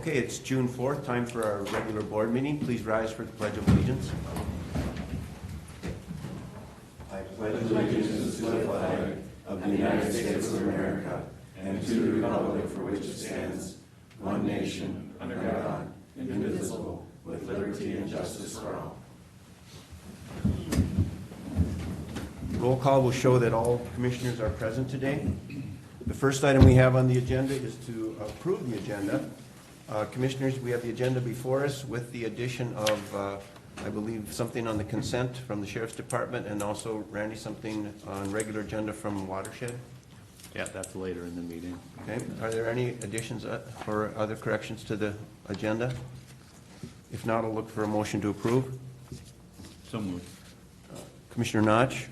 Okay, it's June 4th, time for our regular board meeting. Please rise for the Pledge of Allegiance. I pledge allegiance to the flag of the United States of America and to the republic for which it stands, one nation, under God, indivisible, with liberty and justice for all. Roll call will show that all commissioners are present today. The first item we have on the agenda is to approve the agenda. Commissioners, we have the agenda before us with the addition of, I believe, something on the consent from the Sheriff's Department, and also, Randy, something on regular agenda from Watershed. Yeah, that's later in the meeting. Okay. Are there any additions or other corrections to the agenda? If not, I'll look for a motion to approve. So moved. Commissioner Notch.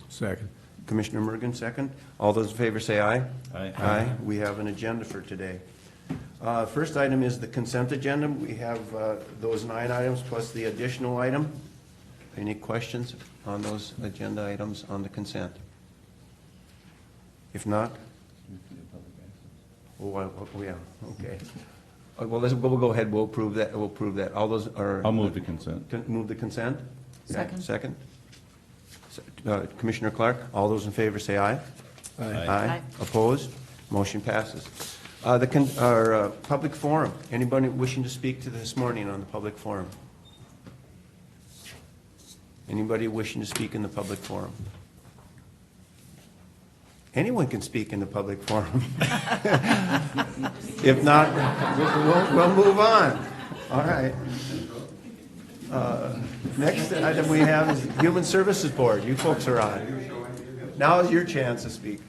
Second. Commissioner Mergen, second. All those in favor say aye. Aye. Aye. We have an agenda for today. First item is the consent agenda. We have those 9 items plus the additional item. Any questions on those agenda items on the consent? If not, oh yeah, okay. Well, we'll go ahead. We'll approve that. We'll approve that. All those are. I'll move the consent. Move the consent. Second. Second. Commissioner Clark. All those in favor say aye. Aye. Aye. Opposed? Motion passes. Our public forum. Anybody wishing to speak to this morning on the public forum? Anybody wishing to speak in the public forum? Anyone can speak in the public forum. If not, we'll move on. All right. Next item we have is Human Services Board. You folks are on. Now is your chance to speak.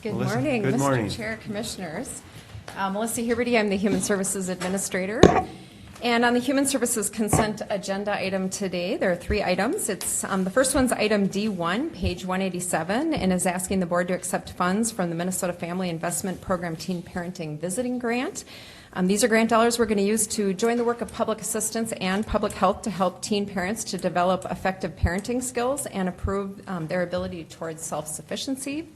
Good Melissa, morning, good morning. Mr. Chair, Commissioners. Melissa Huberty, I'm the Human Services Administrator. And on the Human Services Consent Agenda item today, there are 3 items. It's the first one's item D1, page 187, and is asking the board to accept funds from the Minnesota Family Investment Program Teen Parenting Visiting Grant. These are grant dollars we're going to use to join the work of public assistance and public health to help teen parents to develop effective parenting skills and improve their ability towards self-sufficiency.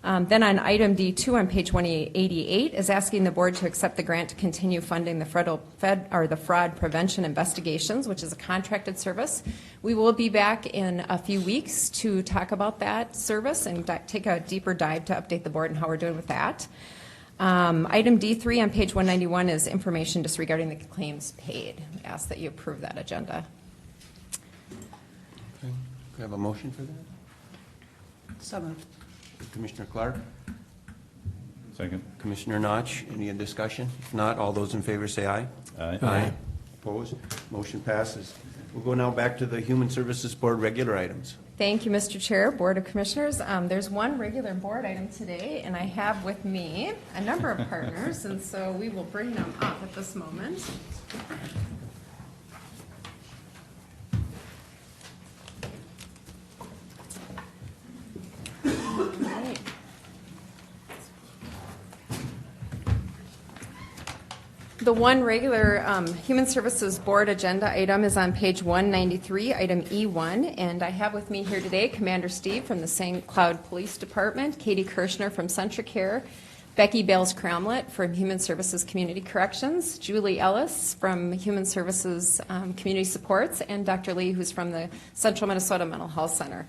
Then on item D2 on page 188 is asking the board to accept the grant to continue funding the fraud prevention investigations, which is a contracted service. We will be back in a few weeks to talk about that service and take a deeper dive to update the board on how we're doing with that. Item D3 on page 191 is information disregarding the claims paid. We ask that you approve that agenda. Okay. Can I have a motion for that? So moved. Commissioner Clark? Second. Commissioner Notch, any discussion? If not, all those in favor say aye. Aye. Aye. Opposed? Motion passes. We'll go now back to the Human Services Board regular items. Thank you, Mr. Chair, Board of Commissioners. There's one regular board item today, and I have with me a number of partners, and so we will bring them up at this moment. Right. The one regular Human Services Board agenda item is on page 193, item E1, and I have with me here today Commander Steve from the St. Cloud Police Department, Katie Kirshner from Centricare, Becky Bales-Cramlett from Human Services Community Corrections, Julie Ellis from Human Services Community Supports, and Dr. Lee, who's from the Central Minnesota Mental Health Center.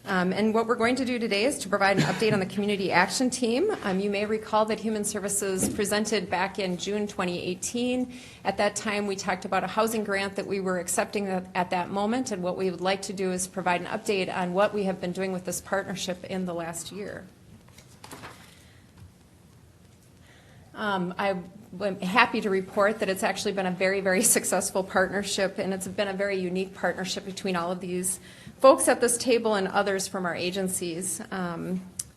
And what we're going to do today is to provide an update on the Community Action Team. You may recall that Human Services presented back in June 2018. At that time, we talked about a housing grant that we were accepting at that moment, and what we would like to do is provide an update on what we have been doing with this partnership in the last year. I'm happy to report that it's actually been a very, very successful partnership, and it's been a very unique partnership between all of these folks at this table and others from our agencies.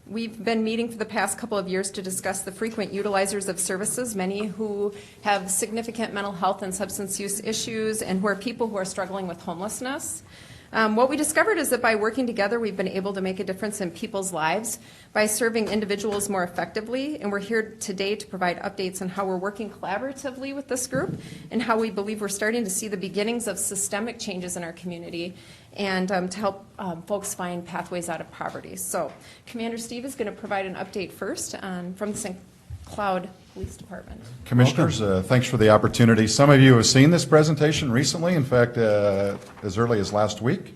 We've been meeting for the past couple of years to discuss the frequent utilizers of services, many who have significant mental health and substance use issues and who are people who are struggling with homelessness. What we discovered is that by working together, we've been able to make a difference in people's lives by serving individuals more effectively. And we're here today to provide updates on how we're working collaboratively with this group and how we believe we're starting to see the beginnings of systemic changes in our community and to help folks find pathways out of poverty. So Commander Steve is going to provide an update first from the St. Cloud Police Department. Commissioners, thanks for the opportunity. Some of you have seen this presentation recently, in fact, as early as last week.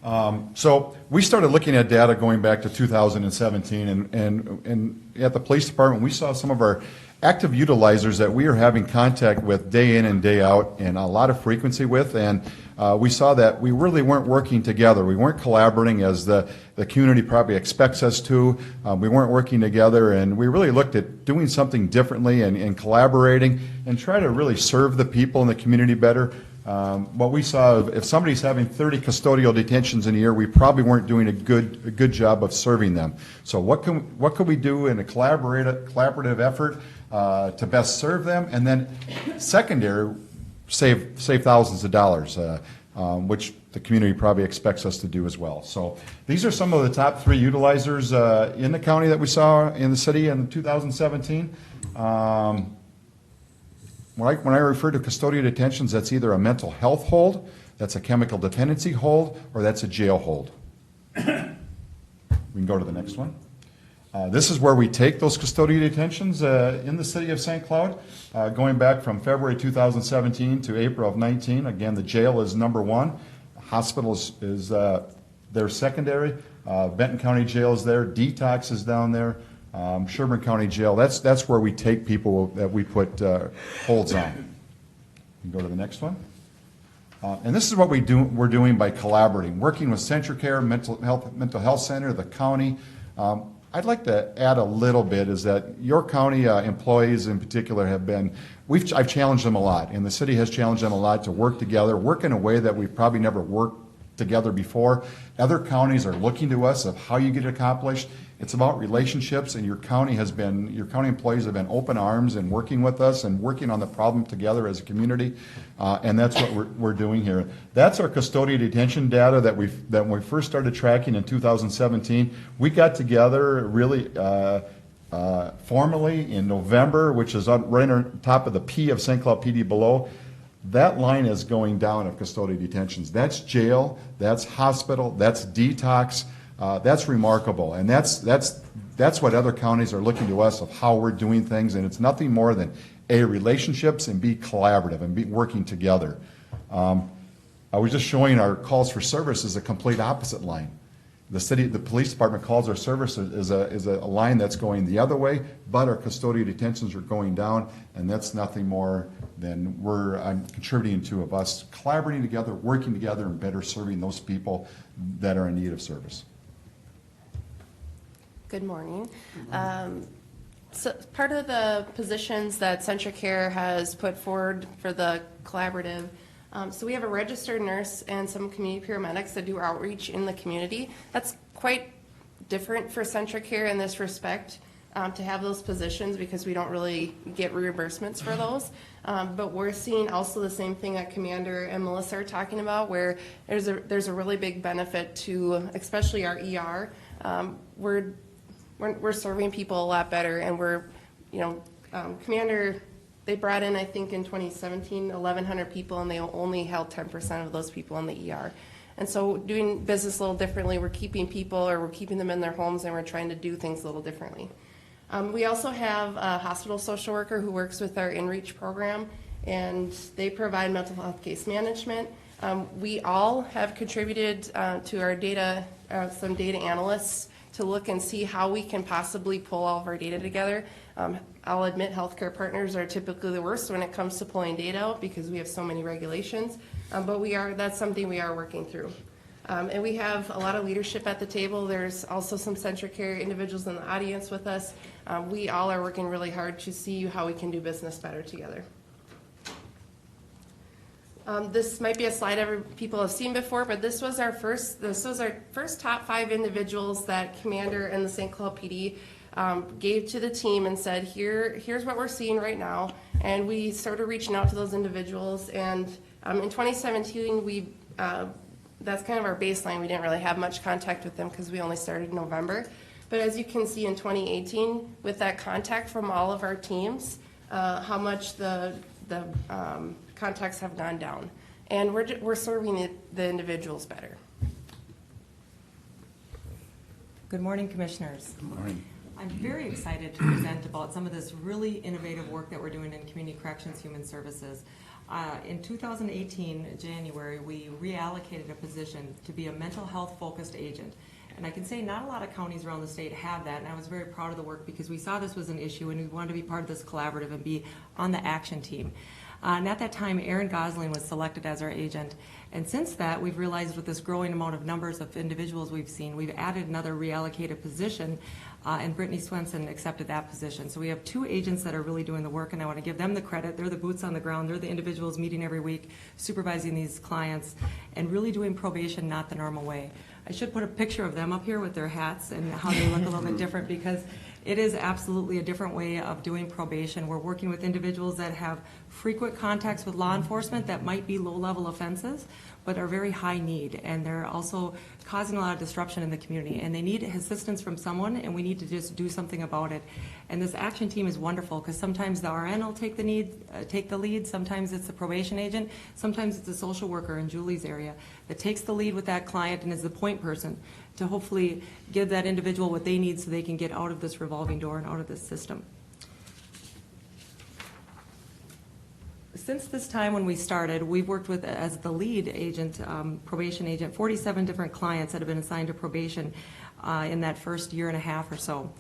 So we started looking at data going back to 2017, and at the police department, we saw some of our active utilizers that we are having contact with day in and day out and a lot of frequency with, and we saw that we really weren't working together. We weren't collaborating as the community probably expects us to. We weren't working together, and we really looked at doing something differently and collaborating and try to really serve the people in the community better. What we saw, if somebody's having 30 custodial detentions in a year, we probably weren't doing a good job of serving them. So what can we do in a collaborative effort to best serve them, and then secondary, save thousands of dollars, which the community probably expects us to do as well. So these are some of the top 3 utilizers in the county that we saw in the city in 2017. When I refer to custodial detentions, that's either a mental health hold, that's a chemical dependency hold, or that's a jail hold. We can go to the next one. This is where we take those custodial detentions in the city of St. Cloud, going back from February 2017 to April of 19. Again, the jail is number 1. Hospital is their secondary. Benton County Jail is there. Detox is down there. Sherburne County Jail, that's where we take people that we put holds on. You can go to the next one. And this is what we're doing by collaborating, working with CentraCare, Mental Health Center, the county. I'd like to add a little bit is that your county employees in particular have been, I've challenged them a lot, and the city has challenged them a lot to work together, work in a way that we've probably never worked together before. Other counties are looking to us of how you get it accomplished. It's about relationships, and your county employees have been open arms and working with us and working on the problem together as a community, and that's what we're doing here. That's our custodial detention data that when we first started tracking in 2017. We got together really formally in November, which is right on top of the P of St. Cloud PD below. That line is going down of custodial detentions. That's jail, that's hospital, that's detox. That's remarkable, and that's what other counties are looking to us of how we're doing things, and it's nothing more than A, relationships, and B, collaborative, and B, working together. I was just showing our calls for service is a complete opposite line. The police department calls our service is a line that's going the other way, but our custodial detentions are going down, and that's nothing more than I'm contributing to of us collaborating together, working together, and better serving those people that are in need of service. Good morning. So part of the positions that CentraCare has put forward for the collaborative, so we have a registered nurse and some community paramedics that do outreach in the community. That's quite different for CentraCare in this respect, to have those positions because we don't really get reimbursements for those. But we're seeing also the same thing that Commander and Melissa are talking about, where there's a really big benefit to, especially our ER. We're serving people a lot better, and Commander, they brought in, I think in 2017, 1,100 people, and they only held 10% of those people in the ER. And so doing business a little differently, we're keeping people, or we're keeping them in their homes, and we're trying to do things a little differently. We also have a hospital social worker who works with our InReach program, and they provide mental health case management. We all have contributed to our data, some data analysts, to look and see how we can possibly pull all of our data together. I'll admit healthcare partners are typically the worst when it comes to pulling data out because we have so many regulations, but that's something we are working through. And we have a lot of leadership at the table. There's also some CentraCare individuals in the audience with us. We all are working really hard to see how we can do business better together. This might be a slide people have seen before, but this was our first top 5 individuals that Commander and the St. Cloud PD gave to the team and said, here's what we're seeing right now. And we started reaching out to those individuals. And in 2017, that's kind of our baseline. We didn't really have much contact with them because we only started in November. But as you can see in 2018, with that contact from all of our teams, how much the contacts have gone down, and we're serving the individuals better. Good morning, Commissioners. Good morning. I'm very excited to present about some of this really innovative work that we're doing in Community Corrections Human Services. In 2018, January, we reallocated a position to be a mental health focused agent. And I can say not a lot of counties around the state have that, and I was very proud of the work because we saw this was an issue and we wanted to be part of this collaborative and be on the action team. And at that time, Erin Gosling was selected as our agent. And since that, we've realized with this growing amount of numbers of individuals we've seen, we've added another reallocated position, and Brittany Swenson accepted that position. So we have 2 agents that are really doing the work, and I want to give them the credit. They're the boots on the ground. They're the individuals meeting every week, supervising these clients, and really doing probation not the normal way. I should put a picture of them up here with their hats and how they look a little bit different, because it is absolutely a different way of doing probation. We're working with individuals that have frequent contacts with law enforcement that might be low-level offenses, but are very high need, and they're also causing a lot of disruption in the community, and they need assistance from someone, and we need to just do something about it. And this action team is wonderful, because sometimes the RN will take the lead, sometimes it's the probation agent, sometimes it's a social worker in Julie's area that takes the lead with that client and is the point person to hopefully give that individual what they need so they can get out of this revolving door and out of this system. Since this time when we started, we've worked with, as the lead agent, probation agent, 47 different clients that have been assigned to probation in that first year and a half or so.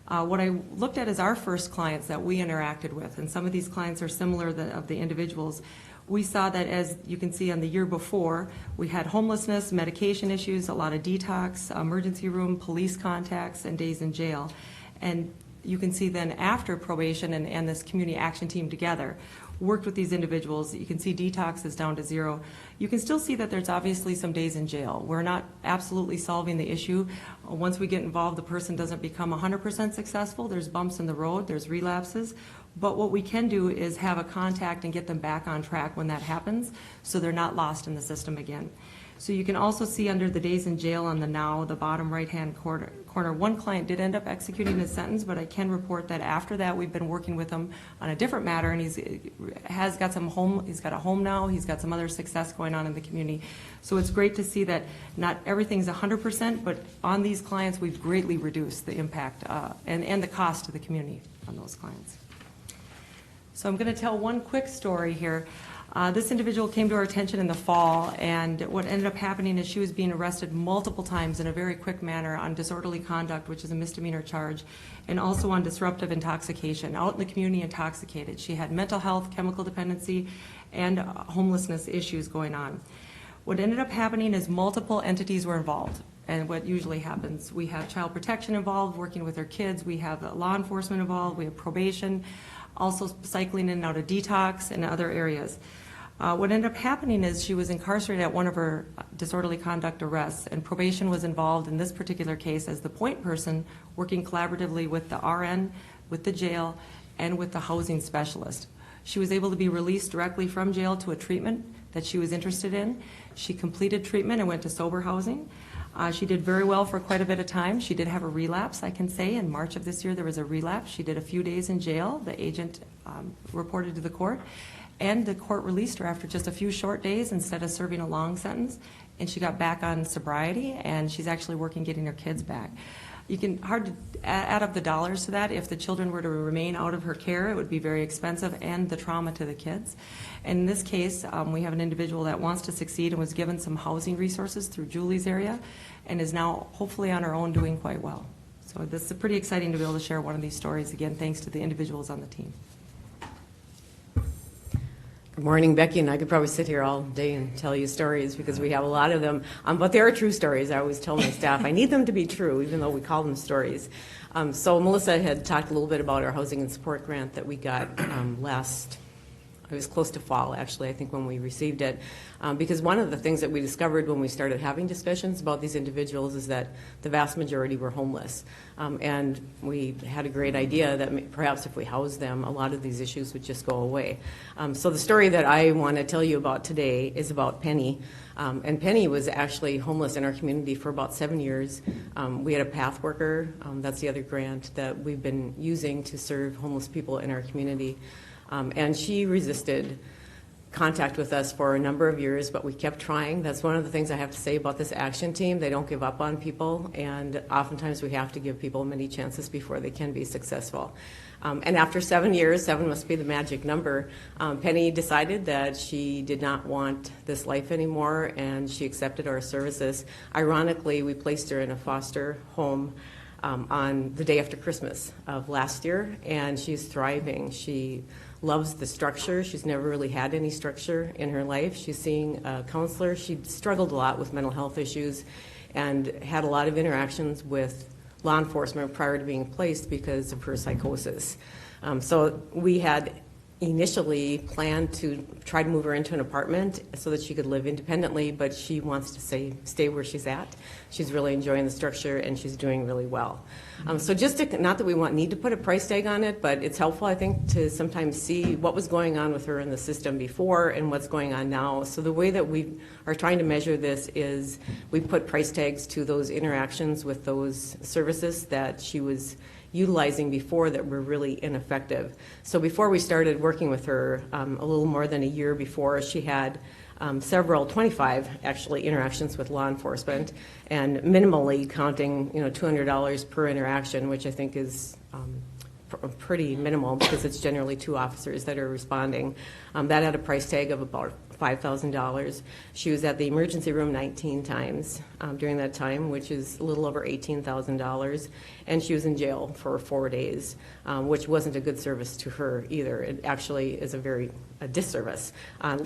What I looked at is our first clients that we interacted with, and some of these clients are similar of the individuals. We saw that, as you can see on the year before, we had homelessness, medication issues, a lot of detox, emergency room, police contacts, and days in jail. And you can see then after probation and this community action team together, worked with these individuals. You can see detox is down to 0. You can still see that there's obviously some days in jail. We're not absolutely solving the issue. Once we get involved, the person doesn't become 100% successful. There's bumps in the road, there's relapses. But what we can do is have a contact and get them back on track when that happens, so they're not lost in the system again. So you can also see under the days in jail on the now, the bottom right-hand corner, one client did end up executing his sentence, but I can report that after that we've been working with him on a different matter, and he's got a home now, he's got some other success going on in the community. So it's great to see that not everything's 100%, but on these clients we've greatly reduced the impact and the cost to the community on those clients. So I'm going to tell one quick story here. This individual came to our attention in the fall, and what ended up happening is she was being arrested multiple times in a very quick manner on disorderly conduct, which is a misdemeanor charge, and also on disruptive intoxication, out in the community intoxicated. She had mental health, chemical dependency, and homelessness issues going on. What ended up happening is multiple entities were involved. And what usually happens, we have child protection involved, working with our kids, we have law enforcement involved, we have probation, also cycling in and out of detox and other areas. What ended up happening is she was incarcerated at one of her disorderly conduct arrests, and probation was involved in this particular case as the point person, working collaboratively with the RN, with the jail, and with the housing specialist. She was able to be released directly from jail to a treatment that she was interested in. She completed treatment and went to sober housing. She did very well for quite a bit of time. She did have a relapse, I can say. In March of this year, there was a relapse. She did a few days in jail. The agent reported to the court, and the court released her after just a few short days instead of serving a long sentence, and she got back on sobriety, and she's actually working getting her kids back. You can hard to add up the dollars to that. If the children were to remain out of her care, it would be very expensive, and the trauma to the kids. And in this case, we have an individual that wants to succeed and was given some housing resources through Julie's area and is now hopefully on her own doing quite well. So this is pretty exciting to be able to share one of these stories, again, thanks to the individuals on the team. Good morning, Becky, and I could probably sit here all day and tell you stories because we have a lot of them, but they are true stories. I always tell my staff I need them to be true, even though we call them stories. So Melissa had talked a little bit about our housing and support grant that we got it was close to fall, actually, I think, when we received it. Because one of the things that we discovered when we started having discussions about these individuals is that the vast majority were homeless. And we had a great idea that perhaps if we housed them, a lot of these issues would just go away. So the story that I want to tell you about today is about Penny. And Penny was actually homeless in our community for about 7 years. We had a path worker, that's the other grant that we've been using to serve homeless people in our community. And she resisted contact with us for a number of years, but we kept trying. That's one of the things I have to say about this action team. They don't give up on people, and oftentimes we have to give people many chances before they can be successful. And after 7 years, 7 must be the magic number, Penny decided that she did not want this life anymore, and she accepted our services. Ironically, we placed her in a foster home on the day after Christmas of last year, and she's thriving. She loves the structure. She's never really had any structure in her life. She's seeing a counselor. She struggled a lot with mental health issues and had a lot of interactions with law enforcement prior to being placed because of her psychosis. So we had initially planned to try to move her into an apartment so that she could live independently, but she wants to stay where she's at. She's really enjoying the structure, and she's doing really well. So just to, not that we need to put a price tag on it, but it's helpful, I think, to sometimes see what was going on with her in the system before and what's going on now. So the way that we are trying to measure this is we put price tags to those interactions with those services that she was utilizing before that were really ineffective. So before we started working with her, a little more than a year before, she had 25 actually interactions with law enforcement, and minimally counting $200 per interaction, which I think is pretty minimal because it's generally 2 officers that are responding. That had a price tag of about $5,000. She was at the emergency room 19 times during that time, which is a little over $18,000, and she was in jail for 4 days, which wasn't a good service to her either. It actually is a disservice.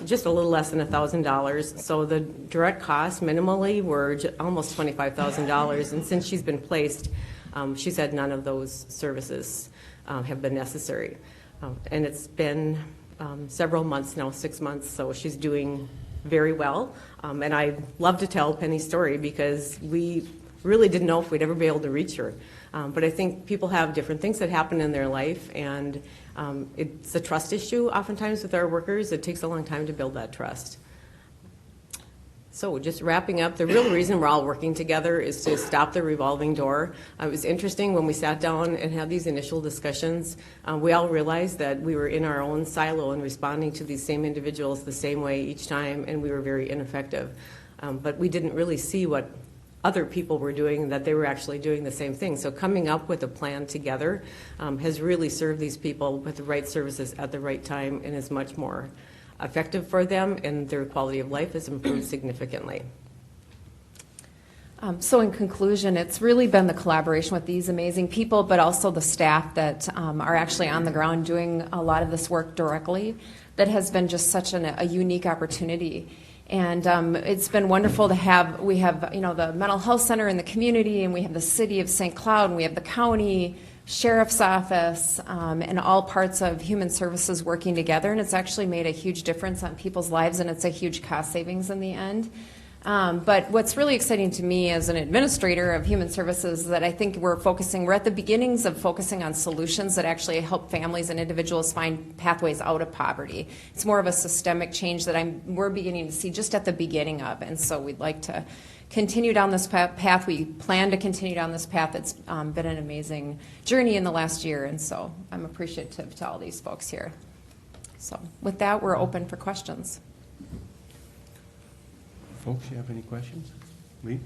Just a little less than $1,000. So the direct costs minimally were almost $25,000, and since she's been placed, she said none of those services have been necessary. And it's been several months now, 6 months, so she's doing very well. And I love to tell Penny's story because we really didn't know if we'd ever be able to reach her. But I think people have different things that happen in their life, and it's a trust issue oftentimes with our workers. It takes a long time to build that trust. So just wrapping up, the real reason we're all working together is to stop the revolving door. It was interesting when we sat down and had these initial discussions, we all realized that we were in our own silo and responding to these same individuals the same way each time, and we were very ineffective. But we didn't really see what other people were doing, that they were actually doing the same thing. So coming up with a plan together has really served these people with the right services at the right time and is much more effective for them, and their quality of life has improved significantly. So in conclusion, it's really been the collaboration with these amazing people, but also the staff that are actually on the ground doing a lot of this work directly that has been just such a unique opportunity. And it's been wonderful to have, we have the mental health center in the community, and we have the city of St. Cloud, and we have the county sheriff's office, and all parts of human services working together, and it's actually made a huge difference on people's lives, and it's a huge cost savings in the end. But what's really exciting to me as an administrator of human services is that I think we're at the beginnings of focusing on solutions that actually help families and individuals find pathways out of poverty. It's more of a systemic change that we're beginning to see just at the beginning of, and so we'd like to continue down this path. We plan to continue down this path. It's been an amazing journey in the last year, and so I'm appreciative to all these folks here. So with that, we're open for questions. Folks, you have any questions? Lee?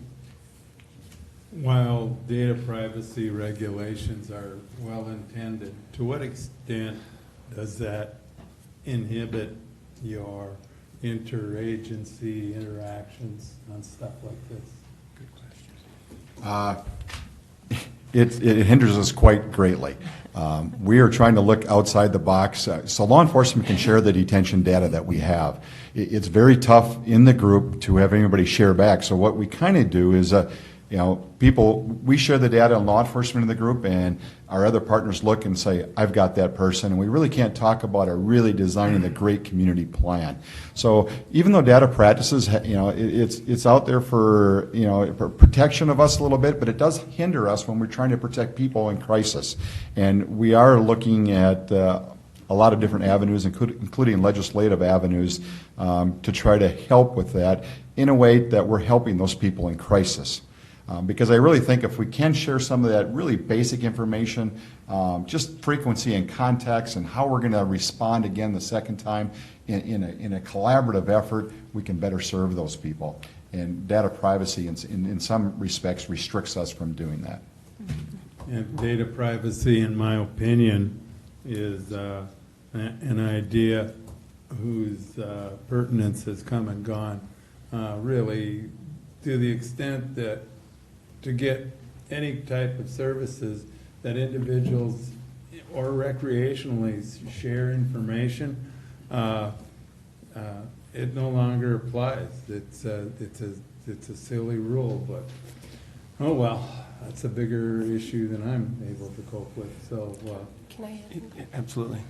While data privacy regulations are well intended, to what extent does that inhibit your interagency interactions on stuff like this? Good question. It hinders us quite greatly. We are trying to look outside the box so law enforcement can share the detention data that we have. It's very tough in the group to have anybody share back. So what we kind of do is, we share the data on law enforcement in the group, and our other partners look and say, I've got that person, and we really can't talk about our really designing the great community plan. So even though data practices, it's out there for, for protection of us a little bit, but it does hinder us when we're trying to protect people in crisis. And we are looking at a lot of different avenues, including legislative avenues, to try to help with that in a way that we're helping those people in crisis. Because I really think if we can share some of that really basic information, just frequency and context and how we're going to respond again the second time in a collaborative effort, we can better serve those people. And data privacy in some respects restricts us from doing that. And data privacy, in my opinion, is an idea whose pertinence has come and gone, really, to the extent that to get any type of services that individuals or recreationally share information, it no longer applies. It's a silly rule, but oh well, that's a bigger issue than I'm able to cope with. So Can I add? Absolutely.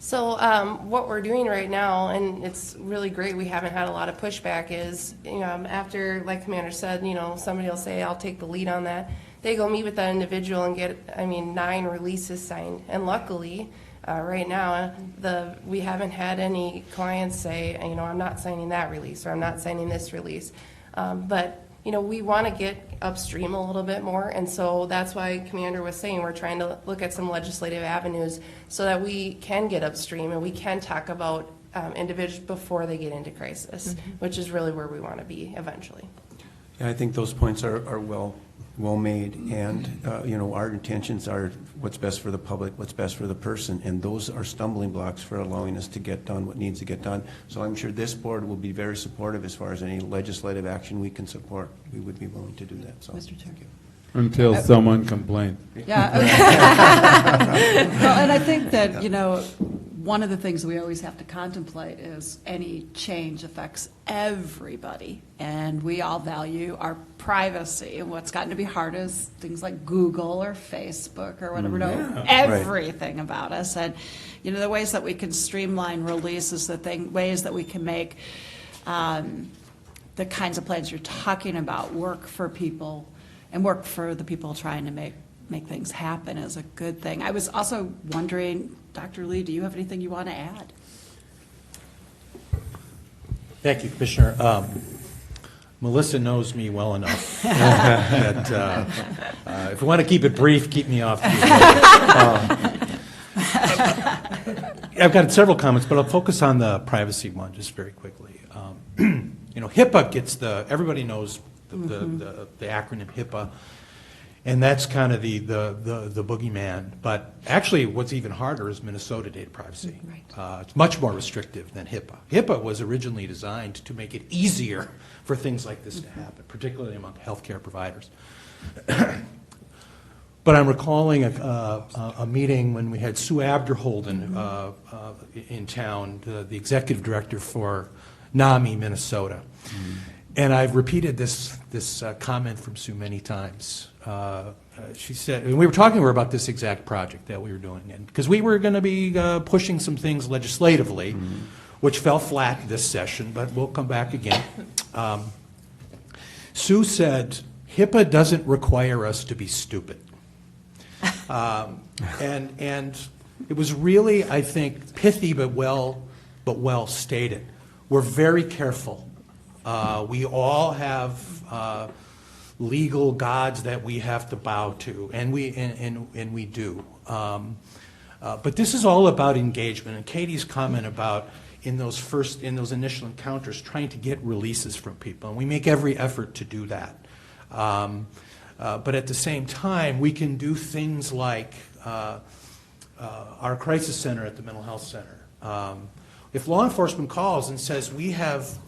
So what we're doing right now, and it's really great, we haven't had a lot of pushback, is after, like Commander said, somebody will say, I'll take the lead on that. They go meet with that individual and get, 9 releases signed. And luckily, right now, we haven't had any clients say, I'm not signing that release or I'm not signing this release. But we want to get upstream a little bit more, and so that's why Commander was saying we're trying to look at some legislative avenues so that we can get upstream and we can talk about individuals before they get into crisis, which is really where we want to be eventually. Yeah, I think those points are well made, and our intentions are what's best for the public, what's best for the person, and those are stumbling blocks for allowing us to get done what needs to get done. So I'm sure this board will be very supportive as far as any legislative action we can support. We would be willing to do that. So, Mr. Chair. until someone complains. Yeah. Well, and I think that, one of the things we always have to contemplate is any change affects everybody, and we all value our privacy. And what's gotten to be hard is things like Google or Facebook or whatever know everything about us. And, the ways that we can streamline releases, ways that we can make the kinds of plans you're talking about work for people and work for the people trying to make things happen is a good thing. I was also wondering, Dr. Lee, do you have anything you want to add? Thank you, Commissioner. Melissa knows me well enough that if we want to keep it brief, keep me off. I've got several comments, but I'll focus on the privacy one just very quickly. HIPAA gets everybody knows the acronym HIPAA. And that's kind of the boogeyman. But actually, what's even harder is Minnesota data privacy. Right. It's much more restrictive than HIPAA. HIPAA was originally designed to make it easier for things like this to happen, particularly among healthcare providers. But I'm recalling a meeting when we had Sue Abderholden in town, the executive director for NAMI, Minnesota. And I've repeated this comment from Sue many times. She said, and we were talking to her about this exact project that we were doing, and because we were going to be pushing some things legislatively, which fell flat this session, but we'll come back again. Sue said, HIPAA doesn't require us to be stupid. And it was really, I think, pithy but well stated. We're very careful. We all have legal gods that we have to bow to, and we do. But this is all about engagement. And Katie's comment about in those initial encounters, trying to get releases from people, and we make every effort to do that. But at the same time, we can do things like our crisis center at the mental health center. If law enforcement calls and says, we have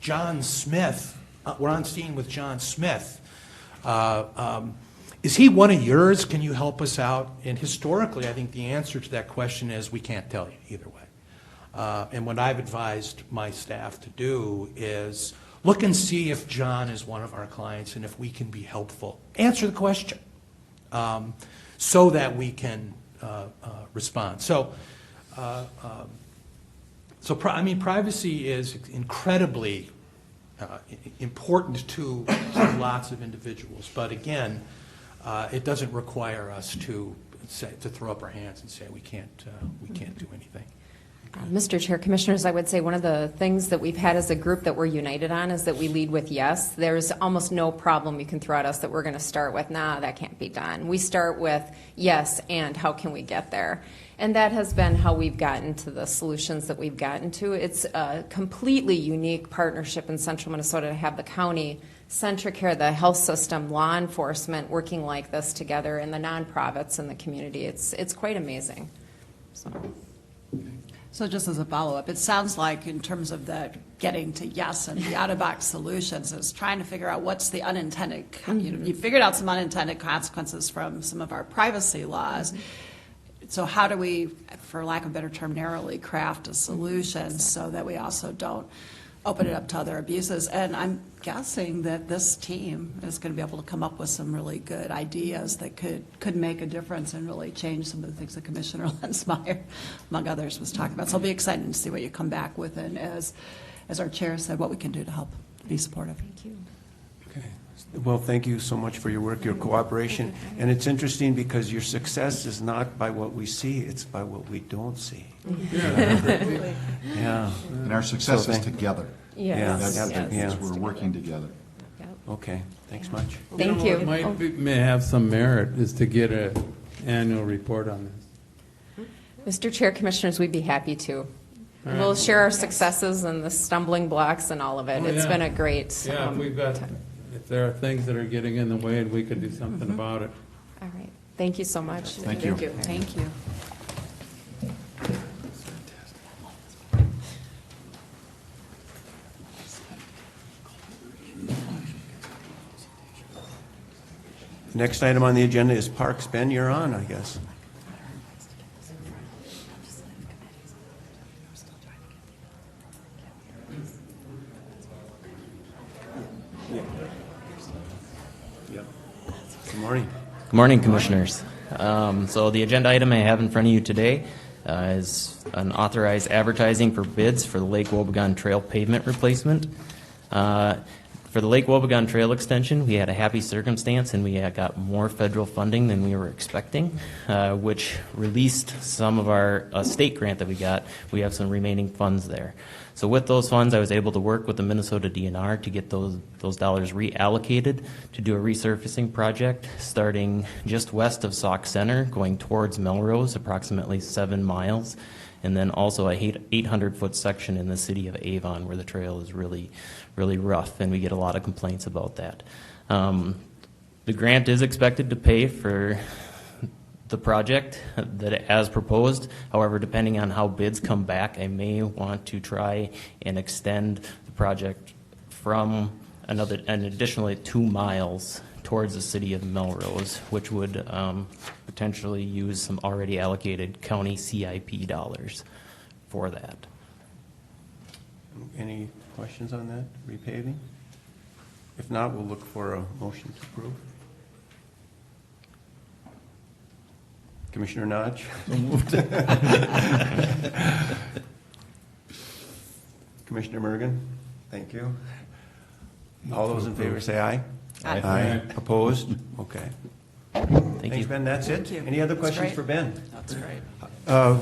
John Smith, we're on scene with John Smith, is he one of yours? Can you help us out? And historically, I think the answer to that question is we can't tell you either way. And what I've advised my staff to do is look and see if John is one of our clients and if we can be helpful. Answer the question so that we can respond. So, privacy is incredibly important to lots of individuals, but again, it doesn't require us to throw up our hands and say we can't do anything. Mr. Chair, Commissioners, I would say one of the things that we've had as a group that we're united on is that we lead with yes. There's almost no problem you can throw at us that we're going to start with, nah, that can't be done. We start with yes, and how can we get there? And that has been how we've gotten to the solutions that we've gotten to. It's a completely unique partnership in central Minnesota to have the county, Centricare, the health system, law enforcement working like this together, and the nonprofits in the community. It's quite amazing. So just as a follow-up, it sounds like in terms of the getting to yes and the out-of-box solutions is trying to figure out what's the unintended, you figured out some unintended consequences from some of our privacy laws. So how do we, for lack of a better term, narrowly craft a solution so that we also don't open it up to other abuses? And I'm guessing that this team is going to be able to come up with some really good ideas that could make a difference and really change some of the things that Commissioner Lensmeyer, among others, was talking about. So it'll be exciting to see what you come back with, and as our chair said, what we can do to help be supportive. Thank you. Okay. Well, thank you so much for your work, your cooperation. And it's interesting because your success is not by what we see, it's by what we don't see. Yeah. And our success So is thank- together. Yes, That's, yes. that's we're working together. Yep. Okay, thanks much. Thank know you. what might may have some merit is to get an annual report on this. Mr. Chair, Commissioners, we'd be happy to. All right. We'll share our successes and the stumbling blocks and all of it. Oh, It's yeah. been a great. Yeah, if there are things that are getting in the way and we could do something about it. All right. Thank you so much. Thank you. Thank you. Next item on the agenda is Parks. Ben, you're on, I guess. Good morning. Good morning, Commissioners. So the agenda item I have in front of you today is an authorized advertising for bids for the Lake Wobegon Trail pavement replacement. For the Lake Wobegon Trail extension, we had a happy circumstance and we got more federal funding than we were expecting, which released some of our state grant that we got. We have some remaining funds there. So with those funds, I was able to work with the Minnesota DNR to get those dollars reallocated to do a resurfacing project starting just west of Sauk Center, going towards Melrose, approximately 7 miles, and then also a 800-foot section in the city of Avon where the trail is really rough, and we get a lot of complaints about that. The grant is expected to pay for the project that as proposed. However, depending on how bids come back, I may want to try and extend the project from an additionally 2 miles towards the city of Melrose, which would potentially use some already allocated county CIP dollars for that. Any questions on that, repaving? If not, we'll look for a motion to approve. Commissioner Notch? Commissioner Mergen? Thank you. All those in favor say aye. Aye. Aye. Opposed? Okay. Thank Thanks, you. Ben. That's it? Thank you. Any other That's questions great. for Ben? That's great.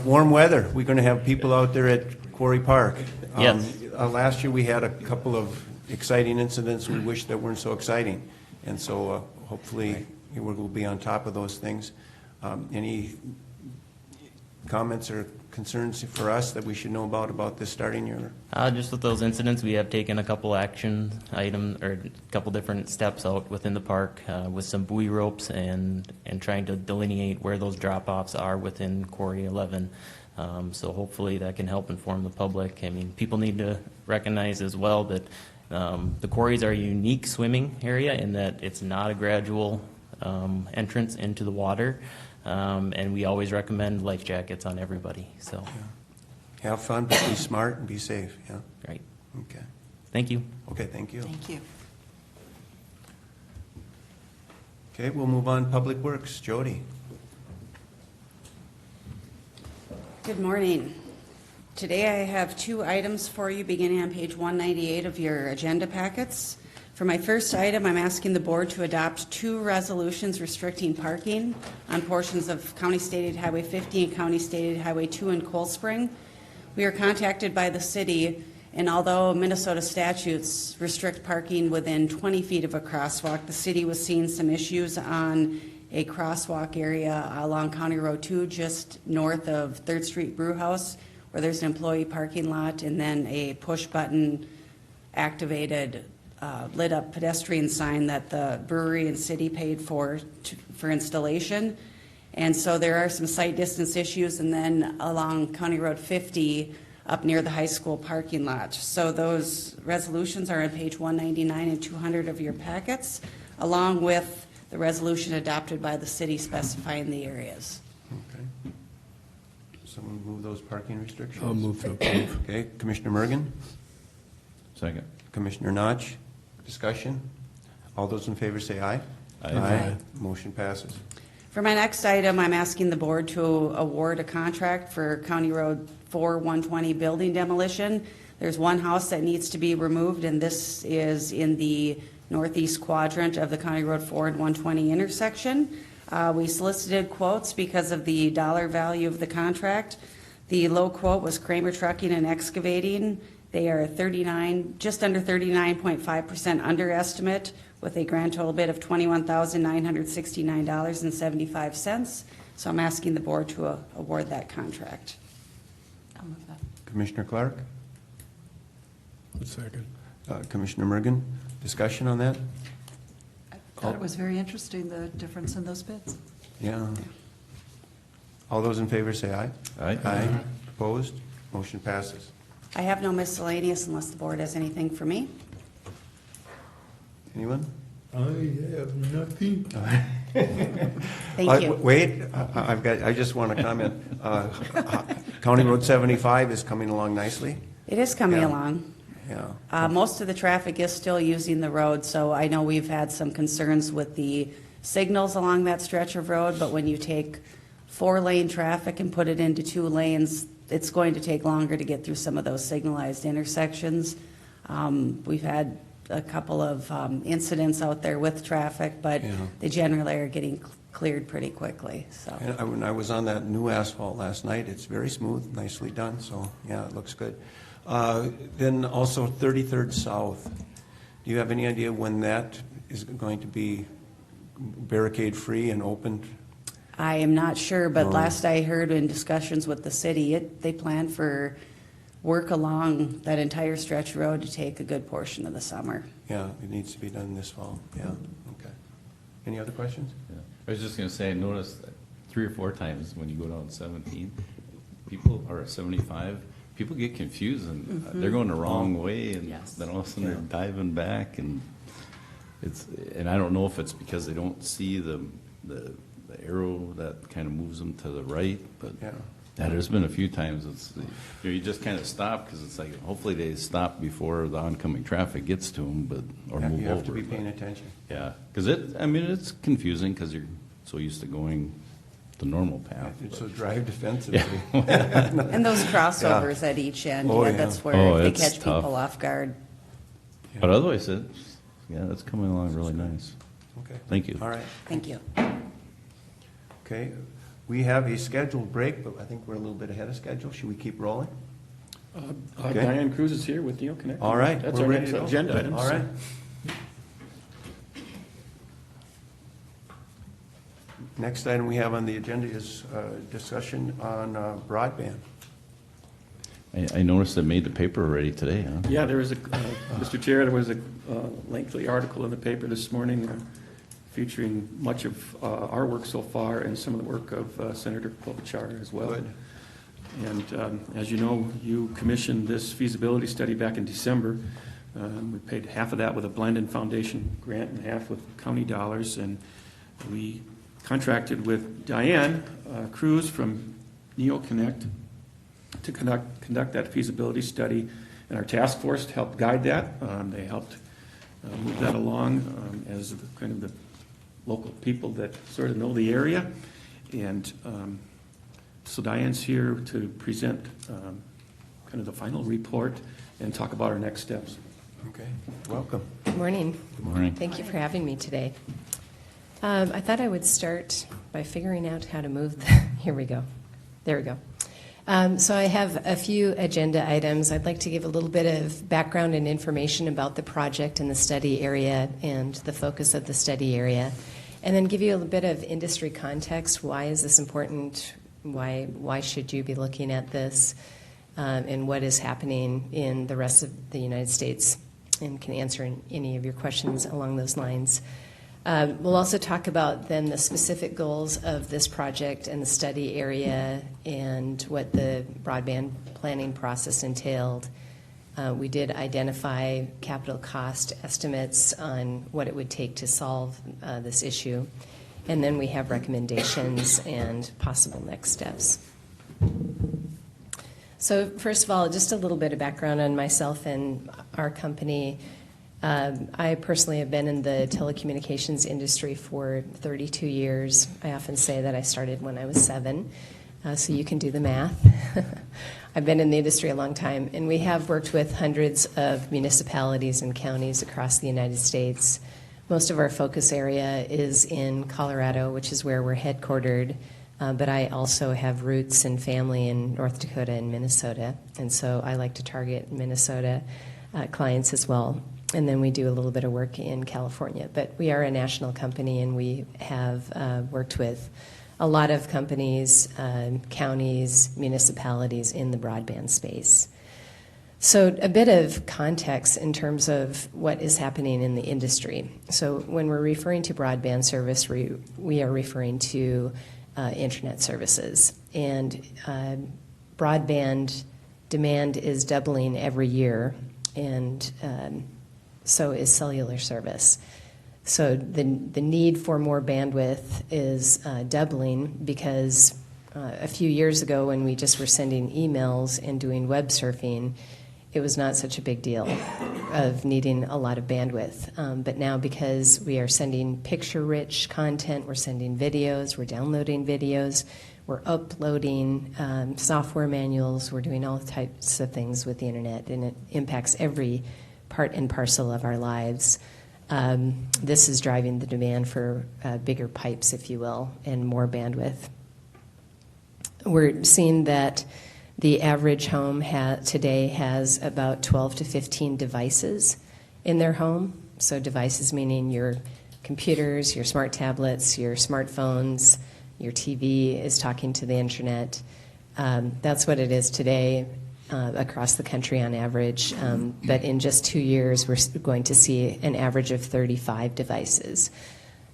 Warm weather. We're going to have people out there at Quarry Park. Yes. Last year, we had a couple of exciting incidents we wish that weren't so exciting. And so hopefully, we'll be on top of those things. Any comments or concerns for us that we should know about this starting year? Just with those incidents, we have taken a couple action items or a couple different steps out within the park with some buoy ropes and trying to delineate where those drop-offs are within Quarry 11. So hopefully that can help inform the public. I mean, people need to recognize as well that the quarries are a unique swimming area in that it's not a gradual entrance into the water. And we always recommend life jackets on everybody, so. Have fun, but be smart and be safe, yeah? Right. Okay. Thank you. Okay, thank you. Thank you. Okay, we'll move on. Public Works. Jody? Good morning. Today I have 2 items for you beginning on page 198 of your agenda packets. For my first item, I'm asking the board to adopt 2 resolutions restricting parking on portions of County Stated Highway 50 and County Stated Highway 2 in Cold Spring. We were contacted by the city, and although Minnesota statutes restrict parking within 20 feet of a crosswalk, the city was seeing some issues on a crosswalk area along County Road 2, just north of 3rd Street Brew House, where there's an employee parking lot and then a push-button activated lit-up pedestrian sign that the brewery and city paid for installation. And so there are some site distance issues, and then along County Road 50, up near the high school parking lot. So those resolutions are on page 199 and 200 of your packets, along with the resolution adopted by the city specifying the areas. Okay. Someone move those parking restrictions? I'll move to approve. Okay, Commissioner Mergen, Second. Commissioner Notch, discussion? All those in favor say aye. Aye. Motion passes. For my next item, I'm asking the board to award a contract for County Road 4 120 building demolition. There's one house that needs to be removed, and this is in the northeast quadrant of the County Road 4 and 120 intersection. We solicited quotes because of the dollar value of the contract. The low quote was Kramer Trucking and Excavating. They are just under 39.5% underestimate, with a grand total bid of $21,969.75. So I'm asking the board to award that contract. I'll move that. Commissioner Clark? A second. Commissioner Mergen, discussion on that? I thought it was very interesting, the difference in those bids. Yeah. All those in favor say aye. Aye. Opposed? Motion passes. I have no miscellaneous unless the board has anything for me. Anyone? I have nothing. Thank you. Wait, I just want to comment. County Road 75 is coming along nicely. It is coming Yeah. along. Yeah. Most of the traffic is still using the road, so I know we've had some concerns with the signals along that stretch of road, but when you take 4-lane traffic and put it into 2 lanes, it's going to take longer to get through some of those signalized intersections. We've had a couple of incidents out there with traffic, but Yeah. they generally are getting cleared pretty quickly, so. And when I was on that new asphalt last night, it's very smooth, nicely done, so, yeah, it looks good. Then also 33rd South. Do you have any idea when that is going to be barricade-free and opened? I am not sure, but No. last I heard in discussions with the city, they plan for work along that entire stretch road to take a good portion of the summer. Yeah, it needs to be done this fall, yeah, okay. Any other questions? Yeah. I was just gonna say, I noticed that 3 or 4 times when you go down 17, people, or 75, people get confused and they're going the wrong way, and Yes. then all of a sudden they're diving back, and and I don't know if it's because they don't see the arrow that kind of moves them to the right, but Yeah. yeah, there's been a few times you just kind of stop, because it's like, hopefully they stop before the oncoming traffic gets to them, or Yeah, move over. you have to be but- paying attention. Yeah, because it's confusing because you're so used to going the normal path. It's but- so drive defensively. And those crossovers at each end, Oh, yeah, yeah. that's where Oh, they it's catch tough. people off guard. But otherwise, it's coming along really nice. Okay. Thank you. All right, Thank you. okay. We have a scheduled break, but I think we're a little bit ahead of schedule. Should we keep rolling? Okay. Diane Cruz is here with Neo Connect. All right. That's we're our ready next to go. agenda item. All right. Next item we have on the agenda is discussion on broadband. I noticed it made the paper already today, huh? Yeah, there was Mr. Chair, there was a lengthy article in the paper this morning featuring much of our work so far and some of the work of Senator Klobuchar as well. Good. And as you know, you commissioned this feasibility study back in December. We paid half of that with a Blandin Foundation grant and half with county dollars. And we contracted with Diane Cruz from Neo Connect to conduct that feasibility study. And our task force helped guide that. They helped move that along as kind of the local people that sort of know the area. And so Diane's here to present kind of the final report and talk about our next steps. Okay, welcome. Good morning. Good morning. Thank you for having me today. I thought I would start by figuring out how to move here we go. There we go. So I have a few agenda items. I'd like to give a little bit of background and information about the project and the study area and the focus of the study area, and then give you a little bit of industry context. Why is this important? Why should you be looking at this? And what is happening in the rest of the United States, and can answer any of your questions along those lines. We'll also talk about then the specific goals of this project and the study area and what the broadband planning process entailed. We did identify capital cost estimates on what it would take to solve this issue. And then we have recommendations and possible next steps. So first of all, just a little bit of background on myself and our company. I personally have been in the telecommunications industry for 32 years. I often say that I started when I was 7, so you can do the math. I've been in the industry a long time, and we have worked with hundreds of municipalities and counties across the United States. Most of our focus area is in Colorado, which is where we're headquartered, but I also have roots and family in North Dakota and Minnesota, and so I like to target Minnesota clients as well. And then we do a little bit of work in California. But we are a national company, and we have worked with a lot of companies, counties, municipalities in the broadband space. So a bit of context in terms of what is happening in the industry. So when we're referring to broadband service, we are referring to internet services. And broadband demand is doubling every year, and so is cellular service. So the need for more bandwidth is doubling because a few years ago when we just were sending emails and doing web surfing, it was not such a big deal of needing a lot of bandwidth. But now because we are sending picture-rich content, we're sending videos, we're downloading videos, we're uploading software manuals, we're doing all types of things with the internet, and it impacts every part and parcel of our lives. This is driving the demand for bigger pipes, if you will, and more bandwidth. We're seeing that the average home today has about 12 to 15 devices in their home. So devices meaning your computers, your smart tablets, your smartphones, your TV is talking to the internet. That's what it is today. Across the country on average, but in just 2 years, we're going to see an average of 35 devices.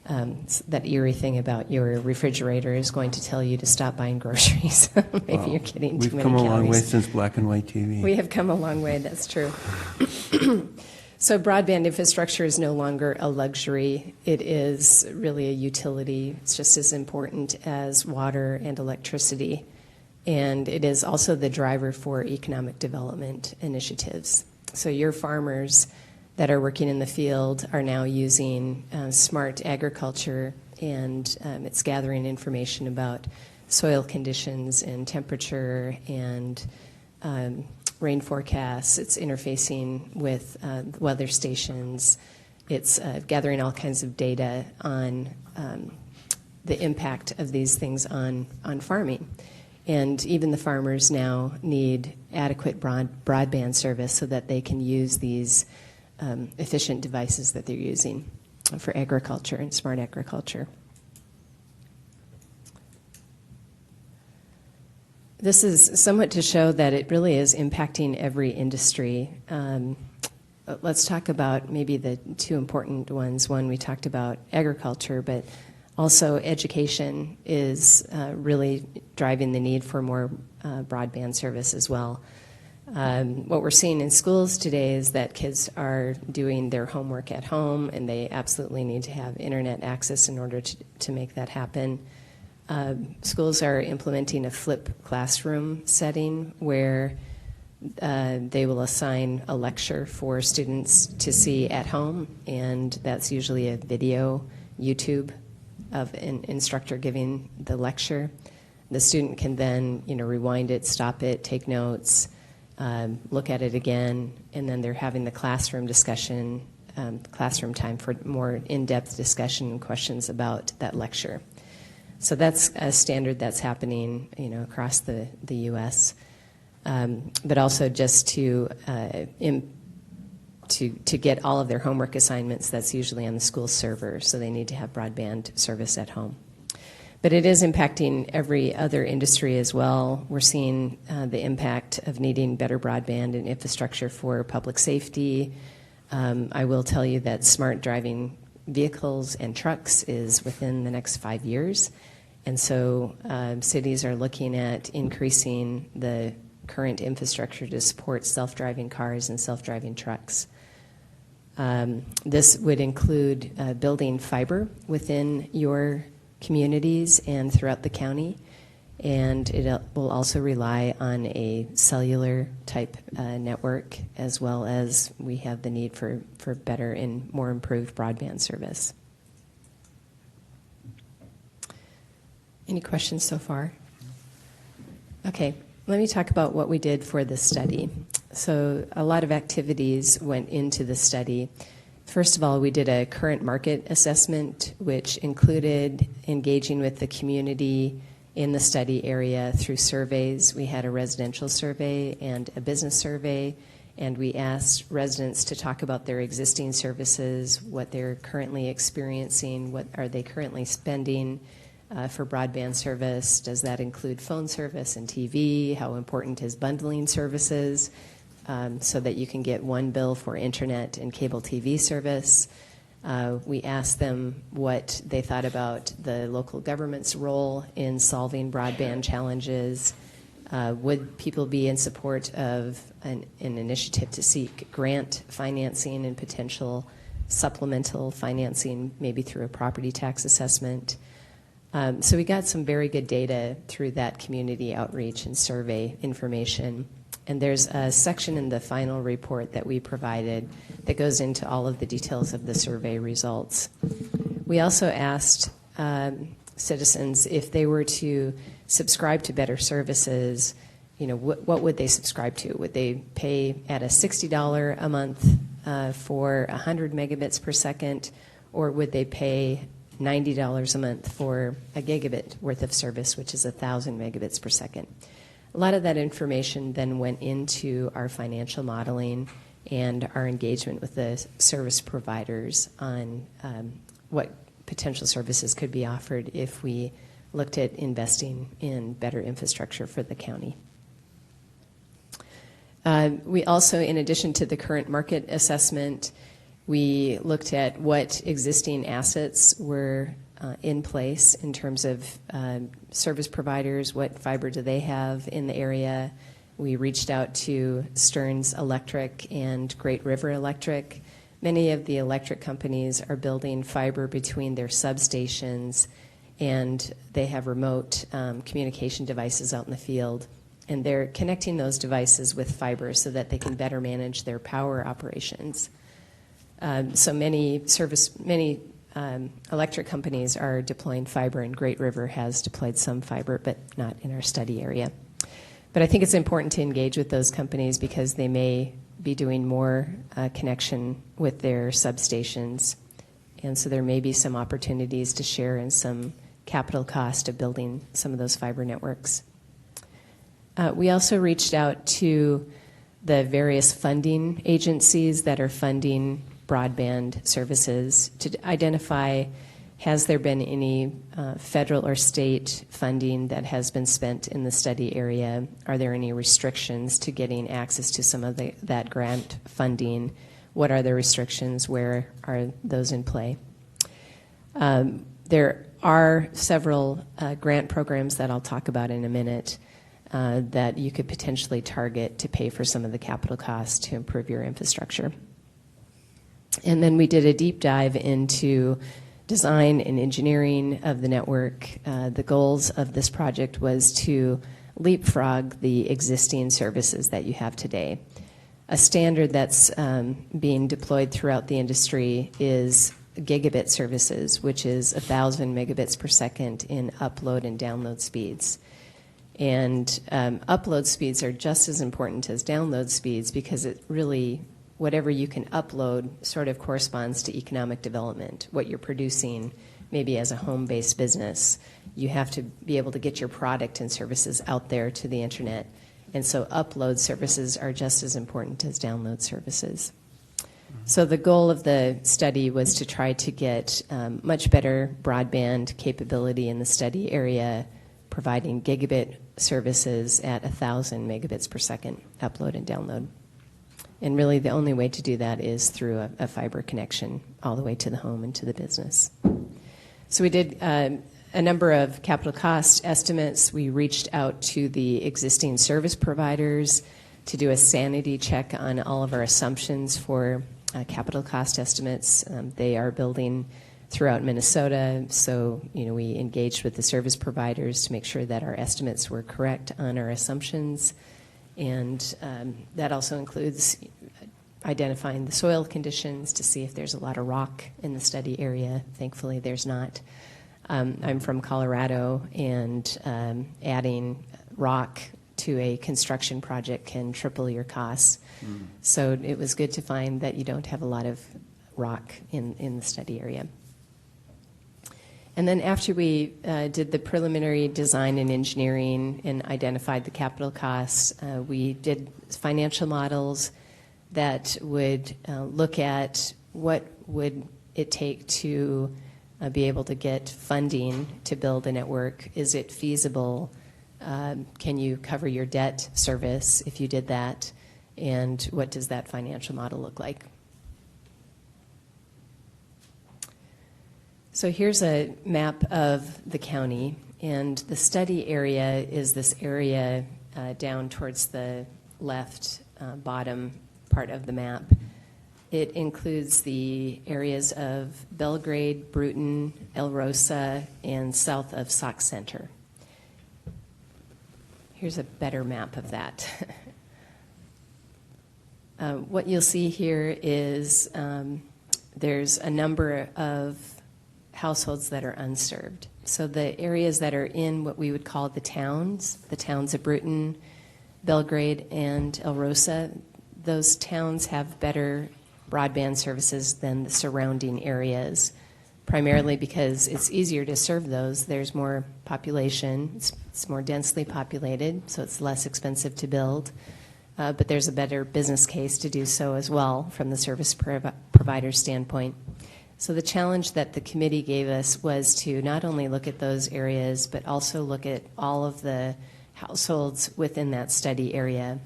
That eerie thing about your refrigerator is going to tell you to stop buying groceries. Maybe you're getting too many calories. We've come a long way since black and white TV. We have come a long way, that's true. So broadband infrastructure is no longer a luxury. It is really a utility. It's just as important as water and electricity. And it is also the driver for economic development initiatives. So your farmers that are working in the field are now using smart agriculture, and it's gathering information about soil conditions and temperature and rain forecasts. It's interfacing with weather stations. It's gathering all kinds of data on the impact of these things on farming. And even the farmers now need adequate broadband service so that they can use these efficient devices that they're using for agriculture and smart agriculture. This is somewhat to show that it really is impacting every industry. Let's talk about maybe the two important ones. One, we talked about agriculture, but also education is really driving the need for more broadband service as well. What we're seeing in schools today is that kids are doing their homework at home, and they absolutely need to have internet access in order to make that happen. Schools are implementing a flipped classroom setting where they will assign a lecture for students to see at home, and that's usually a video, YouTube, of an instructor giving the lecture. The student can then, rewind it, stop it, take notes, look at it again, and then they're having the classroom discussion, classroom time for more in-depth discussion and questions about that lecture. So that's a standard that's happening, across the U.S. But also just to get all of their homework assignments, that's usually on the school server, so they need to have broadband service at home. But it is impacting every other industry as well. We're seeing the impact of needing better broadband and infrastructure for public safety. I will tell you that smart driving vehicles and trucks is within the next 5 years. And so cities are looking at increasing the current infrastructure to support self-driving cars and self-driving trucks. This would include building fiber within your communities and throughout the county, and it will also rely on a cellular type network, as well as we have the need for better and more improved broadband service. Any questions so far? Okay, let me talk about what we did for the study. So a lot of activities went into the study. First of all, we did a current market assessment, which included engaging with the community in the study area through surveys. We had a residential survey and a business survey, and we asked residents to talk about their existing services, what they're currently experiencing, what are they currently spending for broadband service. Does that include phone service and TV? How important is bundling services so that you can get one bill for internet and cable TV service? We asked them what they thought about the local government's role in solving broadband challenges. Would people be in support of an initiative to seek grant financing and potential supplemental financing, maybe through a property tax assessment? So we got some very good data through that community outreach and survey information. And there's a section in the final report that we provided that goes into all of the details of the survey results. We also asked citizens if they were to subscribe to better services, what would they subscribe to? Would they pay at a $60 a month for 100 megabits per second, or would they pay $90 a month for a gigabit worth of service, which is 1,000 megabits per second? A lot of that information then went into our financial modeling and our engagement with the service providers on what potential services could be offered if we looked at investing in better infrastructure for the county. We also, in addition to the current market assessment, we looked at what existing assets were in place in terms of service providers, what fiber do they have in the area. We reached out to Stearns Electric and Great River Electric. Many of the electric companies are building fiber between their substations, and they have remote communication devices out in the field. And they're connecting those devices with fiber so that they can better manage their power operations. So many electric companies are deploying fiber, and Great River has deployed some fiber, but not in our study area. But I think it's important to engage with those companies because they may be doing more connection with their substations. And so there may be some opportunities to share in some capital cost of building some of those fiber networks. We also reached out to the various funding agencies that are funding broadband services to identify, has there been any federal or state funding that has been spent in the study area? Are there any restrictions to getting access to some of that grant funding? What are the restrictions? Where are those in play? There are several grant programs that I'll talk about in a minute that you could potentially target to pay for some of the capital costs to improve your infrastructure. And then we did a deep dive into design and engineering of the network. The goals of this project was to leapfrog the existing services that you have today. A standard that's being deployed throughout the industry is gigabit services, which is 1,000 megabits per second in upload and download speeds. And upload speeds are just as important as download speeds because it really, whatever you can upload sort of corresponds to economic development. What you're producing maybe as a home-based business, you have to be able to get your product and services out there to the internet. And so upload services are just as important as download services. So the goal of the study was to try to get much better broadband capability in the study area, providing gigabit services at 1,000 megabits per second upload and download. And really the only way to do that is through a fiber connection all the way to the home and to the business. So we did a number of capital cost estimates. We reached out to the existing service providers to do a sanity check on all of our assumptions for capital cost estimates. They are building throughout Minnesota, so we engaged with the service providers to make sure that our estimates were correct on our assumptions, and that also includes identifying the soil conditions to see if there's a lot of rock in the study area. Thankfully, there's not. I'm from Colorado, and adding rock to a construction project can triple your costs. So it was good to find that you don't have a lot of rock in the study area. And then after we did the preliminary design and engineering and identified the capital costs, we did financial models that would look at what would it take to be able to get funding to build a network. Is it feasible? Can you cover your debt service if you did that? And what does that financial model look like? So here's a map of the county, and the study area is this area down towards the left bottom part of the map. It includes the areas of Belgrade, Bruton, El Rosa, and south of Sauk Center. Here's a better map of that. What you'll see here is there's a number of households that are unserved. So the areas that are in what we would call the towns of Bruton, Belgrade, and El Rosa, those towns have better broadband services than the surrounding areas, primarily because it's easier to serve those. There's more population, it's more densely populated, so it's less expensive to build. But there's a better business case to do so as well from the service provider standpoint. So the challenge that the committee gave us was to not only look at those areas, but also look at all of the households within that study area,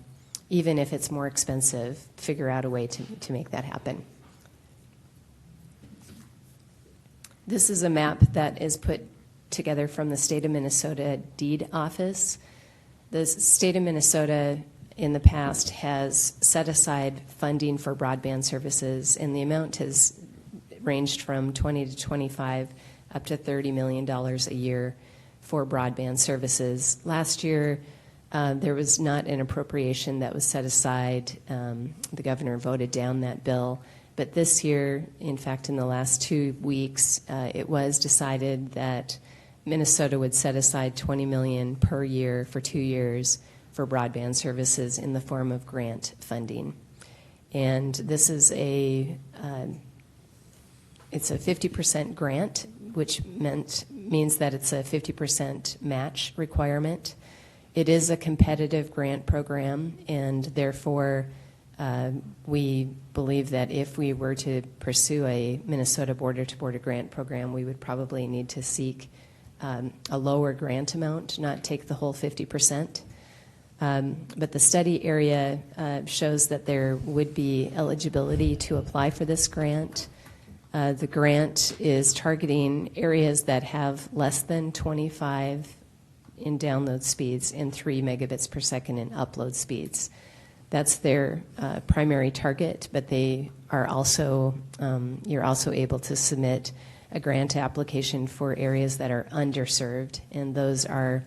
even if it's more expensive, figure out a way to make that happen. This is a map that is put together from the State of Minnesota Deed Office. The State of Minnesota in the past has set aside funding for broadband services, and the amount has ranged from 20 to 25 up to $30 million a year for broadband services. Last year, there was not an appropriation that was set aside. The governor voted down that bill. But this year, in fact, in the last 2 weeks, it was decided that Minnesota would set aside $20 million per year for 2 years for broadband services in the form of grant funding. And this is it's a 50% grant, which means that it's a 50% match requirement. It is a competitive grant program, and therefore we believe that if we were to pursue a Minnesota border-to-border grant program, we would probably need to seek a lower grant amount, not take the whole 50%. But the study area shows that there would be eligibility to apply for this grant. The grant is targeting areas that have less than 25 in download speeds and 3 megabits per second in upload speeds. That's their primary target, but they are also, you're also able to submit a grant application for areas that are underserved, and those are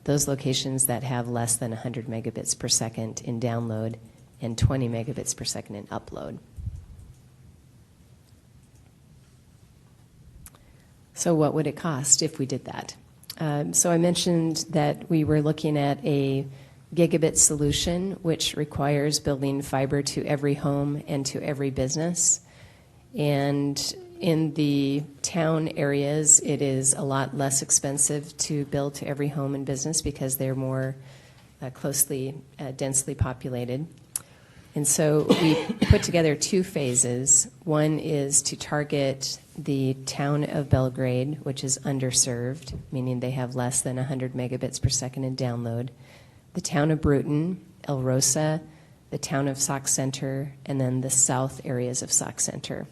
those locations that have less than 100 megabits per second in download and 20 megabits per second in upload. So what would it cost if we did that? So I mentioned that we were looking at a gigabit solution, which requires building fiber to every home and to every business. And In the town areas, it is a lot less expensive to build to every home and business because they're more densely populated. And so we put together two phases. One is to target the town of Belgrade, which is underserved, meaning they have less than 100 megabits per second in download, the town of Bruton, El Rosa, the town of Sauk Center, and then the south areas of Sauk Center.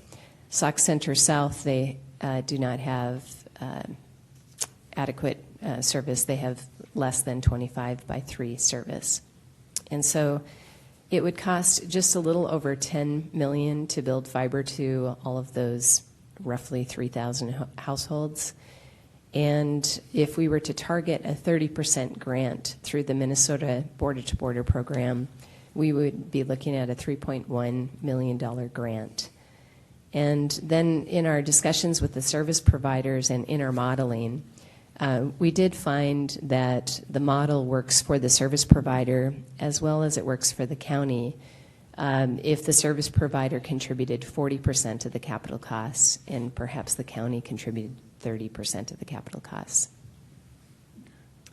Sauk Center South, they do not have adequate service. They have less than 25 by 3 service. And so it would cost just a little over $10 million to build fiber to all of those roughly 3,000 households. And if we were to target a 30% grant through the Minnesota Border-to-Border program, we would be looking at a $3.1 million grant. And then in our discussions with the service providers and in our modeling, we did find that the model works for the service provider as well as it works for the county if the service provider contributed 40% of the capital costs and perhaps the county contributed 30% of the capital costs.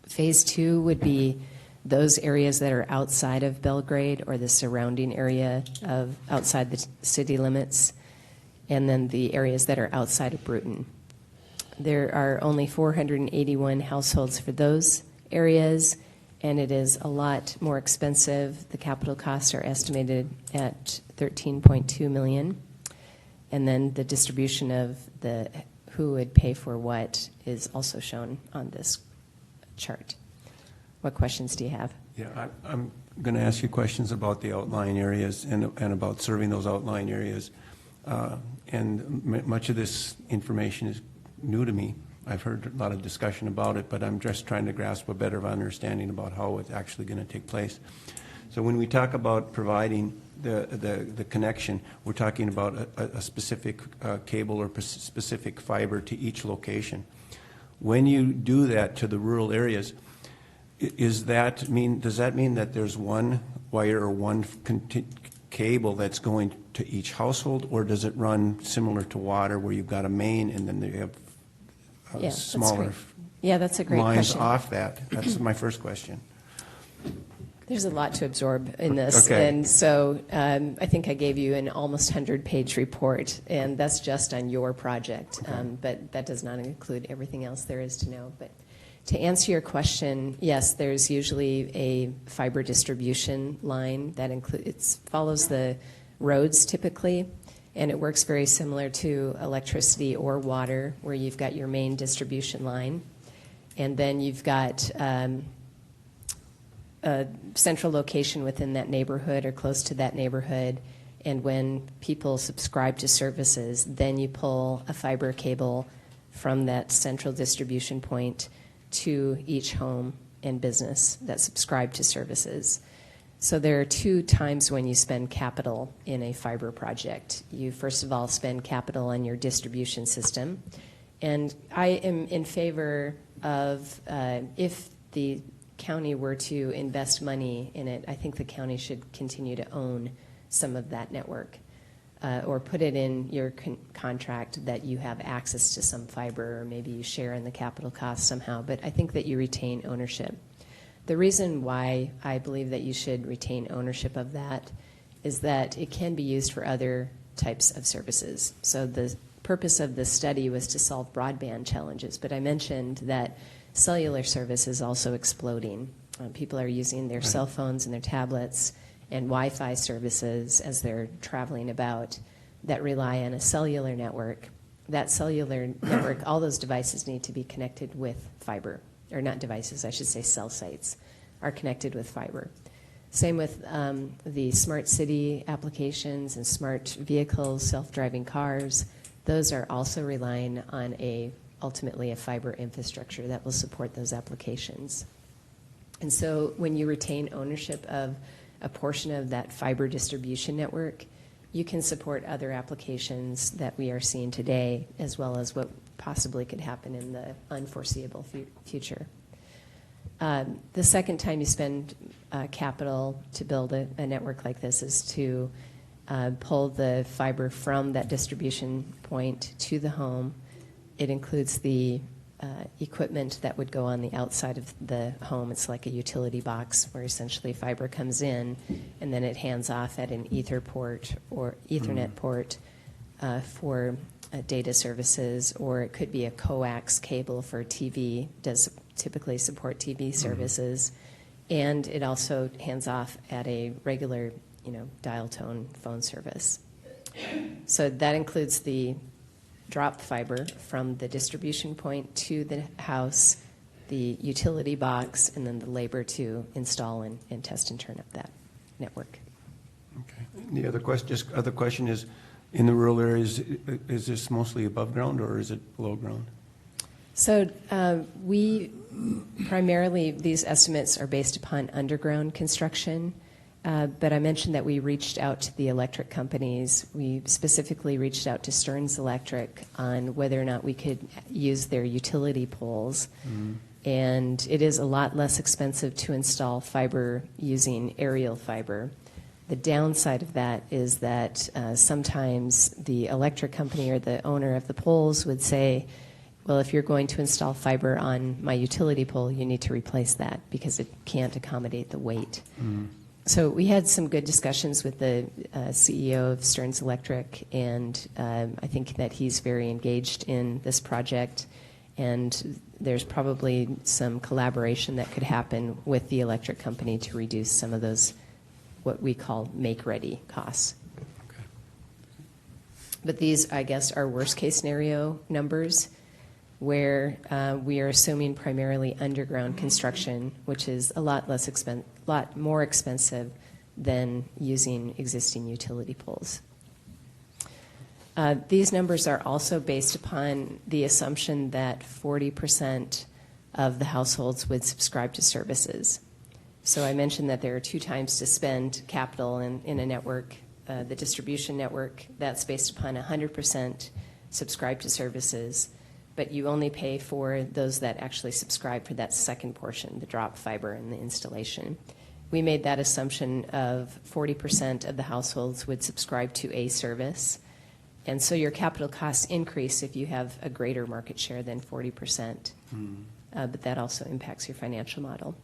Phase 2 would be those areas that are outside of Belgrade or the surrounding area of outside the city limits, and then the areas that are outside of Bruton. There are only 481 households for those areas, and it is a lot more expensive. The capital costs are estimated at $13.2 million, and then the distribution of the who would pay for what is also shown on this chart. What questions do you have? Yeah, I'm going to ask you questions about the outlying areas and about serving those outlying areas. Much of this information is new to me. I've heard a lot of discussion about it, but I'm just trying to grasp a better understanding about how it's actually going to take place. So when we talk about providing the connection, we're talking about a specific cable or specific fiber to each location. When you do that to the rural areas, does that mean that there's one wire or one cable that's going to each household, or does it run similar to water where you've got a main and then they have smaller that's a great lines question. off that? That's my first question. There's a lot to absorb in this. Okay. And so I think I gave you an almost 100-page report, and that's just on your project. Okay. But that does not include everything else there is to know. But to answer your question, yes, there's usually a fiber distribution line that follows the roads typically, and it works very similar to electricity or water, where you've got your main distribution line, and then you've got a central location within that neighborhood or close to that neighborhood, and when people subscribe to services, then you pull a fiber cable from that central distribution point to each home and business that subscribe to services. So there are 2 times when you spend capital in a fiber project. You first of all spend capital on your distribution system, and I am in favor of if the county were to invest money in it, I think the county should continue to own some of that network or put it in your contract that you have access to some fiber, or maybe you share in the capital costs somehow, but I think that you retain ownership. The reason why I believe that you should retain ownership of that is that it can be used for other types of services. So the purpose of this study was to solve broadband challenges, but I mentioned that cellular service is also exploding. People are using their cell phones and their tablets and Wi-Fi services as they're traveling about that rely on a cellular network. That cellular network, all those devices need to be connected with fiber. Or not devices, I should say cell sites are connected with fiber. Same with the smart city applications and smart vehicles, self-driving cars. Those are also relying on ultimately a fiber infrastructure that will support those applications. And so when you retain ownership of a portion of that fiber distribution network, you can support other applications that we are seeing today, as well as what possibly could happen in the unforeseeable future. The second time you spend capital to build a network like this is to pull the fiber from that distribution point to the home. It includes the equipment that would go on the outside of the home. It's like a utility box where essentially fiber comes in and then it hands off at an Ethernet port for data services, or it could be a coax cable for TV, does typically support TV services. And it also hands off at a regular, dial tone phone service. So that includes the drop fiber from the distribution point to the house, the utility box, and then the labor to install and test and turn up that network. Okay. The other question is, in the rural areas, is this mostly above ground or is it below ground? So we primarily, these estimates are based upon underground construction. But I mentioned that we reached out to the electric companies. We specifically reached out to Stearns Electric on whether or not we could use their utility poles. And it is a lot less expensive to install fiber using aerial fiber. The downside of that is that sometimes the electric company or the owner of the poles would say, well, if you're going to install fiber on my utility pole, you need to replace that because it can't accommodate the weight. So we had some good discussions with the CEO of Stearns Electric, and I think that he's very engaged in this project, and there's probably some collaboration that could happen with the electric company to reduce some of those, what we call make-ready costs. Okay. But these, I guess, are worst-case scenario numbers, where we are assuming primarily underground construction, which is a lot more expensive than using existing utility poles. These numbers are also based upon the assumption that 40% of the households would subscribe to services. So I mentioned that there are 2 times to spend capital in a network. The distribution network, that's based upon 100% subscribe to services, but you only pay for those that actually subscribe for that second portion, the drop fiber and the installation. We made that assumption of 40% of the households would subscribe to a service, and so your capital costs increase if you have a greater market share than 40%, but that also impacts your financial model.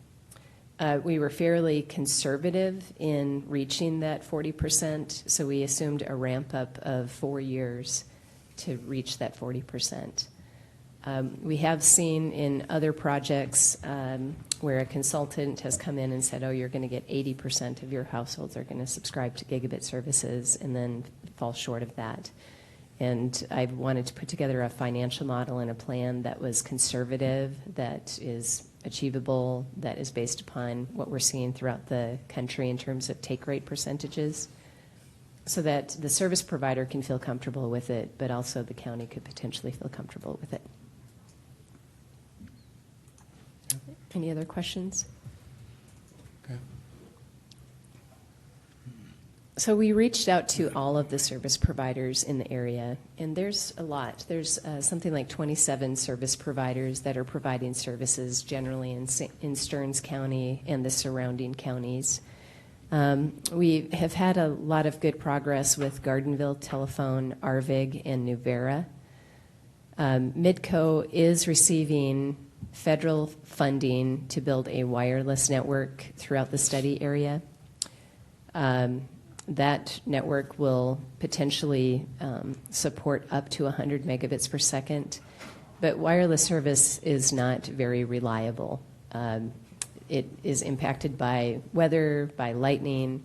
We were fairly conservative in reaching that 40%, so we assumed a ramp up of 4 years to reach that 40%. We have seen in other projects where a consultant has come in and said, oh, you're going to get 80% of your households are going to subscribe to gigabit services, and then fall short of that. And I wanted to put together a financial model and a plan that was conservative, that is achievable, that is based upon what we're seeing throughout the country in terms of take rate percentages, so that the service provider can feel comfortable with it, but also the county could potentially feel comfortable with it. Any other questions? Okay. So we reached out to all of the service providers in the area, and there's a lot. There's something like 27 service providers that are providing services generally in Stearns County and the surrounding counties. We have had a lot of good progress with Gardenville Telephone, Arvig, and Nuvera. Midco is receiving federal funding to build a wireless network throughout the study area. That network will potentially support up to 100 megabits per second, but wireless service is not very reliable. It is impacted by weather, by lightning.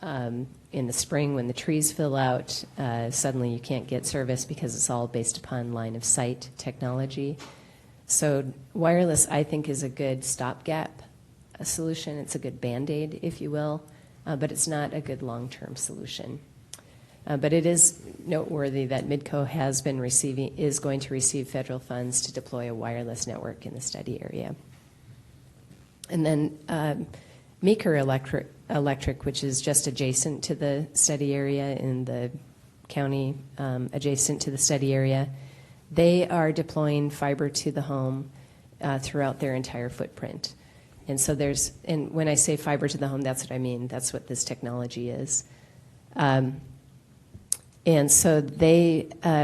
In the spring, when the trees fill out, suddenly you can't get service because it's all based upon line of sight technology. So wireless, I think, is a good stopgap solution. It's a good Band-Aid, if you will, but it's not a good long-term solution. But it is noteworthy that Midco is going to receive federal funds to deploy a wireless network in the study area. And then Meeker Electric, which is just adjacent to the study area in the county adjacent to the study area, they are deploying fiber to the home throughout their entire footprint. And so and when I say fiber to the home, that's what I mean. That's what this technology is. And so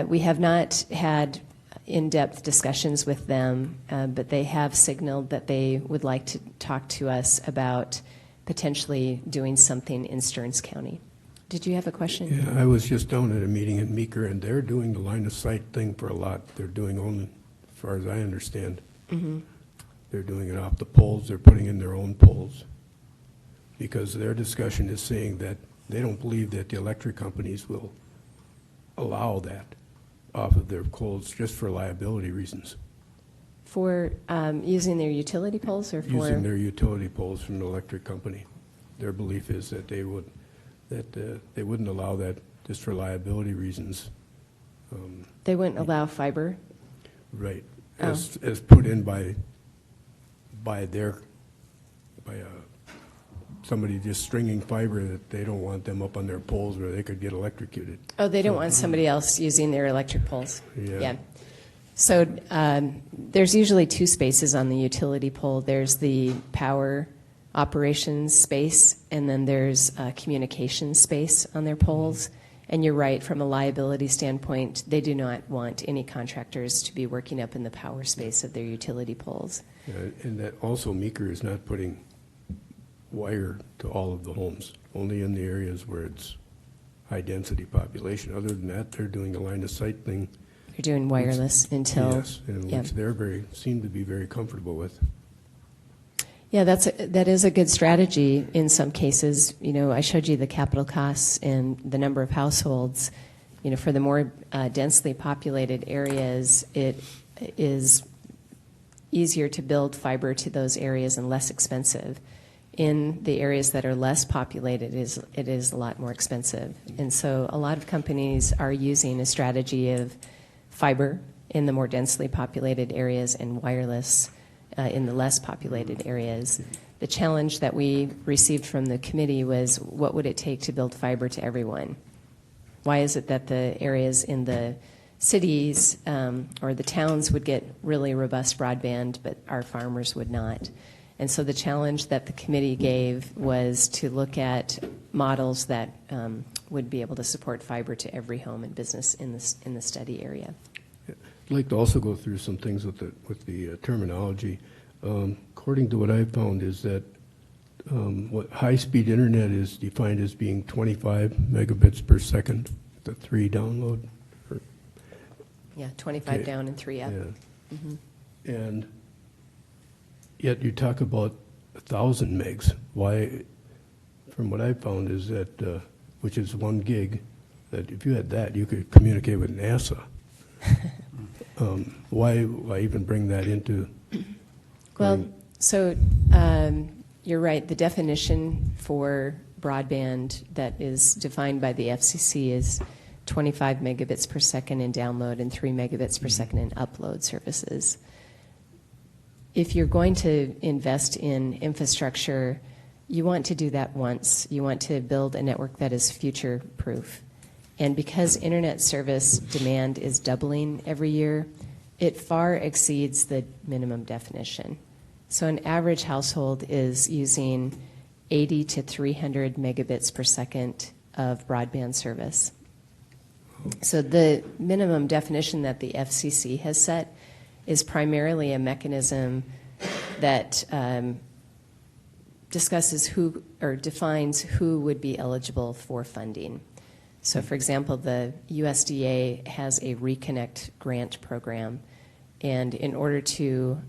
we have not had in-depth discussions with them, but they have signaled that they would like to talk to us about potentially doing something in Stearns County. Did you have a question? Yeah, I was just down at a meeting in Meeker, and they're doing the line of sight thing for a lot. They're doing only, as far as I understand, they're doing it off the poles. They're putting in their own poles because their discussion is saying that they don't believe that the electric companies will allow that off of their poles just for liability reasons. For using their utility poles or for? Using their utility poles from the electric company. Their belief is that they wouldn't allow that just for liability reasons. They wouldn't allow fiber? Right, as put in by somebody just stringing fiber, that they don't want them up on their poles where they could get electrocuted. Oh, they don't want somebody else using their electric poles? Yeah. So there's usually two spaces on the utility pole. There's the power operations space, and then there's a communication space on their poles. And you're right, from a liability standpoint, they do not want any contractors to be working up in the power space of their utility poles. Yeah, and that also Meeker is not putting wire to all of the homes, only in the areas where it's high-density population. Other than that, they're doing a line of sight thing. You're doing wireless until... Yes, and which they're seem to be very comfortable with. Yeah, that is a good strategy in some cases. You know, I showed you the capital costs and the number of households. You know, for the more densely populated areas, it is easier to build fiber to those areas and less expensive. In the areas that are less populated, it is a lot more expensive. And so a lot of companies are using a strategy of fiber in the more densely populated areas and wireless in the less populated areas. The challenge that we received from the committee was, what would it take to build fiber to everyone? Why is it that the areas in the cities or the towns would get really robust broadband, but our farmers would not? And so the challenge that the committee gave was to look at models that would be able to support fiber to every home and business in the study area. I'd like to also go through some things with the terminology. According to what I found is that what high-speed internet is defined as being 25 megabits per second, the 3 download. Yeah, 25 down and 3 up. Yeah. And yet you talk about 1,000 megs. Why, from what I found is that, which is 1 gig, that if you had that, you could communicate with NASA. Why even bring that into? Well, so you're right. The definition for broadband that is defined by the FCC is 25 megabits per second in download and 3 megabits per second in upload services. If you're going to invest in infrastructure, you want to do that once. You want to build a network that is future-proof. And because internet service demand is doubling every year, it far exceeds the minimum definition. So an average household is using 80 to 300 megabits per second of broadband service. So the minimum definition that the FCC has set is primarily a mechanism that discusses who or defines who would be eligible for funding. So, for example, the USDA has a Reconnect grant program, and in order to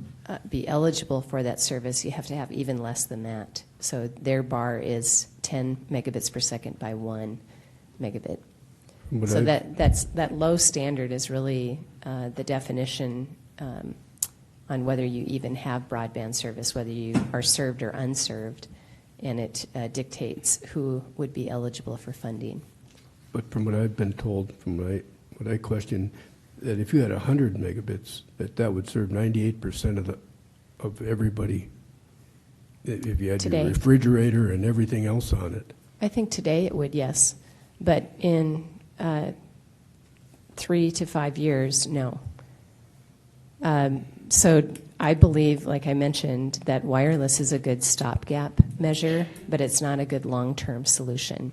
be eligible for that service, you have to have even less than that. So their bar is 10 megabits per second by 1 megabit. But So that low standard is really the definition on whether you even have broadband service, whether you are served or unserved, and it dictates who would be eligible for funding. But from what I've been told, from what I question, that if you had 100 megabits, that would serve 98% of everybody. If you had Today. your refrigerator and everything else on it. I think today it would, yes. But in 3 to 5 years, no. So I believe, like I mentioned, that wireless is a good stopgap measure, but it's not a good long-term solution.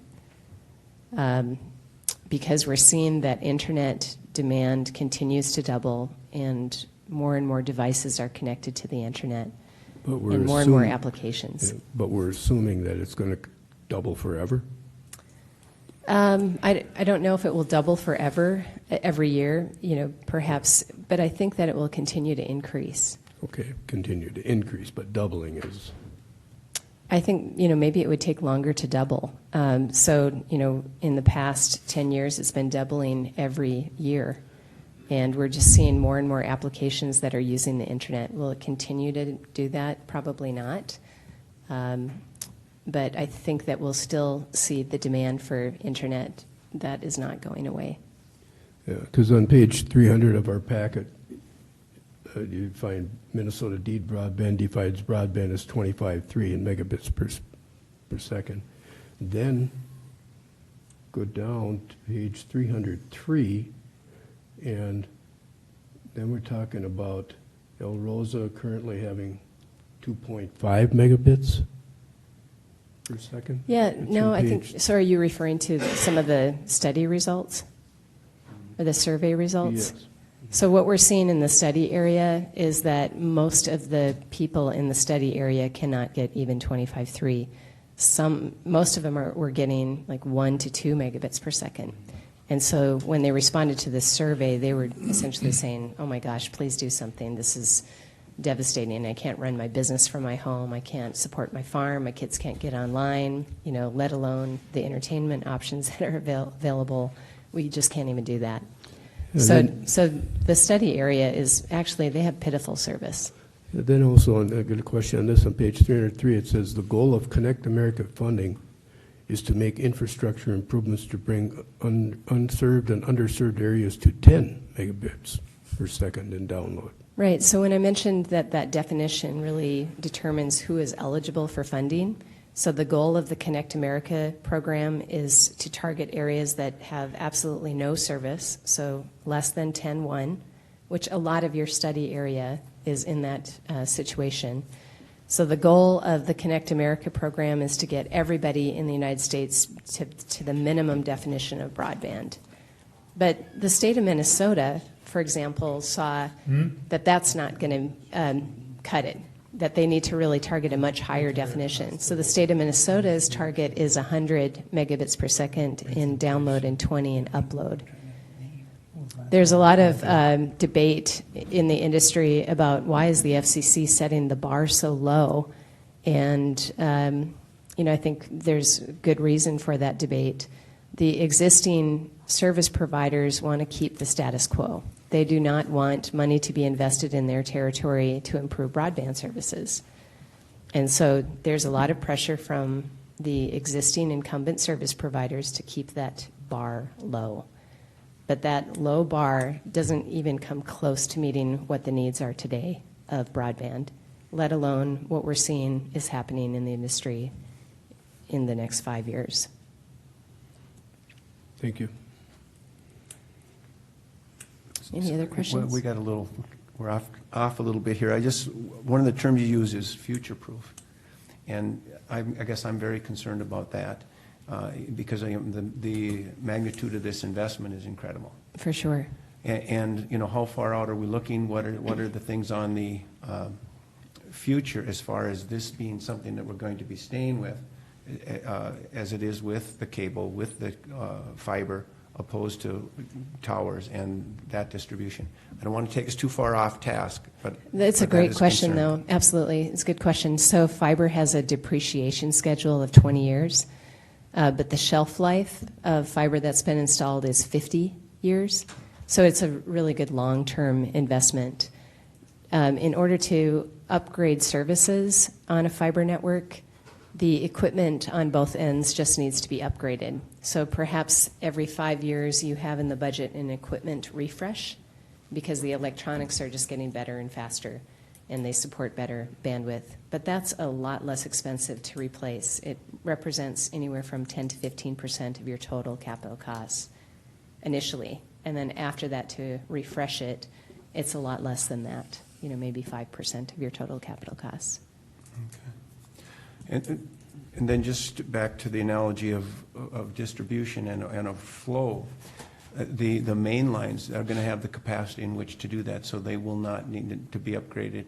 because we're seeing that internet demand continues to double and more devices are connected to the internet But we're and more assuming- applications. Yeah, but we're assuming that it's going to double forever? I don't know if it will double forever, every year, perhaps, but I think that it will continue to increase. Okay, continue to increase, but doubling is, I think, maybe it would take longer to double. So, in the past 10 years, it's been doubling every year. And we're just seeing more and more applications that are using the internet. Will it continue to do that? Probably not. But I think that we'll still see the demand for internet. That is not going away. yeah, because on page 300 of our packet, you find Minnesota Deed Broadband defines broadband as 25.3 in megabits per second. Then go down to page 303, and then we're talking about El Rosa currently having 2.5 megabits per second. Yeah, It's no, on I think, page- so are you referring to some of the study results? Or the survey results? Yes. So what we're seeing in the study area is that most of the people in the study area cannot get even 25.3. Most of them were getting like 1 to 2 megabits per second. And so when they responded to this survey, they were essentially saying, oh my gosh, please do something. This is devastating. I can't run my business from my home. I can't support my farm. My kids can't get online, let alone the entertainment options that are available. We just can't even do that. And So the study area is actually, they have pitiful service. Then also, I got a question on this, on page 303, it says, the goal of Connect America funding is to make infrastructure improvements to bring unserved and underserved areas to 10 megabits per second in download. Right, so when I mentioned that definition really determines who is eligible for funding, so the goal of the Connect America program is to target areas that have absolutely no service, so less than 10.1, which a lot of your study area is in that situation. So the goal of the Connect America program is to get everybody in the United States to the minimum definition of broadband. But the state of Minnesota, for example, saw that that's not going to cut it, that they need to really target a much higher definition. So the state of Minnesota's target is 100 megabits per second in download and 20 in upload. There's a lot of debate in the industry about why is the FCC setting the bar so low, and I think there's good reason for that debate. The existing service providers want to keep the status quo. They do not want money to be invested in their territory to improve broadband services. And so there's a lot of pressure from the existing incumbent service providers to keep that bar low. But that low bar doesn't even come close to meeting what the needs are today of broadband, let alone what we're seeing is happening in the industry in the next 5 years. Thank you. Any other questions? We're off a little bit here. One of the terms you use is future-proof. And I guess I'm very concerned about that because the magnitude of this investment is incredible. For sure. And how far out are we looking? What are the things on the future as far as this being something that we're going to be staying with as it is with the cable, with the fiber, opposed to towers and that distribution? I don't want to take us too far off task, but That's a that great is question, concern. though. Absolutely. It's a good question. So fiber has a depreciation schedule of 20 years, but the shelf life of fiber that's been installed is 50 years. So it's a really good long-term investment. In order to upgrade services on a fiber network, the equipment on both ends just needs to be upgraded. So perhaps every 5 years you have in the budget an equipment refresh because the electronics are just getting better and faster and they support better bandwidth. But that's a lot less expensive to replace. It represents anywhere from 10 to 15% of your total capital costs initially. And then after that, to refresh it, it's a lot less than that, maybe 5% of your total capital costs. And And then just back to the analogy of distribution and of flow, the main lines are going to have the capacity in which to do that, so they will not need to be upgraded.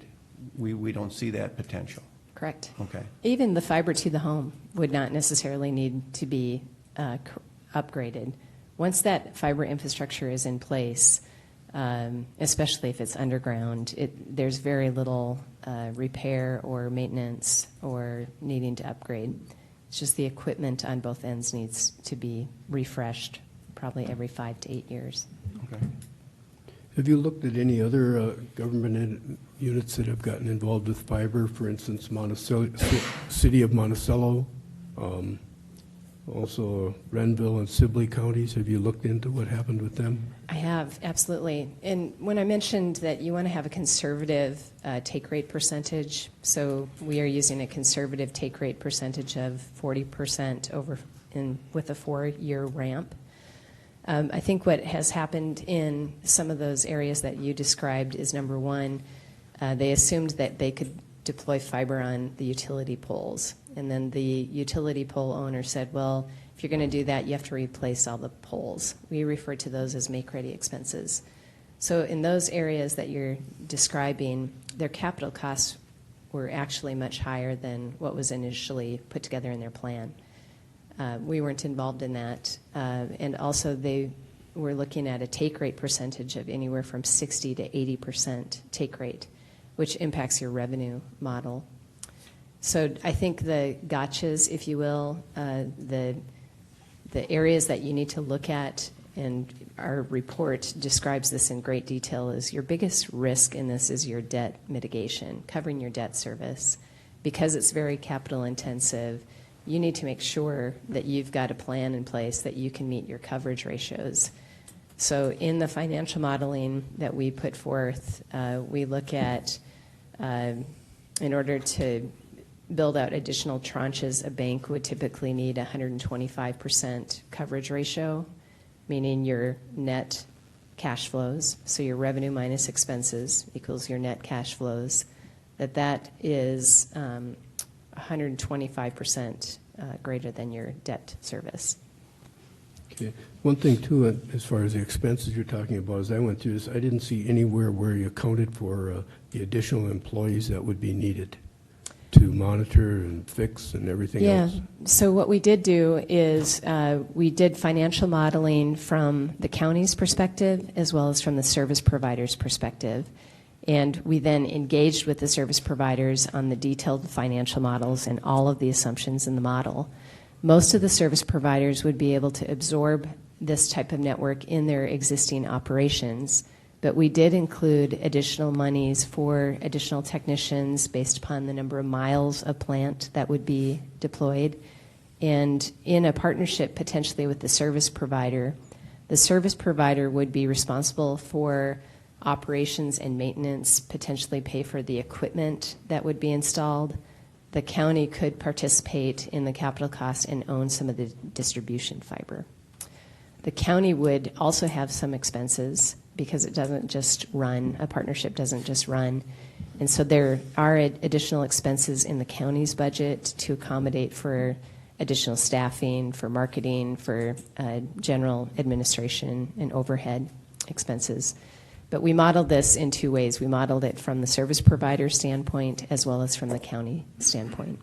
We don't see that potential. Correct. Okay. Even the fiber to the home would not necessarily need to be upgraded. Once that fiber infrastructure is in place, especially if it's underground, there's very little repair or maintenance or needing to upgrade. It's just the equipment on both ends needs to be refreshed probably every 5 to 8 years. Okay. Have you looked at any other government units that have gotten involved with fiber? For instance, City of Monticello, also Renville and Sibley counties. Have you looked into what happened with them? I have, absolutely. And when I mentioned that you want to have a conservative take rate percentage, so we are using a conservative take rate percentage of 40% with a 4-year ramp. I think what has happened in some of those areas that you described is, number one, they assumed that they could deploy fiber on the utility poles. And then the utility pole owner said, well, if you're going to do that, you have to replace all the poles. We refer to those as make-ready expenses. So in those areas that you're describing, their capital costs were actually much higher than what was initially put together in their plan. We weren't involved in that. And also they were looking at a take rate percentage of anywhere from 60 to 80% take rate, which impacts your revenue model. So I think the gotchas, if you will, the areas that you need to look at, and our report describes this in great detail, is your biggest risk in this is your debt mitigation, covering your debt service. Because it's very capital intensive, you need to make sure that you've got a plan in place that you can meet your coverage ratios. So in the financial modeling that we put forth, we look at, in order to build out additional tranches, a bank would typically need 125% coverage ratio, meaning your net cash flows, so your revenue minus expenses equals your net cash flows, that is 125% greater than your debt service. Okay. One thing, too, as far as the expenses you're talking about, as I went through this, I didn't see anywhere where you accounted for the additional employees that would be needed to monitor and fix and everything else. Yeah, so what we did do is we did financial modeling from the county's perspective as well as from the service provider's perspective. And we then engaged with the service providers on the detailed financial models and all of the assumptions in the model. Most of the service providers would be able to absorb this type of network in their existing operations, but we did include additional monies for additional technicians based upon the number of miles of plant that would be deployed. And in a partnership potentially with the service provider would be responsible for operations and maintenance, potentially pay for the equipment that would be installed. The county could participate in the capital costs and own some of the distribution fiber. The county would also have some expenses because it doesn't just run, a partnership doesn't just run. And so there are additional expenses in the county's budget to accommodate for additional staffing, for marketing, for general administration and overhead expenses. But we modeled this in two ways. We modeled it from the service provider standpoint as well as from the county standpoint.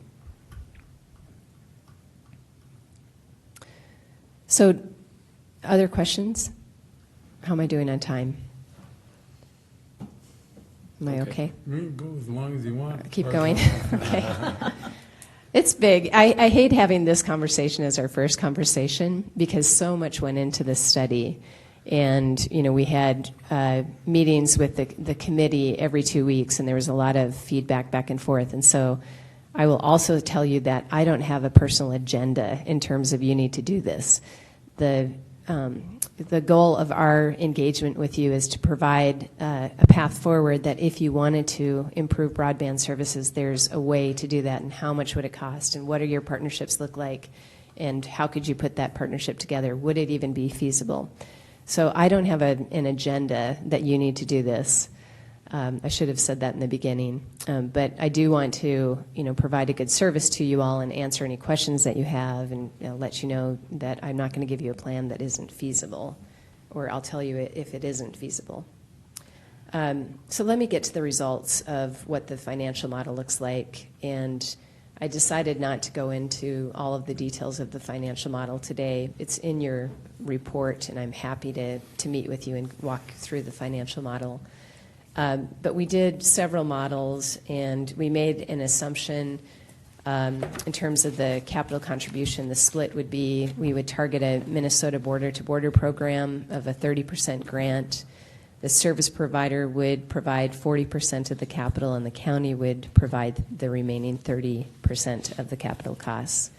So, other questions? How am I doing on time? Am I okay? Go as long as you want. Keep going? Okay. It's big. I hate having this conversation as our first conversation because so much went into this study. And, you know, we had meetings with the committee every 2 weeks, and there was a lot of feedback back and forth. And so I will also tell you that I don't have a personal agenda in terms of you need to do this. The goal of our engagement with you is to provide a path forward that if you wanted to improve broadband services, there's a way to do that, and how much would it cost, and what do your partnerships look like, and how could you put that partnership together? Would it even be feasible? So I don't have an agenda that you need to do this. I should have said that in the beginning. But I do want to, provide a good service to you all and answer any questions that you have, and let you know that I'm not going to give you a plan that isn't feasible, or I'll tell you if it isn't feasible. So let me get to the results of what the financial model looks like. And I decided not to go into all of the details of the financial model today. It's in your report, and I'm happy to meet with you and walk through the financial model. But we did several models, and we made an assumption in terms of the capital contribution. The split would be we would target a Minnesota border-to-border program of a 30% grant. The service provider would provide 40% of the capital, and the county would provide the remaining 30% of the capital costs.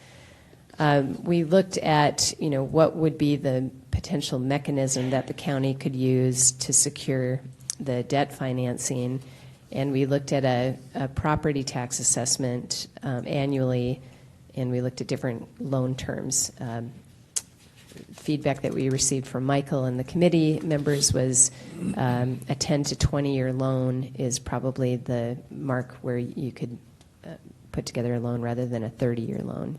We looked at, what would be the potential mechanism that the county could use to secure the debt financing, and we looked at a property tax assessment annually, and we looked at different loan terms. Feedback that we received from Michael and the committee members was a 10 to 20-year loan is probably the mark where you could put together a loan rather than a 30-year loan.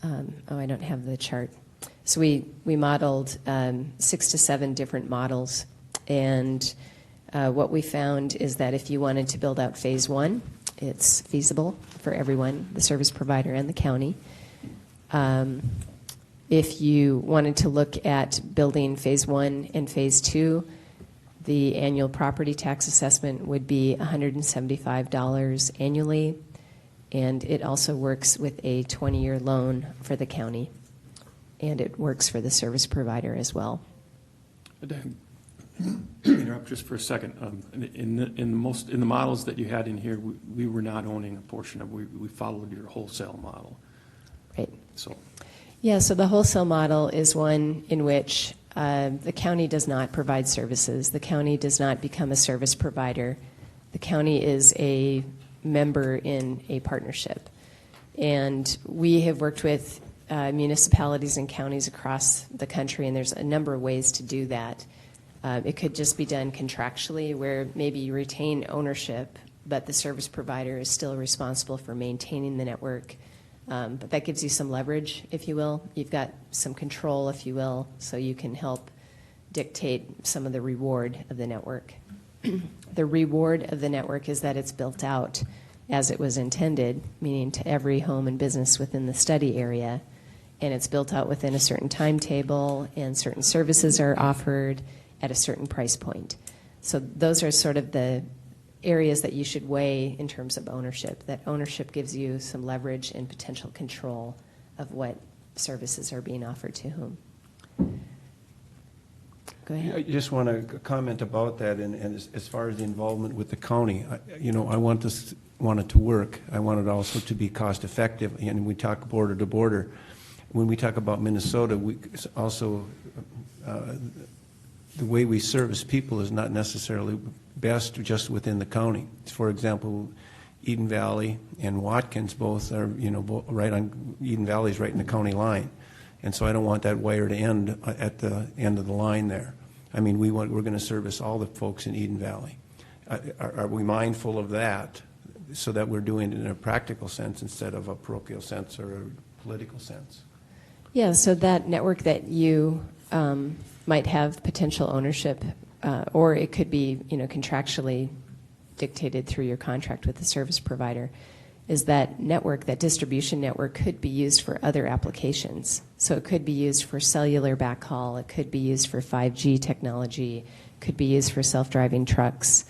I don't have the chart. So we modeled 6 to 7 different models, and what we found is that if you wanted to build out phase 1, it's feasible for everyone, the service provider and the county. If you wanted to look at building phase 1 and phase 2, the annual property tax assessment would be $175 annually, and it also works with a 20-year loan for the county, and it works for the service provider as well. Dan, interrupt just for a second. In the models that you had in here, we were not owning a portion of. We followed your wholesale model. Right. So. Yeah. So the wholesale model is one in which the county does not provide services. The county does not become a service provider. The county is a member in a partnership, and we have worked with municipalities and counties across the country, and there's a number of ways to do that. It could just be done contractually, where maybe you retain ownership, but the service provider is still responsible for maintaining the network. But that gives you some leverage, if you will. You've got some control, if you will, so you can help dictate some of the reward of the network. The reward of the network is that it's built out as it was intended, meaning to every home and business within the study area, and it's built out within a certain timetable, and certain services are offered at a certain price point. So those are sort of the areas that you should weigh in terms of ownership. That ownership gives you some leverage and potential control of what services are being offered to whom. Go ahead. I just want to comment about that, and as far as the involvement with the county, I want it to work. I want it also to be cost effective, and we talk border to border. When we talk about Minnesota, we also the way we service people is not necessarily best just within the county. For example, Eden Valley and Watkins both are, right on, Eden Valley's right in the county line. And so I don't want that wire to end at the end of the line there. I mean, we're going to service all the folks in Eden Valley. Are we mindful of that so that we're doing it in a practical sense instead of a parochial sense or a political sense? Yeah, so that network that you might have potential ownership, or it could be, contractually dictated through your contract with the service provider, is that network, that distribution network could be used for other applications. So it could be used for cellular backhaul, it could be used for 5G technology, it could be used for self-driving trucks.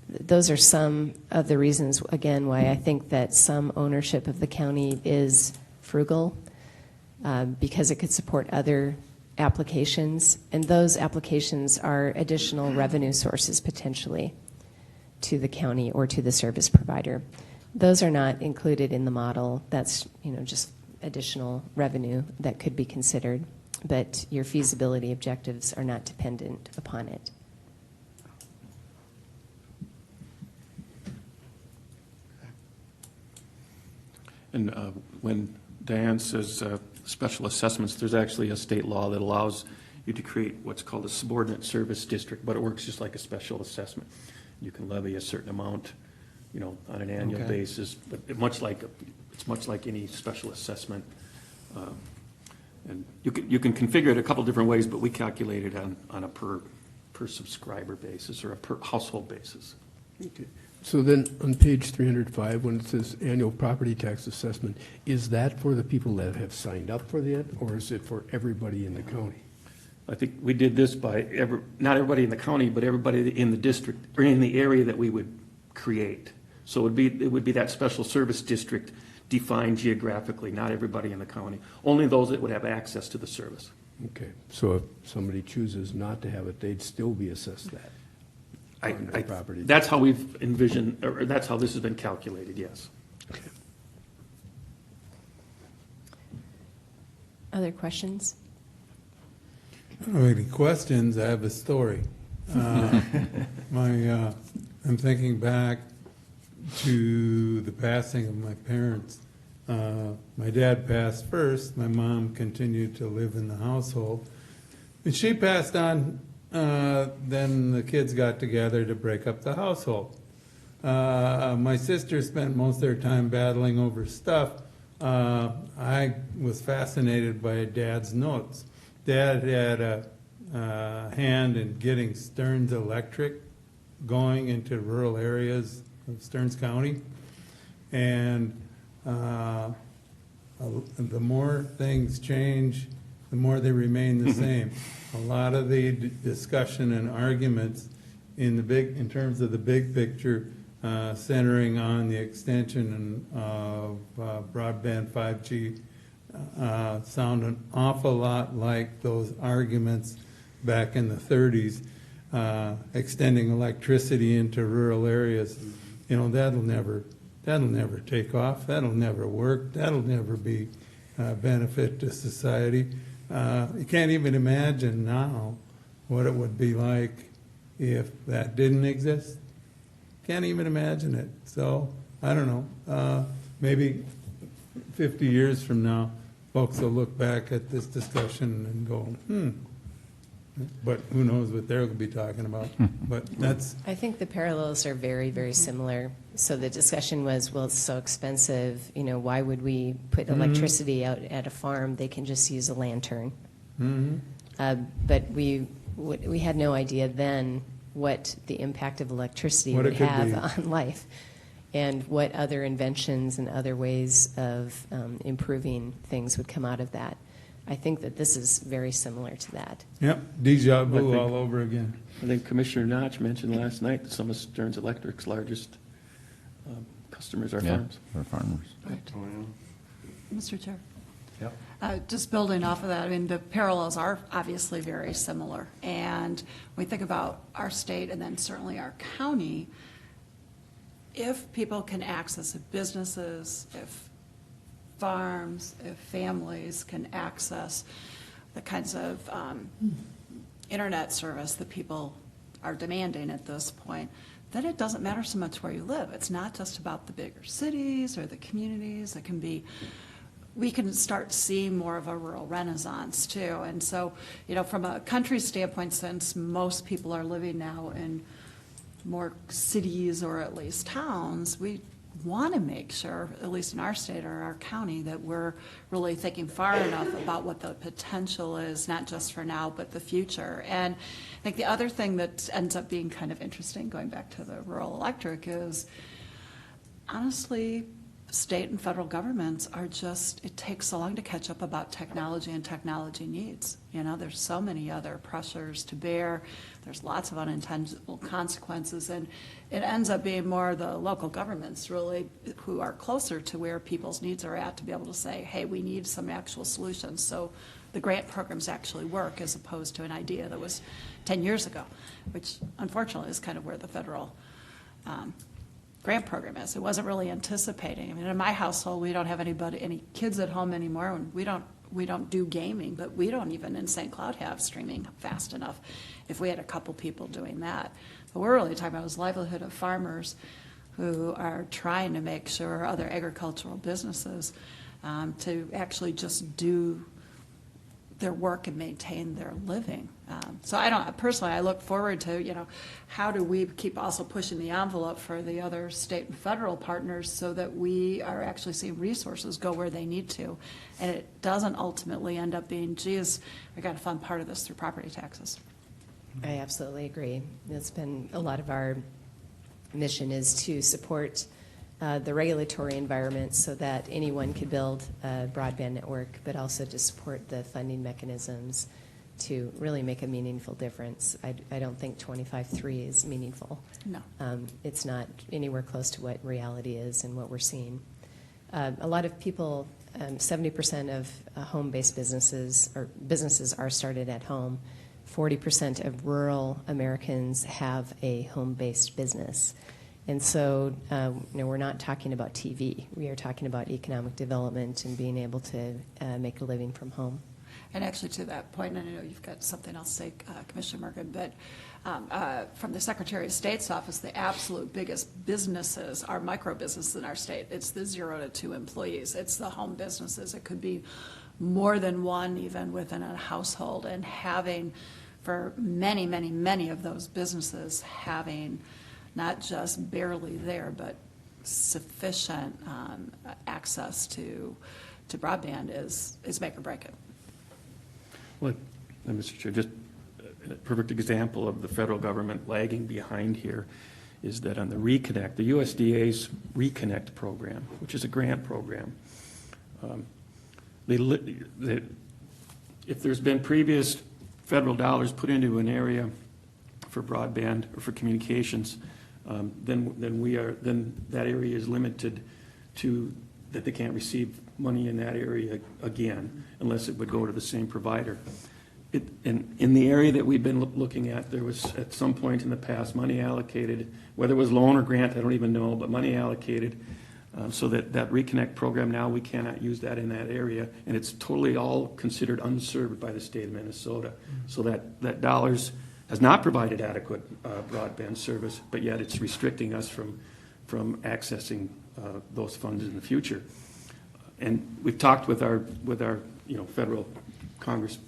Those are some of the reasons, again, why I think that some ownership of the county is frugal, because it could support other applications, and those applications are additional revenue sources potentially to the county or to the service provider. Those are not included in the model. That's just additional revenue that could be considered, but your feasibility objectives are not dependent upon it. And when Diane says special assessments, there's actually a state law that allows you to create what's called a subordinate service district, but it works just like a special assessment. You can levy a certain amount, on an annual Okay. basis, but it's much like any special assessment. And you can configure it a couple different ways, but we calculate it on a per subscriber basis or a per household basis. Okay. So then, on page 305, when it says annual property tax assessment, is that for the people that have signed up for that, or is it for everybody in the county? I think we did this by not everybody in the county, but everybody in the district, or in the area that we would create. So it would be that special service district defined geographically, not everybody in the county. Only those that would have access to the service. Okay, so if somebody chooses not to have it, they'd still be assessed that on their property? That's how we've envisioned, or that's how this has been calculated, yes. Okay. Other questions? I don't have any questions, I have a story. I'm thinking back to the passing of my parents. My dad passed first, my mom continued to live in the household. When she passed on, then the kids got together to break up the household. My sister spent most of their time battling over stuff. I was fascinated by Dad's notes. Dad had a hand in getting Stearns Electric going into rural areas of Stearns County. And the more things change, the more they remain the same. A lot of the discussion and arguments in terms of the big picture, centering on the extension of broadband 5G, sound an awful lot like those arguments back in the 30s, extending electricity into rural areas. That'll never take off. That'll never work. That'll never be a benefit to society. You can't even imagine now what it would be like if that didn't exist. Can't even imagine it. So, I don't know. Maybe 50 years from now, folks will look back at this discussion and go, But who knows what they'll be talking about. But that's... I think the parallels are very, very similar. So the discussion was, well, it's so expensive, why would we put electricity out at a farm? They can just use a lantern. But we had no idea then what the impact of electricity would have on life, and what other inventions and other ways of improving things would come out of that. I think that this is very similar to that. Yep, deja vu all over again. I think Commissioner Notch mentioned last night that some of Stearns Electric's largest customers are farms. Or farmers. Right. Mr. Chair. Yep. Just building off of that, I mean, the parallels are obviously very similar. And when we think about our state and then certainly our county, if people can access, if businesses, if farms, if families can access the kinds of internet service that people are demanding at this point, then it doesn't matter so much where you live. It's not just about the bigger cities or the communities. It can be, we can start seeing more of a rural renaissance too. And so, from a country standpoint, since most people are living now in more cities or at least towns, we want to make sure, at least in our state or our county, that we're really thinking far enough about what the potential is, not just for now, but the future. And I think the other thing that ends up being kind of interesting, going back to the rural electric, is honestly, state and federal governments are just, it takes so long to catch up about technology and technology needs. There's so many other pressures to bear. There's lots of unintended consequences, and it ends up being more the local governments really who are closer to where people's needs are at to be able to say, hey, we need some actual solutions. So the grant programs actually work, as opposed to an idea that was 10 years ago, which unfortunately is kind of where the federal grant program is. It wasn't really anticipating. I mean, in my household, we don't have any kids at home anymore, and we don't do gaming, but we don't even in St. Cloud have streaming fast enough if we had a couple people doing that. But we're really talking about is livelihood of farmers who are trying to make sure other agricultural businesses to actually just do their work and maintain their living. So I don't, personally, I look forward to, how do we keep also pushing the envelope for the other state and federal partners so that we are actually seeing resources go where they need to, and it doesn't ultimately end up being, geez, we got to fund part of this through property taxes. I absolutely agree. It's been a lot of our mission is to support the regulatory environment so that anyone could build a broadband network, but also to support the funding mechanisms to really make a meaningful difference. I don't think 25.3 is meaningful. No. It's not anywhere close to what reality is and what we're seeing. A lot of people, 70% of home-based businesses or businesses are started at home. 40% of rural Americans have a home-based business. And so, we're not talking about TV. We are talking about economic development and being able to make a living from home. And actually, to that point, and I know you've got something else to say, Commissioner Morgan, but from the Secretary of State's office, the absolute biggest businesses are micro businesses in our state. It's the 0 to 2 employees. It's the home businesses. It could be more than one, even within a household, and having, for many, many, many of those businesses, having not just barely there, but sufficient access to broadband is make or break it. Well, Mr. Chair, just a perfect example of the federal government lagging behind here is that on the Reconnect, the USDA's Reconnect program, which is a grant program, if there's been previous federal dollars put into an area for broadband or for communications, then that area is limited to that they can't receive money in that area again unless it would go to the same provider. In the area that we've been looking at, there was at some point in the past money allocated, whether it was loan or grant, I don't even know, but money allocated so that Reconnect program now we cannot use that in that area, and it's totally all considered unserved by the state of Minnesota. So that dollars has not provided adequate broadband service, but yet it's restricting us from accessing those funds in the future. And we've talked with our federal Congress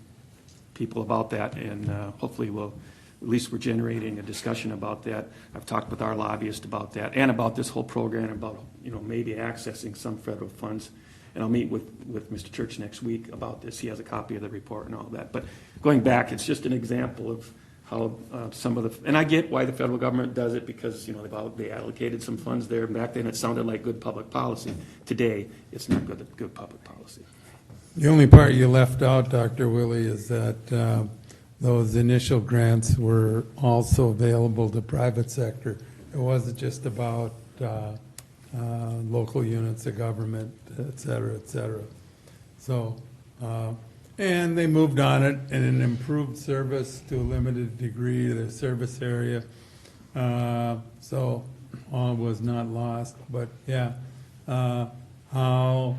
people about that, and hopefully at least we're generating a discussion about that. I've talked with our lobbyist about that and about this whole program, about maybe accessing some federal funds. And I'll meet with Mr. Church next week about this. He has a copy of the report and all that. But going back, it's just an example of how some of the, and I get why the federal government does it because they allocated some funds there. Back then it sounded like good public policy. Today it's not good public policy. The only part you left out, Dr. Willie, is that those initial grants were also available to private sector. It wasn't just about local units of government, et cetera, et cetera. So, and they moved on it and an improved service to a limited degree, their service area. So all was not lost. But yeah, how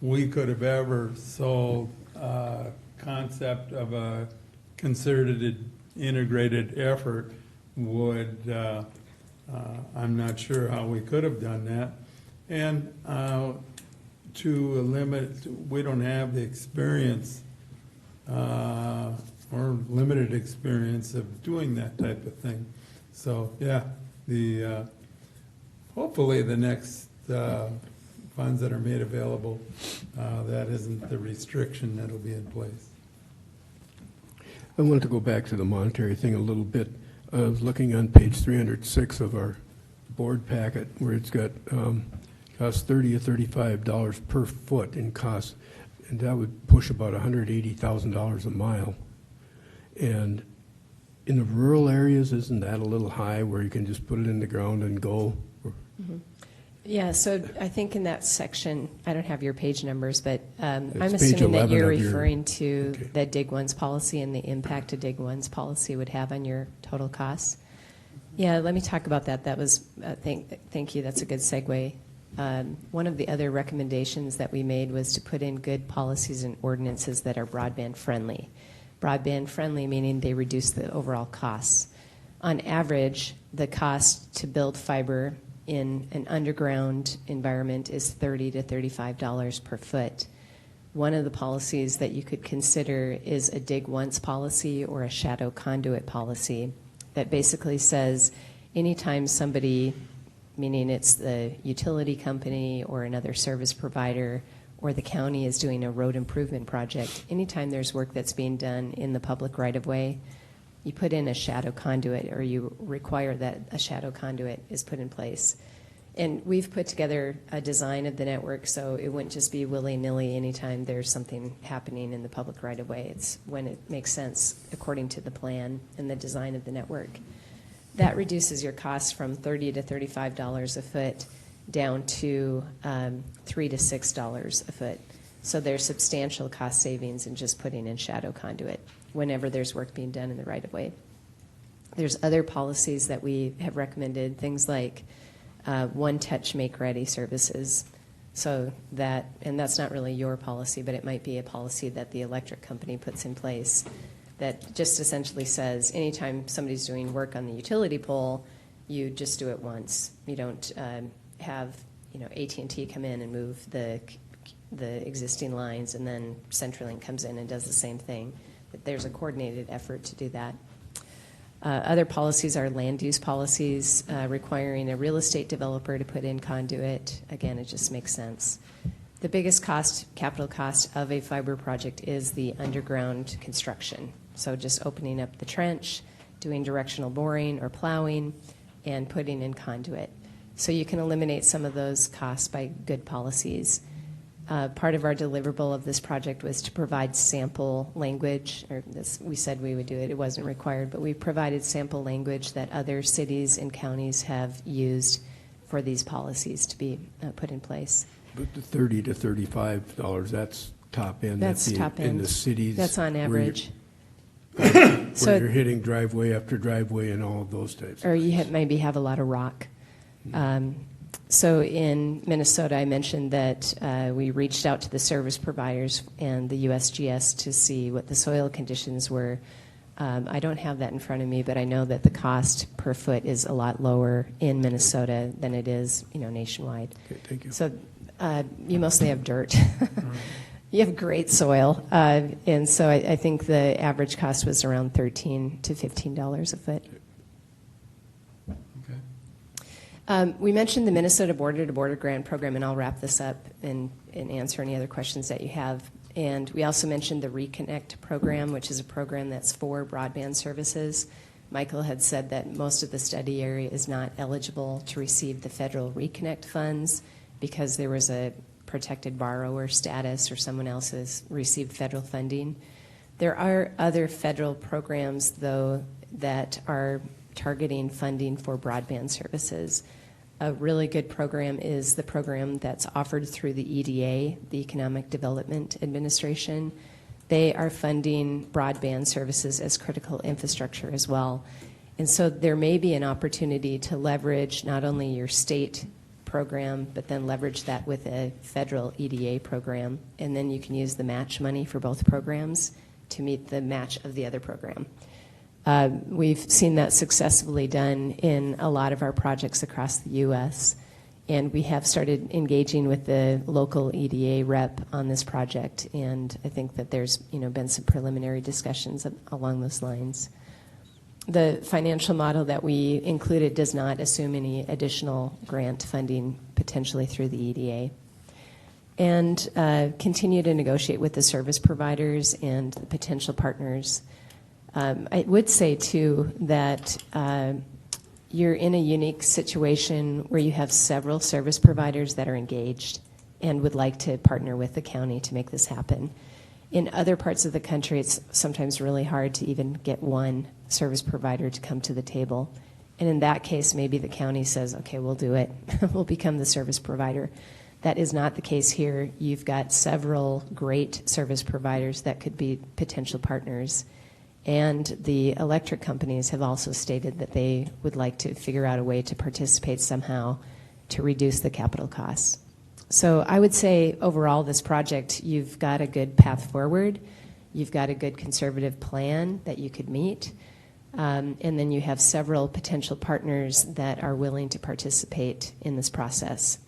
we could have ever sold a concept of a concerted, integrated effort would, I'm not sure how we could have done that. And to limit, we don't have the experience or limited experience of doing that type of thing. So yeah, hopefully the next funds that are made available, that isn't the restriction that'll be in place. I wanted to go back to the monetary thing a little bit. I was looking on page 306 of our board packet where it's got costs $30 or $35 per foot in cost, and that would push about $180,000 a mile. And in the rural areas, isn't that a little high where you can just put it in the ground and go? Mm-hmm. Yeah, so I think in that section, I don't have your page numbers, but I'm assuming that you're referring to the Dig Once policy and the impact a Dig Once policy would have on your total costs. Yeah, let me talk about that. That was, thank you, that's a good segue. One of the other recommendations that we made was to put in good policies and ordinances that are broadband friendly. Broadband friendly meaning they reduce the overall costs. On average, the cost to build fiber in an underground environment is $30 to $35 per foot. One of the policies that you could consider is a dig once policy or a shadow conduit policy that basically says anytime somebody, meaning it's the utility company or another service provider or the county is doing a road improvement project, anytime there's work that's being done in the public right-of-way, you put in a shadow conduit, or you require that a shadow conduit is put in place. And we've put together a design of the network so it wouldn't just be willy-nilly anytime there's something happening in the public right-of-way. It's when it makes sense according to the plan and the design of the network. That reduces your costs from $30 to $35 a foot down to $3 to $6 a foot. So there's substantial cost savings in just putting in shadow conduit whenever there's work being done in the right-of-way. There's other policies that we have recommended, things like one-touch make-ready services. So that, and that's not really your policy, but it might be a policy that the electric company puts in place that just essentially says anytime somebody's doing work on the utility pole, you just do it once. You don't have AT&T come in and move the existing lines, and then CenturyLink comes in and does the same thing. But there's a coordinated effort to do that. Other policies are land use policies requiring a real estate developer to put in conduit. Again, it just makes sense. The biggest capital cost of a fiber project is the underground construction. So just opening up the trench, doing directional boring or plowing, and putting in conduit. So you can eliminate some of those costs by good policies. Part of our deliverable of this project was to provide sample language, or this, we said we would do it. It wasn't required, but we provided sample language that other cities and counties have used for these policies to be put in place. But the $30 to $35, that's top end. That's top end. In the cities. That's on average. Where So- you're hitting driveway after driveway and all of those types. Or you maybe have a lot of rock. So in Minnesota, I mentioned that we reached out to the service providers and the USGS to see what the soil conditions were. I don't have that in front of me, but I know that the cost per foot is a lot lower in Minnesota than it is, nationwide. Okay, thank you. So you mostly have dirt. You have great soil, and so I think the average cost was around $13 to $15 a foot. We mentioned the Minnesota Border-to-Border Grant Program, and I'll wrap this up and answer any other questions that you have. And we also mentioned the Reconnect program, which is a program that's for broadband services. Michael had said that most of the study area is not eligible to receive the federal Reconnect funds because there was a protected borrower status or someone else has received federal funding. There are other federal programs, though, that are targeting funding for broadband services. A really good program is the program that's offered through the EDA, the Economic Development Administration. They are funding broadband services as critical infrastructure as well. And so there may be an opportunity to leverage not only your state program, but then leverage that with a federal EDA program. And then you can use the match money for both programs to meet the match of the other program. We've seen that successfully done in a lot of our projects across the U.S., and we have started engaging with the local EDA rep on this project, and I think that there's been some preliminary discussions along those lines. The financial model that we included does not assume any additional grant funding potentially through the EDA. And continue to negotiate with the service providers and the potential partners. I would say, too, that you're in a unique situation where you have several service providers that are engaged and would like to partner with the county to make this happen. In other parts of the country, it's sometimes really hard to even get one service provider to come to the table. And in that case, maybe the county says, okay, we'll do it. We'll become the service provider. That is not the case here. You've got several great service providers that could be potential partners. And the electric companies have also stated that they would like to figure out a way to participate somehow to reduce the capital costs. So I would say overall this project, you've got a good path forward. You've got a good conservative plan that you could meet. And then you have several potential partners that are willing to participate in this process.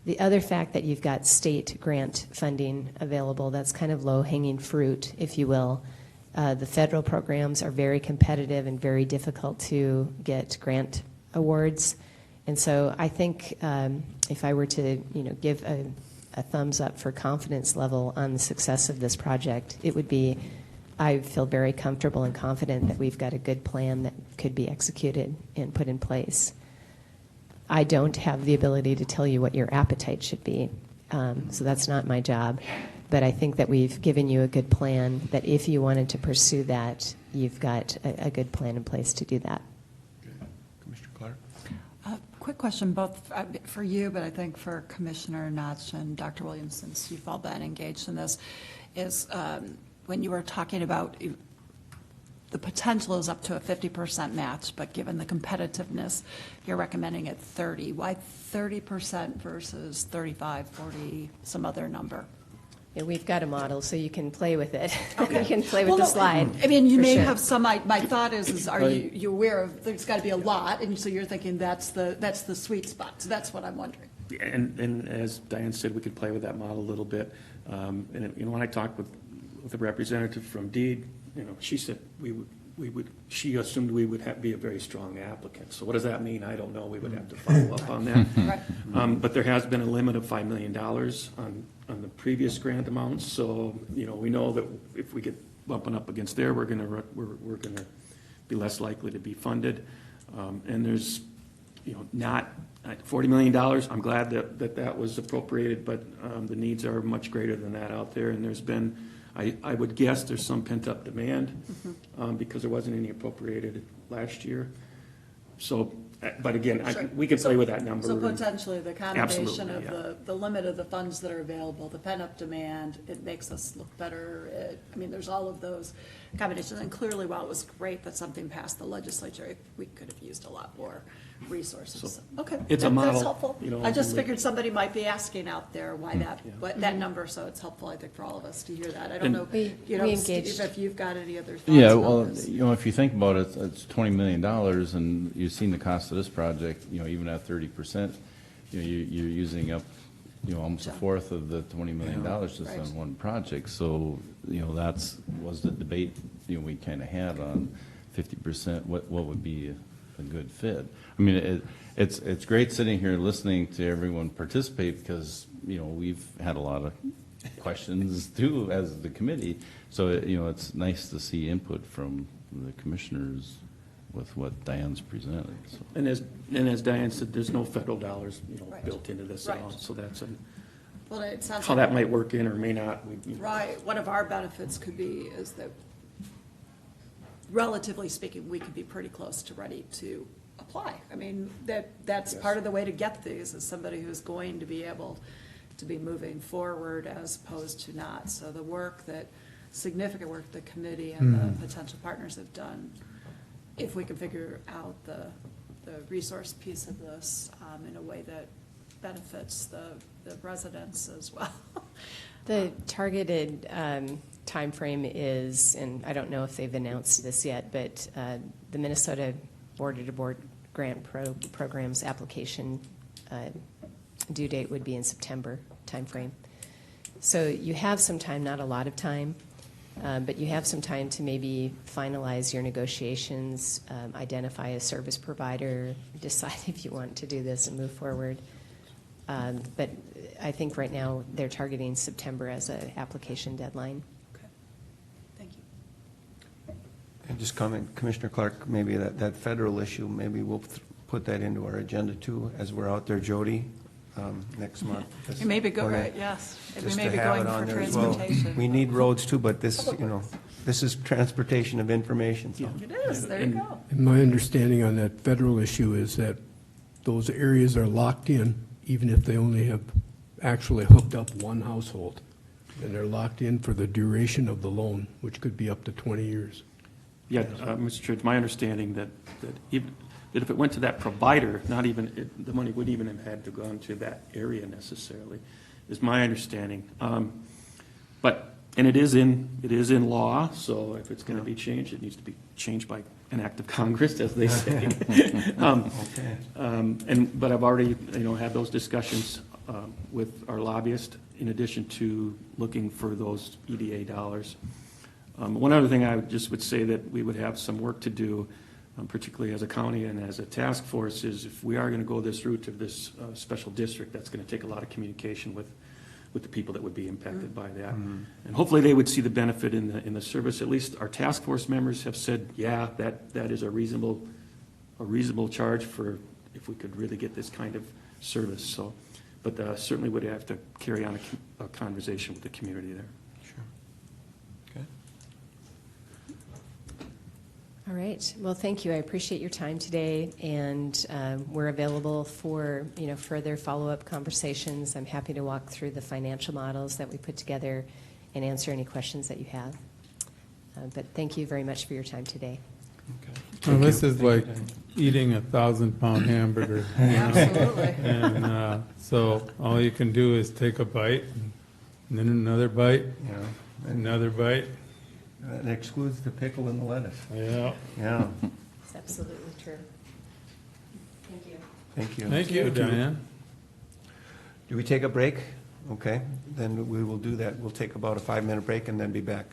The other fact that you've got state grant funding available, that's kind of low-hanging fruit, if you will. The federal programs are very competitive and very difficult to get grant awards. And so I think if I were to, give a thumbs up for confidence level on the success of this project, it would be, I feel very comfortable and confident that we've got a good plan that could be executed and put in place. I don't have the ability to tell you what your appetite should be, so that's not my job. But I think that we've given you a good plan, that if you wanted to pursue that, you've got a good plan in place to do that. Commissioner Clark? Quick question, both for you, but I think for Commissioner Notch and Dr. Williams, since you've all been engaged in this, is when you were talking about the potential is up to a 50% match, but given the competitiveness, you're recommending at 30. Why 30% versus 35, 40, some other number? Yeah, we've got a model, so you can play with it. Okay. You can play with the slide. I mean, you for may sure. have some, my thought is are you aware of, there's got to be a lot, and so you're thinking that's the sweet spot. So that's what I'm wondering. And as Diane said, we could play with that model a little bit. And when I talked with the representative from Deed, she said she assumed we would be a very strong applicant. So what does that mean? I don't know. We would have to follow up on that. Right. But there has been a limit of $5 million on the previous grant amounts. So, we know that if we get bumping up against there, we're gonna be less likely to be funded. And there's, not $40 million. I'm glad that was appropriated, but the needs are much greater than that out there. And there's been, I would guess there's some pent-up demand because there wasn't any appropriated last year. So, but again, Sure. we can play with that number. So potentially the combination Absolutely, of the limit of the funds that are available, the pent-up demand, it makes us look better. There's all of those combinations. And clearly, while it was great that something passed the legislature, we could have used a lot more resources. So, Okay. it's a model, That's helpful. I just we- figured somebody might be asking out there why that number, so it's helpful, I think, for all of us to hear that. I don't know, We Steve, engaged- if you've got any other thoughts Yeah, about well, this. if you think about it, it's $20 million, and you've seen the cost of this project, even at 30%, you're using up, almost a fourth of the $20 million just Right. on one project. So, was the debate, we kind of had on 50%, what would be a good fit. I mean, it's great sitting here listening to everyone participate because, we've had a lot of questions too as the committee. So, it's nice to see input from the commissioners with what Diane's presented. So. And as Diane said, there's no federal dollars, Right. built into this at Right. all. So that's Well, it sounds how like- that might work in or may not. Right, one of our benefits could be is that, relatively speaking, we could be pretty close to ready to apply. I mean, that's part of the way to get these, is somebody who's going to be able to be moving forward as opposed to not. So the significant work the committee and the potential partners have done, if we can figure out the resource piece of this in a way that benefits the residents as well. The targeted timeframe is, and I don't know if they've announced this yet, but the Minnesota Border-to-Board Grant Program's application due date would be in September timeframe. So you have some time, not a lot of time, but you have some time to maybe finalize your negotiations, identify a service provider, decide if you want to do this and move forward. But I think right now they're targeting September as an application deadline. Okay, thank you. And just comment, Commissioner Clark, maybe that federal issue, maybe we'll put that into our agenda too, as we're out there, Jody, next month. You may be Or right, yes. We just may to be have going it on for there as well. transportation. We need roads too, but this, this is transportation of information, so. It is, there you go. And my understanding on that federal issue is that those areas are locked in, even if they only have actually hooked up one household. And they're locked in for the duration of the loan, which could be up to 20 years. Yeah, Mr. Chair, it's my understanding that if it went to that provider, the money wouldn't even have had to go into that area necessarily, is my understanding. And it is in law, so if it's going to be changed, it needs to be changed by an act of Congress, as they say. Okay. But I've already, had those discussions with our lobbyist, in addition to looking for those EDA dollars. One other thing I just would say that we would have some work to do, particularly as a county and as a task force, is if we are going to go this route of this special district, that's going to take a lot of communication with the people that would be impacted by that. And hopefully they would see the benefit in the service. At least our task force members have said, yeah, that is a reasonable charge for if we could really get this kind of service. So, but certainly would have to carry on a conversation with the community there. All right. Well, thank you. I appreciate your time today, and we're available for further follow-up conversations. I'm happy to walk through the financial models that we put together and answer any questions that you have. But thank you very much for your time today. Well, this is like eating a 1,000-pound hamburger. Absolutely. And so all you can do is take a bite, and then another bite, another bite. That excludes the pickle and the lettuce. Yeah. Yeah. It's absolutely true. Thank you. Thank you. Thank you, Diane. Do we take a break? Okay, then we will do that. We'll take about a 5-minute break and then be back.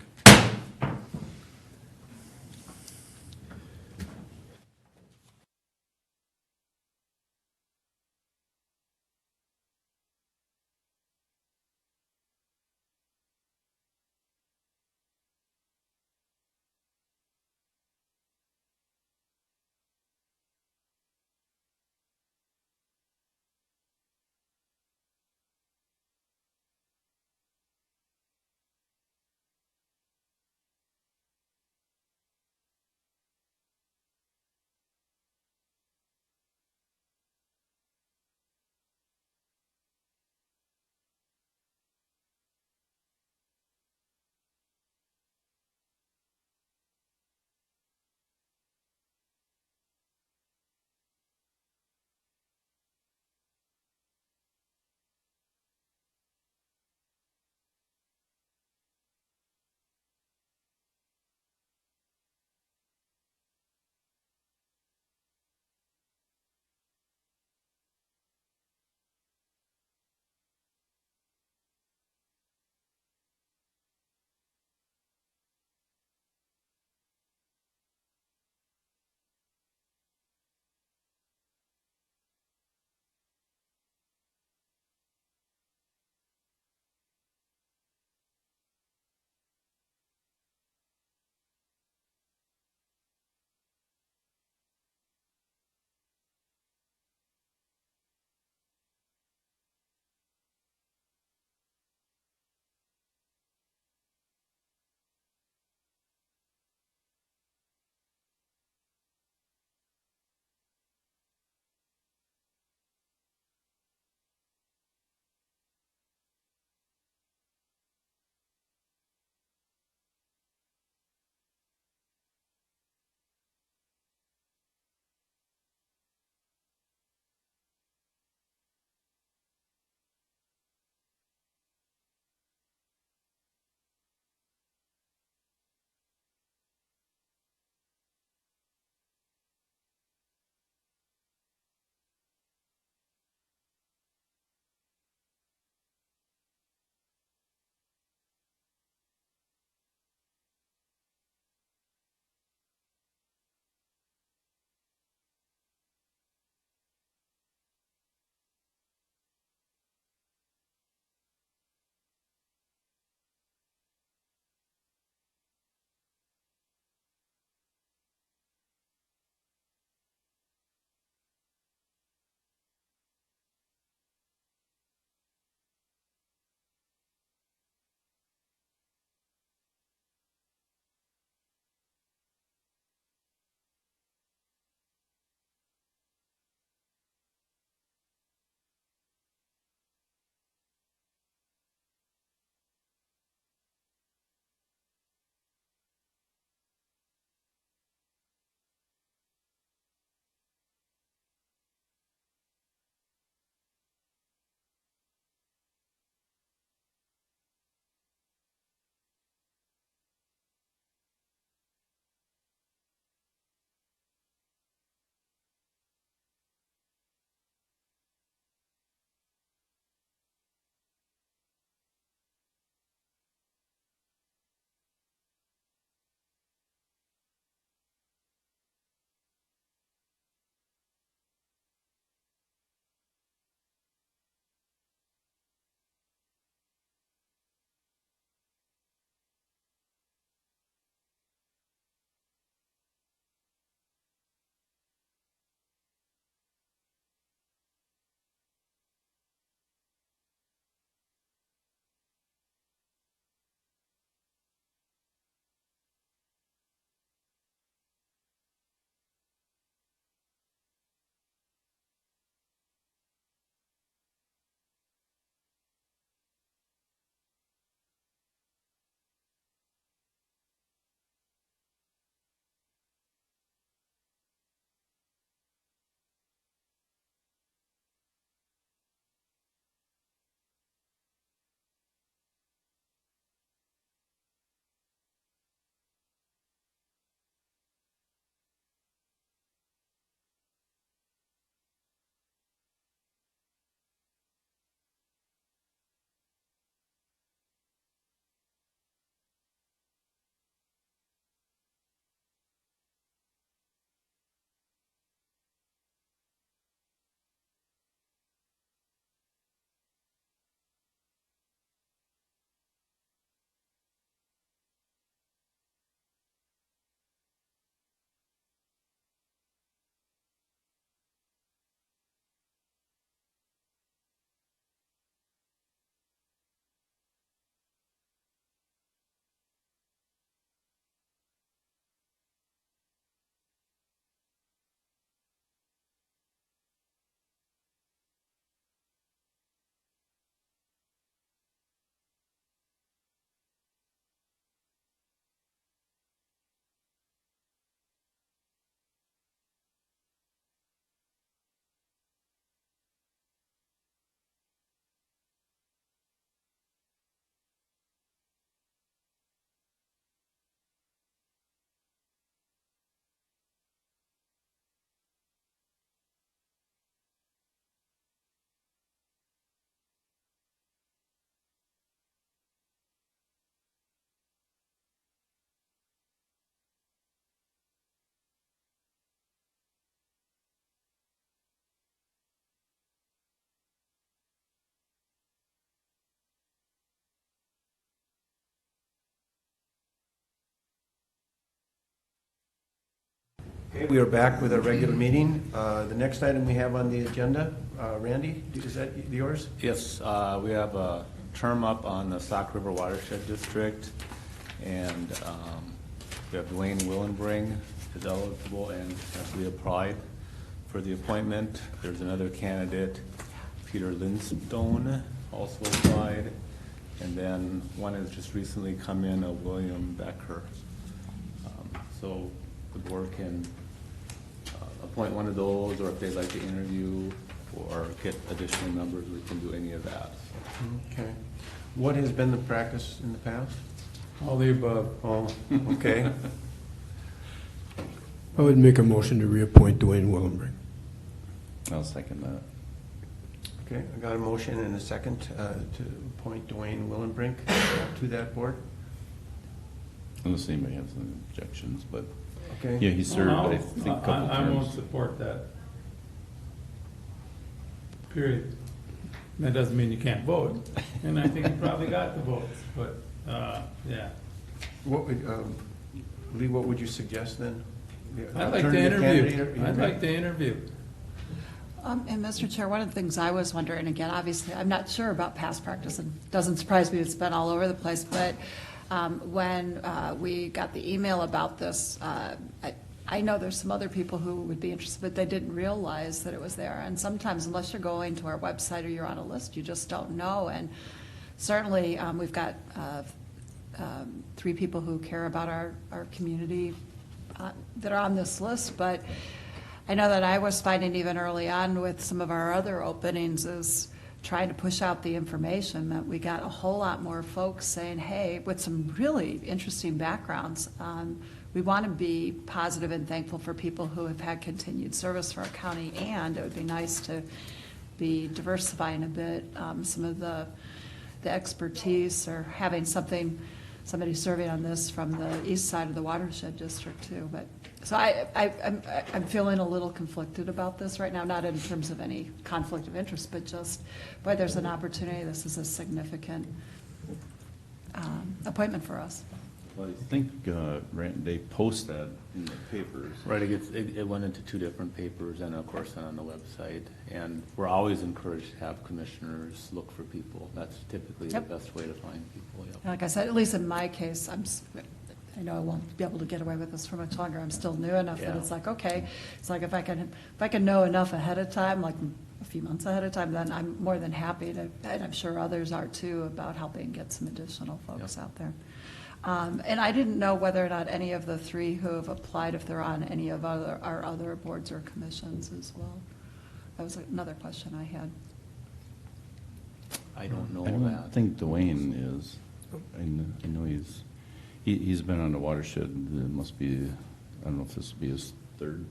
Okay, we are back with our regular meeting. The next item we have on the agenda, Randy, is that yours? Yes, we have a term up on the Sauk River Watershed District, and we have Dwayne Willenbring is eligible and has applied for the appointment. There's another candidate, Peter Lindstone, also applied, and then one has just recently come in, William Becker. So the board can appoint one of those, or if they'd like to interview or get additional members, we can do any of that. Okay. What has been the practice in the past? All the above. Oh, okay. I would make a motion to reappoint Dwayne Willenbring. I'll second that. Okay, I got a motion and a second to appoint Dwayne Willenbrink to that board. Unless anybody has any objections, but, Okay. yeah, he served, I think, a couple I won't terms. support that. Period. That doesn't mean you can't vote, and I think you probably got the votes, but, yeah. What would, Lee, what would you suggest then? I'd like to Alternative interview. candidate or- I'd like to interview. And Mr. Chair, one of the things I was wondering, again, obviously, I'm not sure about past practice, and it doesn't surprise me, it's been all over the place, but when we got the email about this, I know there's some other people who would be interested, but they didn't realize that it was there. And sometimes, unless you're going to our website or you're on a list, you just don't know. And certainly, we've got 3 people who care about our community that are on this list, but I know that I was finding even early on with some of our other openings is trying to push out the information that we got a whole lot more folks saying, hey, with some really interesting backgrounds, we want to be positive and thankful for people who have had continued service for our county, and it would be nice to be diversifying a bit some of the expertise, or having somebody serving on this from the east side of the watershed district too. But so I'm feeling a little conflicted about this right now, not in terms of any conflict of interest, but just, boy, there's an opportunity. This is a significant appointment for us. Well, I think, they post that in the papers. Right, it went into 2 different papers and of course on the website. And we're always encouraged to have commissioners look for people. That's typically the Yep. best way to find people, yep. Like I said, at least in my case, I know I won't be able to get away with this for much longer. I'm still new enough that Yeah. it's like, okay, it's like if I can know enough ahead of time, like a few months ahead of time, then I'm more than happy to, and I'm sure others are too, about helping get some additional folks Yep. out there. And I didn't know whether or not any of the 3 who have applied, if they're on any of our other boards or commissions as well. That was another question I had. I don't know I don't that. think Dwayne is. I know he's been on the watershed, it must be, I don't know if this will be his 3rd.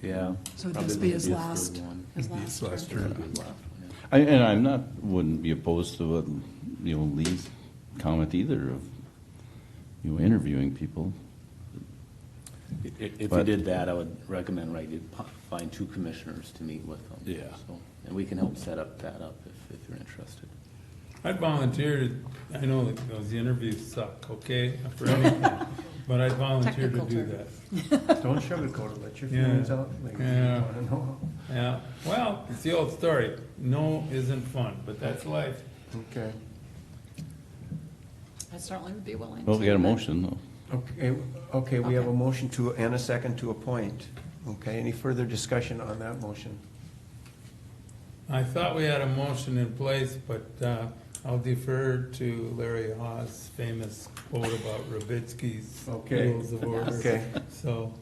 Yeah. So would probably this be his his third last? one. His last term? His last one, yeah. And I'm wouldn't be opposed to what, Lee's comment either of, interviewing people. If you But- did that, I would recommend, right, you'd find 2 commissioners to meet with them. Yeah. So, and we can help set that up if you're interested. I'd volunteer to, I know that those interviews suck, okay, for anything, but I'd volunteer to Technical do term. that. Don't sugarcoat it, let your Yeah. feelings out. Like, Yeah. you wanna know. Yeah, well, it's the old story, no isn't fun, but that's life. Okay. I certainly would be willing to. Well, we got a motion, though. Okay, we have a Okay. motion and a second to appoint. Okay, any further discussion on that motion? I thought we had a motion in place, but I'll defer to Larry Haas' famous quote about Rubitsky's Okay. rules of order. Okay. So,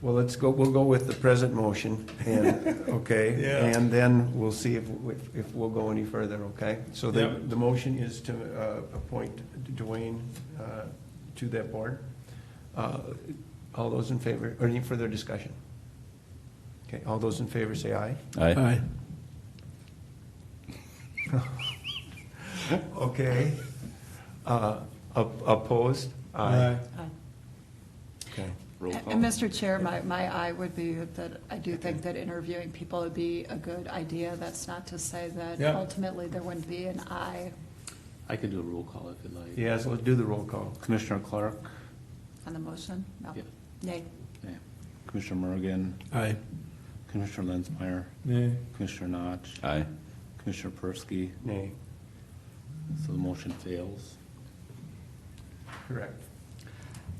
Well, we'll go with the present motion, and, okay? Yeah. And then we'll see if we'll go any further, okay? So Yep. the motion is to appoint Dwayne to that board. All those in favor, or any further discussion? Okay, all those in favor say aye. Aye. Okay. Opposed? Aye. Okay. Roll call. And Mr. Chair, my eye would be that I do think that interviewing people would be a good idea. That's not to say that Yep. ultimately there wouldn't be an aye I could do a roll call if you'd like. Yes, let's do the roll call. Commissioner Clark? on the motion. No. Yeah. Nay. Nay. Commissioner Mergen, Aye. Commissioner Lenzmeyer, Nay. Commissioner Notch, Aye. Commissioner Persky. Nay. So the motion fails. Correct.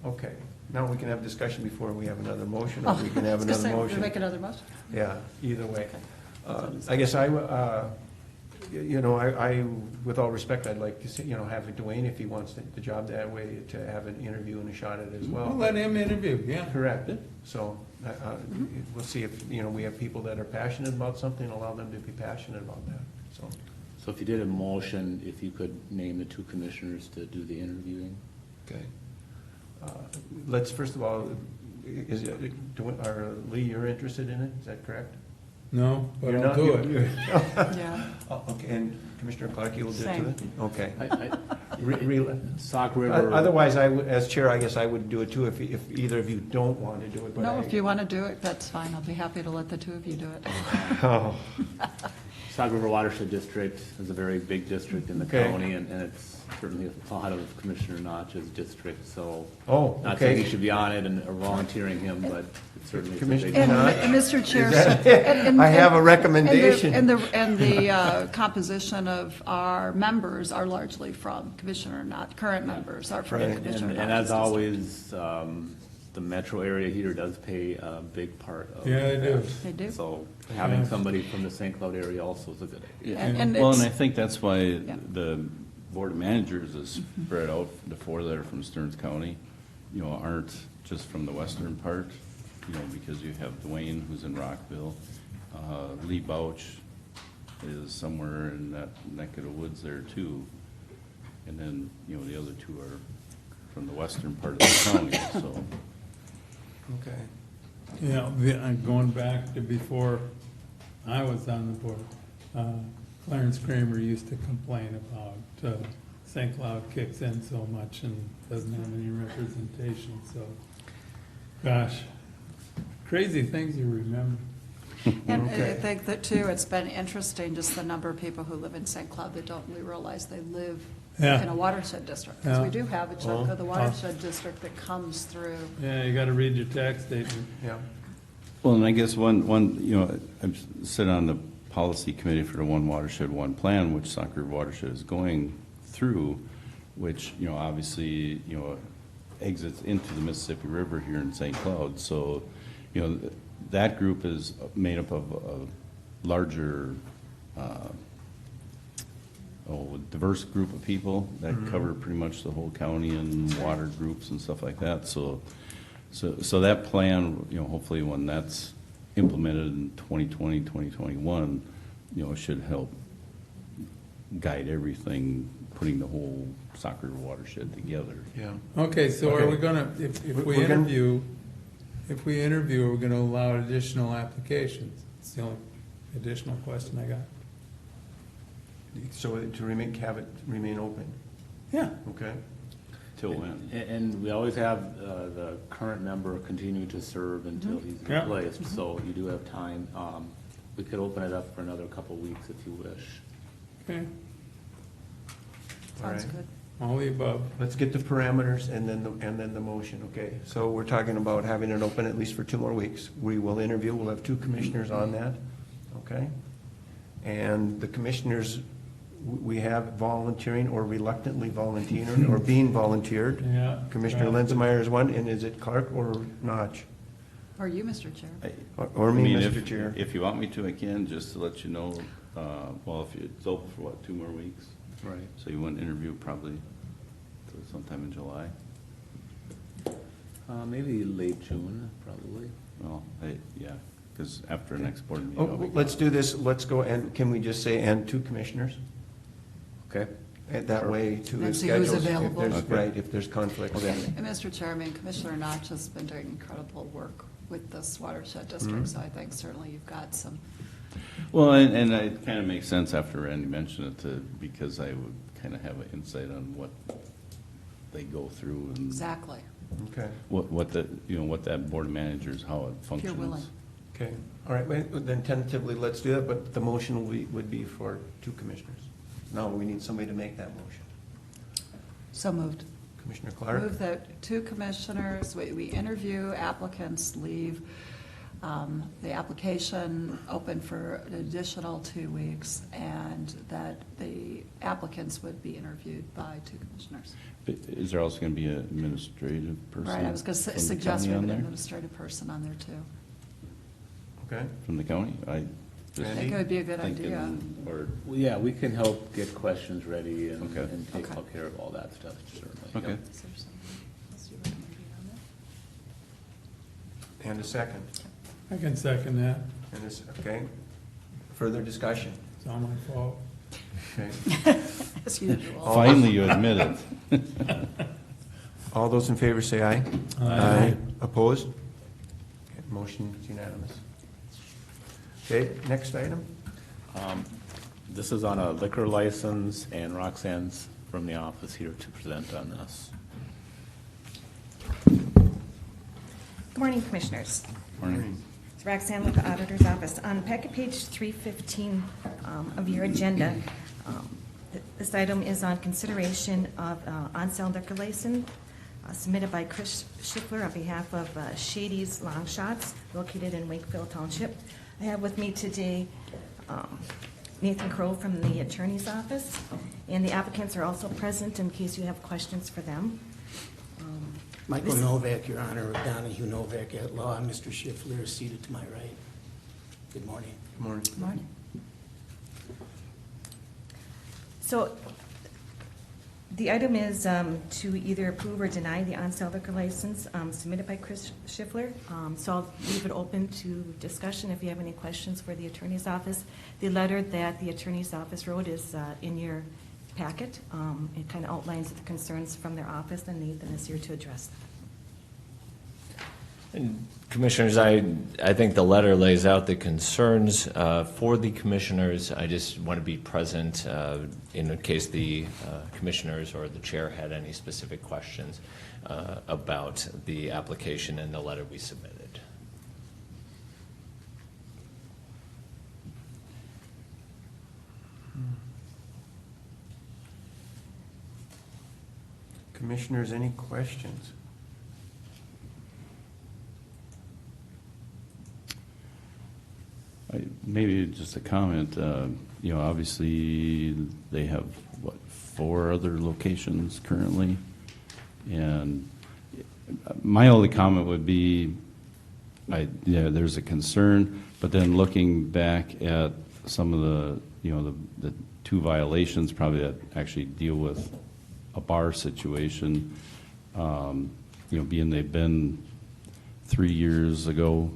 Okay, now we can have discussion before we have another motion, or Oh, we can have I was gonna another say, we'll motion. make another motion? Yeah, either way. I guess you know, I, with all respect, I'd like to see, you know, have Dwayne, if he wants the job that way, to have an interview and a shot at it as well. We'll let him interview, yeah. Correct. So, we'll see if, you know, we have people that are passionate about something, allow them to be passionate about that, so. So if you did a motion, if you could name the two commissioners to do the interviewing? Okay. Let's, first of all, Lee, you're interested in it, is that correct? No, but You're I'll not- do you- it. Yeah. Oh, okay, and Commissioner Clark, you will do it Same. too? Okay. Sauk River. Otherwise, as chair, I guess I would do it too if either of you don't want to do it, but No, I- if you want to do it, that's fine. I'll be happy to let the two of you do it. Oh, Sauk River Watershed District is a very big district in the Okay. county, and it's certainly a thought of Commissioner Notch's district, so. Oh, Not saying okay. he should be on it or volunteering him, but it certainly is a Commissioner big. And Notch? Mr. Chair. Is that- and- I have a and- recommendation. And the composition of our members are largely from Commissioner Knott, current members are from Right. Commissioner And Knott's as district. always, the metro area here does pay a big part of. Yeah, they do. They do. So having somebody from the St. Cloud area also is a good idea. And Well, and it's- I think that's why Yeah. the Board of Managers is spread out, the four that are from Stearns County, you know, aren't just from the western part, you know, because you have Dwayne, who's in Rockville, Lee Bouch is somewhere in that neck of the woods there too, and then, you know, the other two are from the western part of the county, so. Okay. Yeah, going back to before I was on the board, Clarence Kramer used to complain about St. Cloud kicks in so much and doesn't have any representation, so, gosh, crazy things you remember. And I Okay. think that too, it's been interesting, just the number of people who live in St. Cloud that don't really realize they live Yeah. in a watershed district. Because we Yeah. do have a chunk of the watershed district that comes through. Yeah, you gotta read your tax statement. Yeah. Well, and I guess one, you know, I'm sitting on the policy committee for the One Watershed, One Plan, which Sauk River Watershed is going through, which, you know, obviously, you know, exits into the Mississippi River here in St. Cloud. So, you know, that group is made up of a larger, diverse group of people that cover pretty much the whole county and water groups and stuff like that. So that plan, you know, hopefully when that's implemented in 2020, 2021, you know, should help guide everything, putting the whole Sauk River watershed together. Yeah. Okay, so are Okay. we gonna, if we We're gonna- interview, we're gonna allow additional applications? It's the only additional question I got. So to have it remain open, Yeah. okay? Till when? And we always have the current member continue to serve until he's Yeah. replaced, so you do have time. We could open it up for another couple of weeks if you wish. Okay, All Sounds right. good. all the above. Let's get the parameters and then the motion, okay? So we're talking about having it open at least for 2 more weeks. We will interview, we'll have 2 commissioners on that, okay? And the commissioners, we have volunteering or reluctantly volunteering or being volunteered. Yeah. Commissioner Lenzmeyer is one, and is it Clark or Notch? Or you, Mr. Chair. Or I me, mean, Mr. if- Chair? If you want me to, I can, just to let you know, well, if it's open for what, 2 more weeks? Right. So you want to interview probably sometime in July? Maybe late June, probably. Well, yeah, because after next board meeting. Oh, I'll be let's gone. do this, let's go, and can we just say, and 2 commissioners? Okay. And that way, to And the see who's schedules, if available. there's, Okay. right, if there's conflicts. And Mr. Chair, I mean, Commissioner Notch has been doing incredible work with this watershed district, so I think certainly you've got some. Well, and it kind of makes sense after Randy mentioned it, because I would kind of have an insight on what they go through and Exactly. Okay, what the, you know, what that board of managers, how it If functions. you're willing. okay. All right, then tentatively, let's do that, but the motion would be for 2 commissioners. Now, we need somebody to make that motion. So moved. Commissioner Clark? Move that two commissioners, we interview applicants, leave the application open for an additional 2 weeks, and that the applicants would be interviewed by two commissioners. Is there also going to be an administrative person? Right, I was going from to the suggest we county have on an there? administrative person on there too. Okay. From the county? I just I think it would be a good thinking, idea. Or, Well, yeah, we can help get questions ready and Okay. and take Okay. care of all that stuff, certainly. okay. Yep. Is there something else you recommend on that? And a second. I can second that. And this, okay. Further discussion? It's not my fault. Okay. As usual. Finally, you admit it. All those in favor say aye. Aye. Opposed? Okay, motion is unanimous. Okay, next item? This is on a liquor license, and Roxanne's from the office here to present on this. Good morning, Commissioners. Morning. It's Roxanne with the Auditor's Office. On packet page 315 of your agenda, this item is on consideration of on-sale liquor license submitted by Chris Schiffler on behalf of Shady's Long Shots, located in Wakefield Township. I have with me today Nathan Crow from the Attorney's Office, and the applicants are also present in case you have questions for them. Michael Novak, Your Honor, with Donahue Novak at law. Mr. Schiffler is seated to my right. Good morning. Good morning. Good morning. So the item is to either approve or deny the on-sale liquor license submitted by Chris Schiffler. So I'll leave it open to discussion if you have any questions for the Attorney's Office. The letter that the Attorney's Office wrote is in your packet. It kind of outlines the concerns from their office, and Nathan is here to address them. And Commissioners, I think the letter lays out the concerns for the commissioners. I just want to be present in case the commissioners or the chair had any specific questions about the application and the letter we submitted. Commissioners, any questions? Maybe just a comment, obviously, they have, 4 other locations currently? And my only comment would be, there's a concern, but then looking back at some of the 2 violations probably that actually deal with a bar situation, being they've been 3 years ago,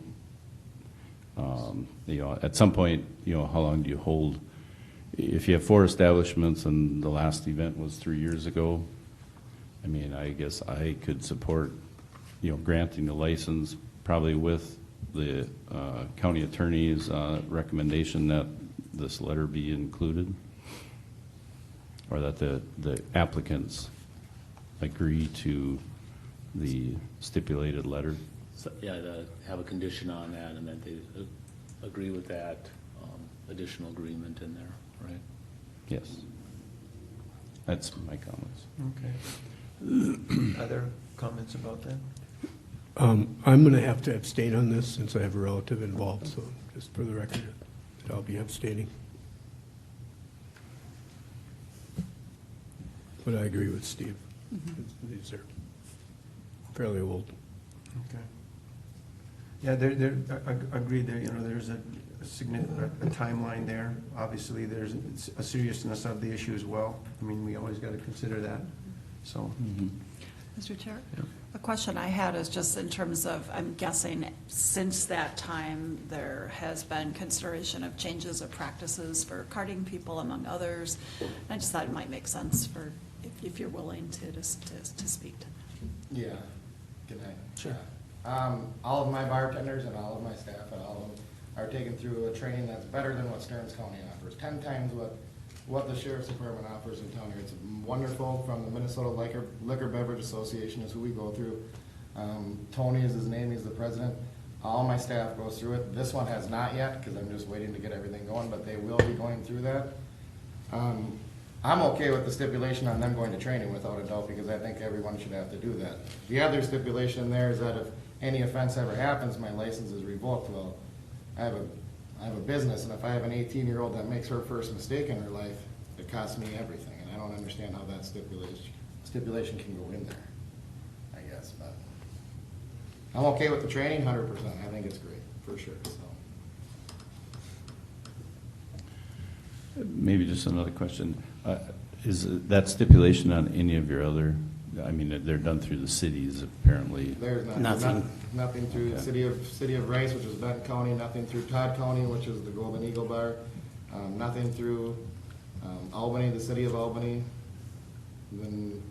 at some point, how long do you hold? If you have 4 establishments and the last event was 3 years ago, I guess I could support, granting the license, probably with the county attorney's recommendation that this letter be included, or that the applicants agree to the stipulated letter. So, yeah, to have a condition on that, and that they agree with that additional agreement in there, right? Yes. That's my comments. Okay. Other comments about that? I'm going to have to abstain on this since I have a relative involved, so just for the record, that I'll be abstaining. But I agree with Steve. These are fairly old. Okay. Yeah, agreed there, there's a significant, a timeline there. Obviously, there's a seriousness of the issue as well. We always got to consider that, so. Mr. Chair? Yeah. A question I had is just in terms of, I'm guessing since that time, there has been consideration of changes of practices for carding people, among others. I just thought it might make sense for, if you're willing to speak to that. Yeah, good night. Sure. All of my bartenders and all of my staff and all of them are taken through a training that's better than what Stearns County offers, 10 times what the Sheriff's Department offers in town here. It's wonderful. From the Minnesota Liquor Beverage Association is who we go through. Tony is his name, he's the president. All my staff goes through it. This one has not yet, because I'm just waiting to get everything going, but they will be going through that. I'm okay with the stipulation on them going to training without a doubt, because I think everyone should have to do that. The other stipulation there is that if any offense ever happens, my license is revoked. Well, I have a business, and if I have an 18-year-old that makes her first mistake in her life, it costs me everything, and I don't understand how that stipulation can go in there, I guess, but I'm okay with the training 100%. I think it's great, for sure, so. Maybe just another question. Is that stipulation on any of your other, I mean, they're done through the cities apparently? There's nothing through the city of Rice, which is Benton County, nothing through Todd County, which is the Golden Eagle Bar, nothing through Albany, the city of Albany. Then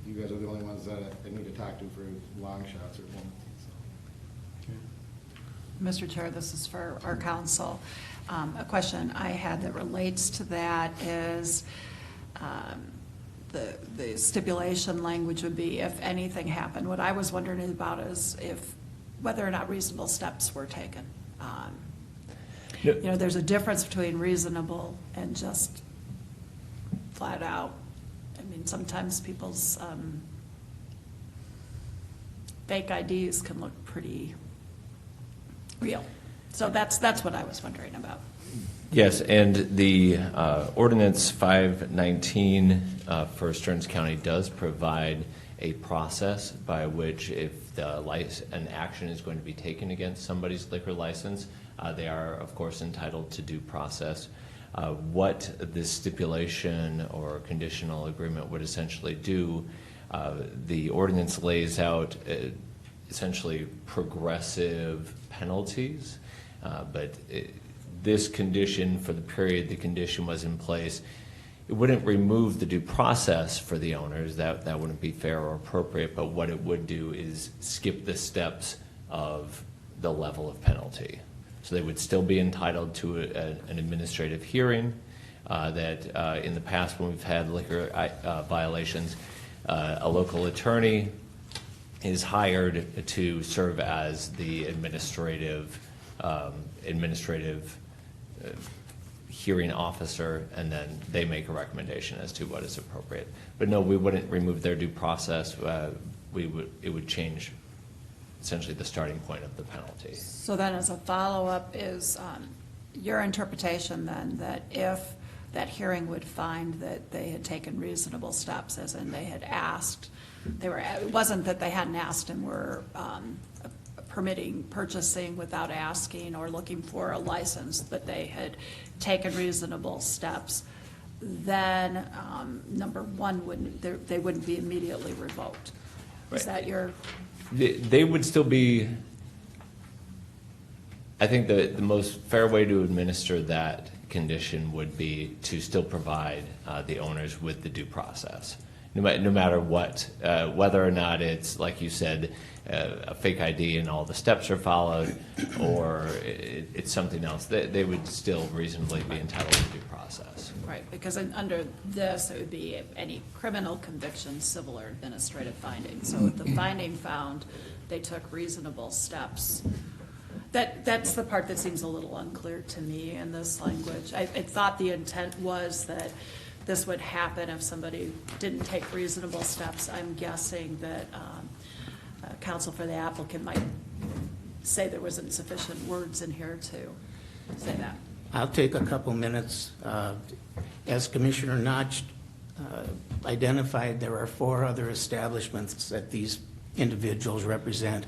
you guys are the only ones that I need to talk to for long shots or one. Mr. Chair, this is for our council. A question I had that relates to that is the stipulation language would be if anything happened. What I was wondering about is whether or not reasonable steps were taken. You know, there's a difference between reasonable and just flat out. I mean, sometimes people's fake IDs can look pretty real. So that's what I was wondering about. Yes, and the ordinance 519 for Stearns County does provide a process by which if an action is going to be taken against somebody's liquor license, they are, of course, entitled to due process. What this stipulation or conditional agreement would essentially do, the ordinance lays out essentially progressive penalties, but this condition, for the period the condition was in place, it wouldn't remove the due process for the owners. That wouldn't be fair or appropriate, but what it would do is skip the steps of the level of penalty. So they would still be entitled to an administrative hearing that in the past when we've had liquor violations, a local attorney is hired to serve as the administrative hearing officer, and then they make a recommendation as to what is appropriate. But no, we wouldn't remove their due process. It would change essentially the starting point of the penalty. So then as a follow-up is your interpretation then that if that hearing would find that they had taken reasonable steps, as in they had asked, it wasn't that they hadn't asked and were permitting purchasing without asking or looking for a license, but they had taken reasonable steps, then number one, they wouldn't be immediately revoked. Is that your? They would still be, I think the most fair way to administer that condition would be to still provide the owners with the due process. No matter what, whether or not it's, like you said, a fake ID and all the steps are followed, or it's something else, they would still reasonably be entitled to due process. Right, because under this, it would be any criminal conviction, civil or administrative findings. So if the finding found they took reasonable steps, that's the part that seems a little unclear to me in this language. I thought the intent was that this would happen if somebody didn't take reasonable steps. I'm guessing that counsel for the applicant might say there wasn't sufficient words in here to say that. I'll take a couple minutes. As Commissioner Notch identified, there are 4 other establishments that these individuals represent.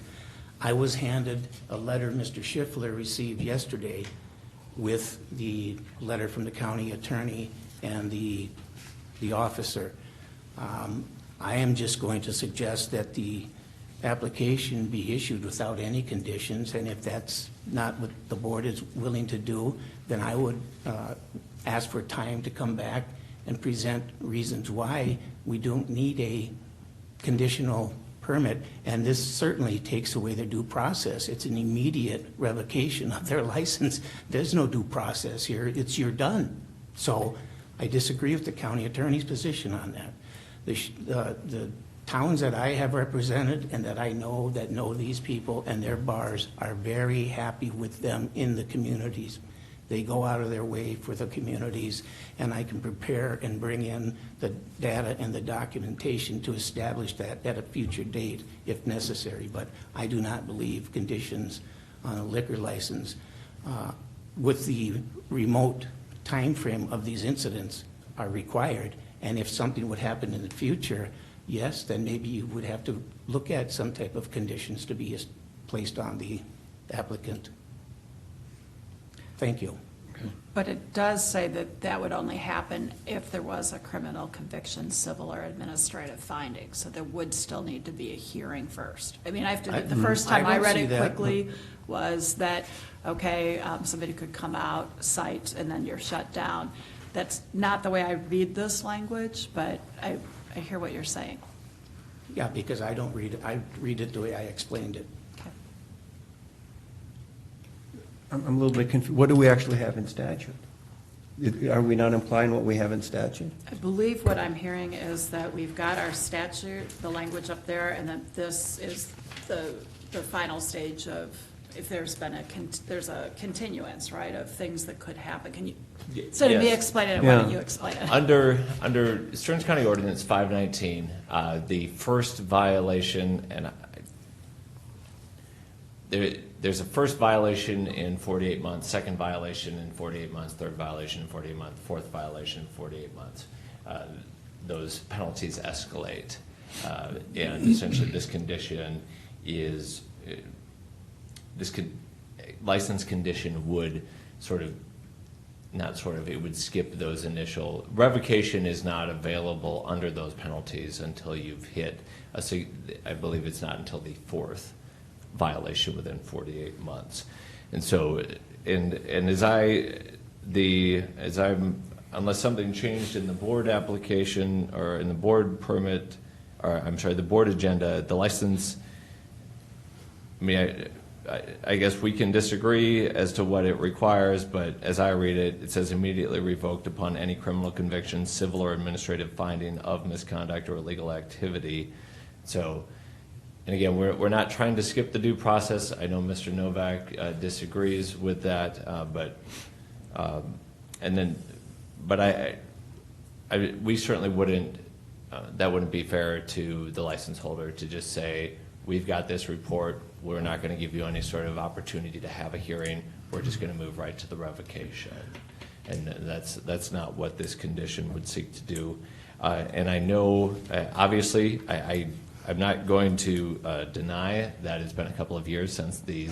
I was handed a letter Mr. Schiffler received yesterday with the letter from the county attorney and the officer. I am just going to suggest that the application be issued without any conditions, and if that's not what the board is willing to do, then I would ask for time to come back and present reasons why we don't need a conditional permit, and this certainly takes away their due process. It's an immediate revocation of their license. There's no due process here. It's you're done. So I disagree with the county attorney's position on that. The towns that I have represented and that I know that know these people and their bars are very happy with them in the communities. They go out of their way for the communities, and I can prepare and bring in the data and the documentation to establish that at a future date if necessary. But I do not believe conditions on a liquor license with the remote time frame of these incidents are required. And if something would happen in the future, yes, then maybe you would have to look at some type of conditions to be placed on the applicant. Thank you. But it does say that that would only happen if there was a criminal conviction, civil or administrative finding. So there would still need to be a hearing first. I mean, the first time I read it quickly was that, okay, somebody could come out, cite, and then you're shut down. That's not the way I read this language, but I hear what you're saying. Yeah, because I don't read it. I read it the way I explained it. I'm a little bit confused. What do we actually have in statute? Are we not implying what we have in statute? I believe what I'm hearing is that we've got our statute, the language up there, and then this is the final stage of if there's been there's a continuance, right, of things that could happen. Can you, instead of me explaining it, why don't you explain it? Under Stearns County Ordinance 519, the first violation, and there's a first violation in 48 months, second violation in 48 months, third violation in 48 months, fourth violation in 48 months. Those penalties escalate. And essentially this condition is, license condition would it would skip those initial, revocation is not available under those penalties until you've hit, I believe it's not until the fourth violation within 48 months. And so, unless something changed in the board application or in the board permit, or I'm sorry, the board agenda, the license, I mean, I guess we can disagree as to what it requires, but as I read it, it says immediately revoked upon any criminal conviction, civil or administrative finding of misconduct or illegal activity. So, and again, we're not trying to skip the due process. I know Mr. Novak disagrees with that, we certainly wouldn't. That wouldn't be fair to the license holder to just say, "We've got this report. We're not going to give you any sort of opportunity to have a hearing. We're just going to move right to the revocation." And that's not what this condition would seek to do. And I know, obviously, I'm not going to deny that it's been a couple of years since the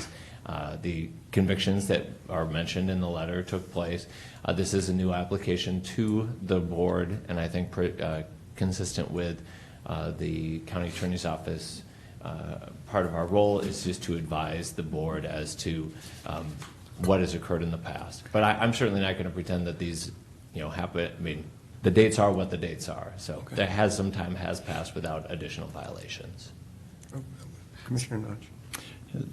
convictions that are mentioned in the letter took place. This is a new application to the board, and I think consistent with the county attorney's office. Part of our role is just to advise the board as to what has occurred in the past. But I'm certainly not going to pretend that these happen. I mean, the dates are what the dates are. So some time has passed without additional violations. Commissioner Notch.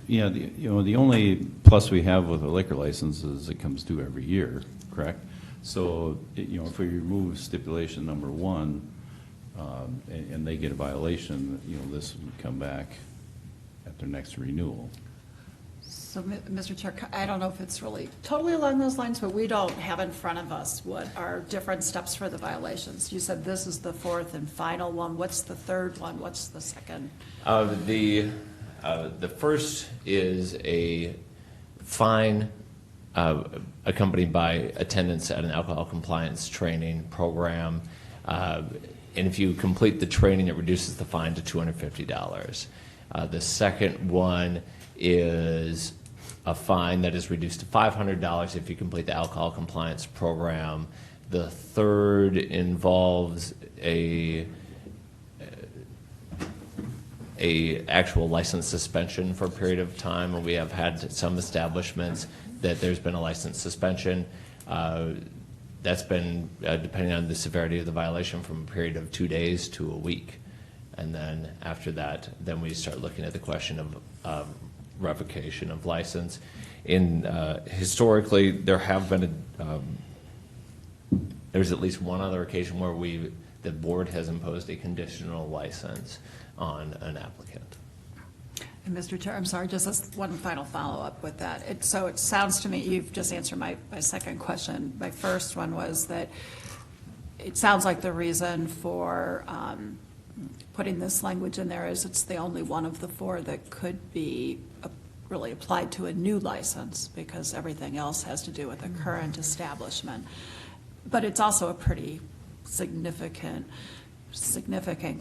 Yeah, the only plus we have with a liquor license is it comes due every year, correct? So, if we remove stipulation number 1, and they get a violation, this would come back at their next renewal. So, Mr. Chair, I don't know if it's really totally along those lines, but we don't have in front of us what are different steps for the violations. You said this is the fourth and final one. What's the third one? What's the second? The first is a fine accompanied by attendance at an alcohol compliance training program. And if you complete the training, it reduces the fine to $250. The second one is a fine that is reduced to $500 if you complete the alcohol compliance program. The third involves a actual license suspension for a period of time, and we have had some establishments that there's been a license suspension. That's been, depending on the severity of the violation, from a period of 2 days to a week. And then after that, then we start looking at the question of revocation of license. Historically, there have been there's at least one other occasion where the board has imposed a conditional license on an applicant. And Mr. Chair, I'm sorry, just as one final follow-up with that. So it sounds to me, you've just answered my second question. My first one was that it sounds like the reason for putting this language in there is it's the only one of the four that could be really applied to a new license, because everything else has to do with a current establishment. But it's also a pretty significant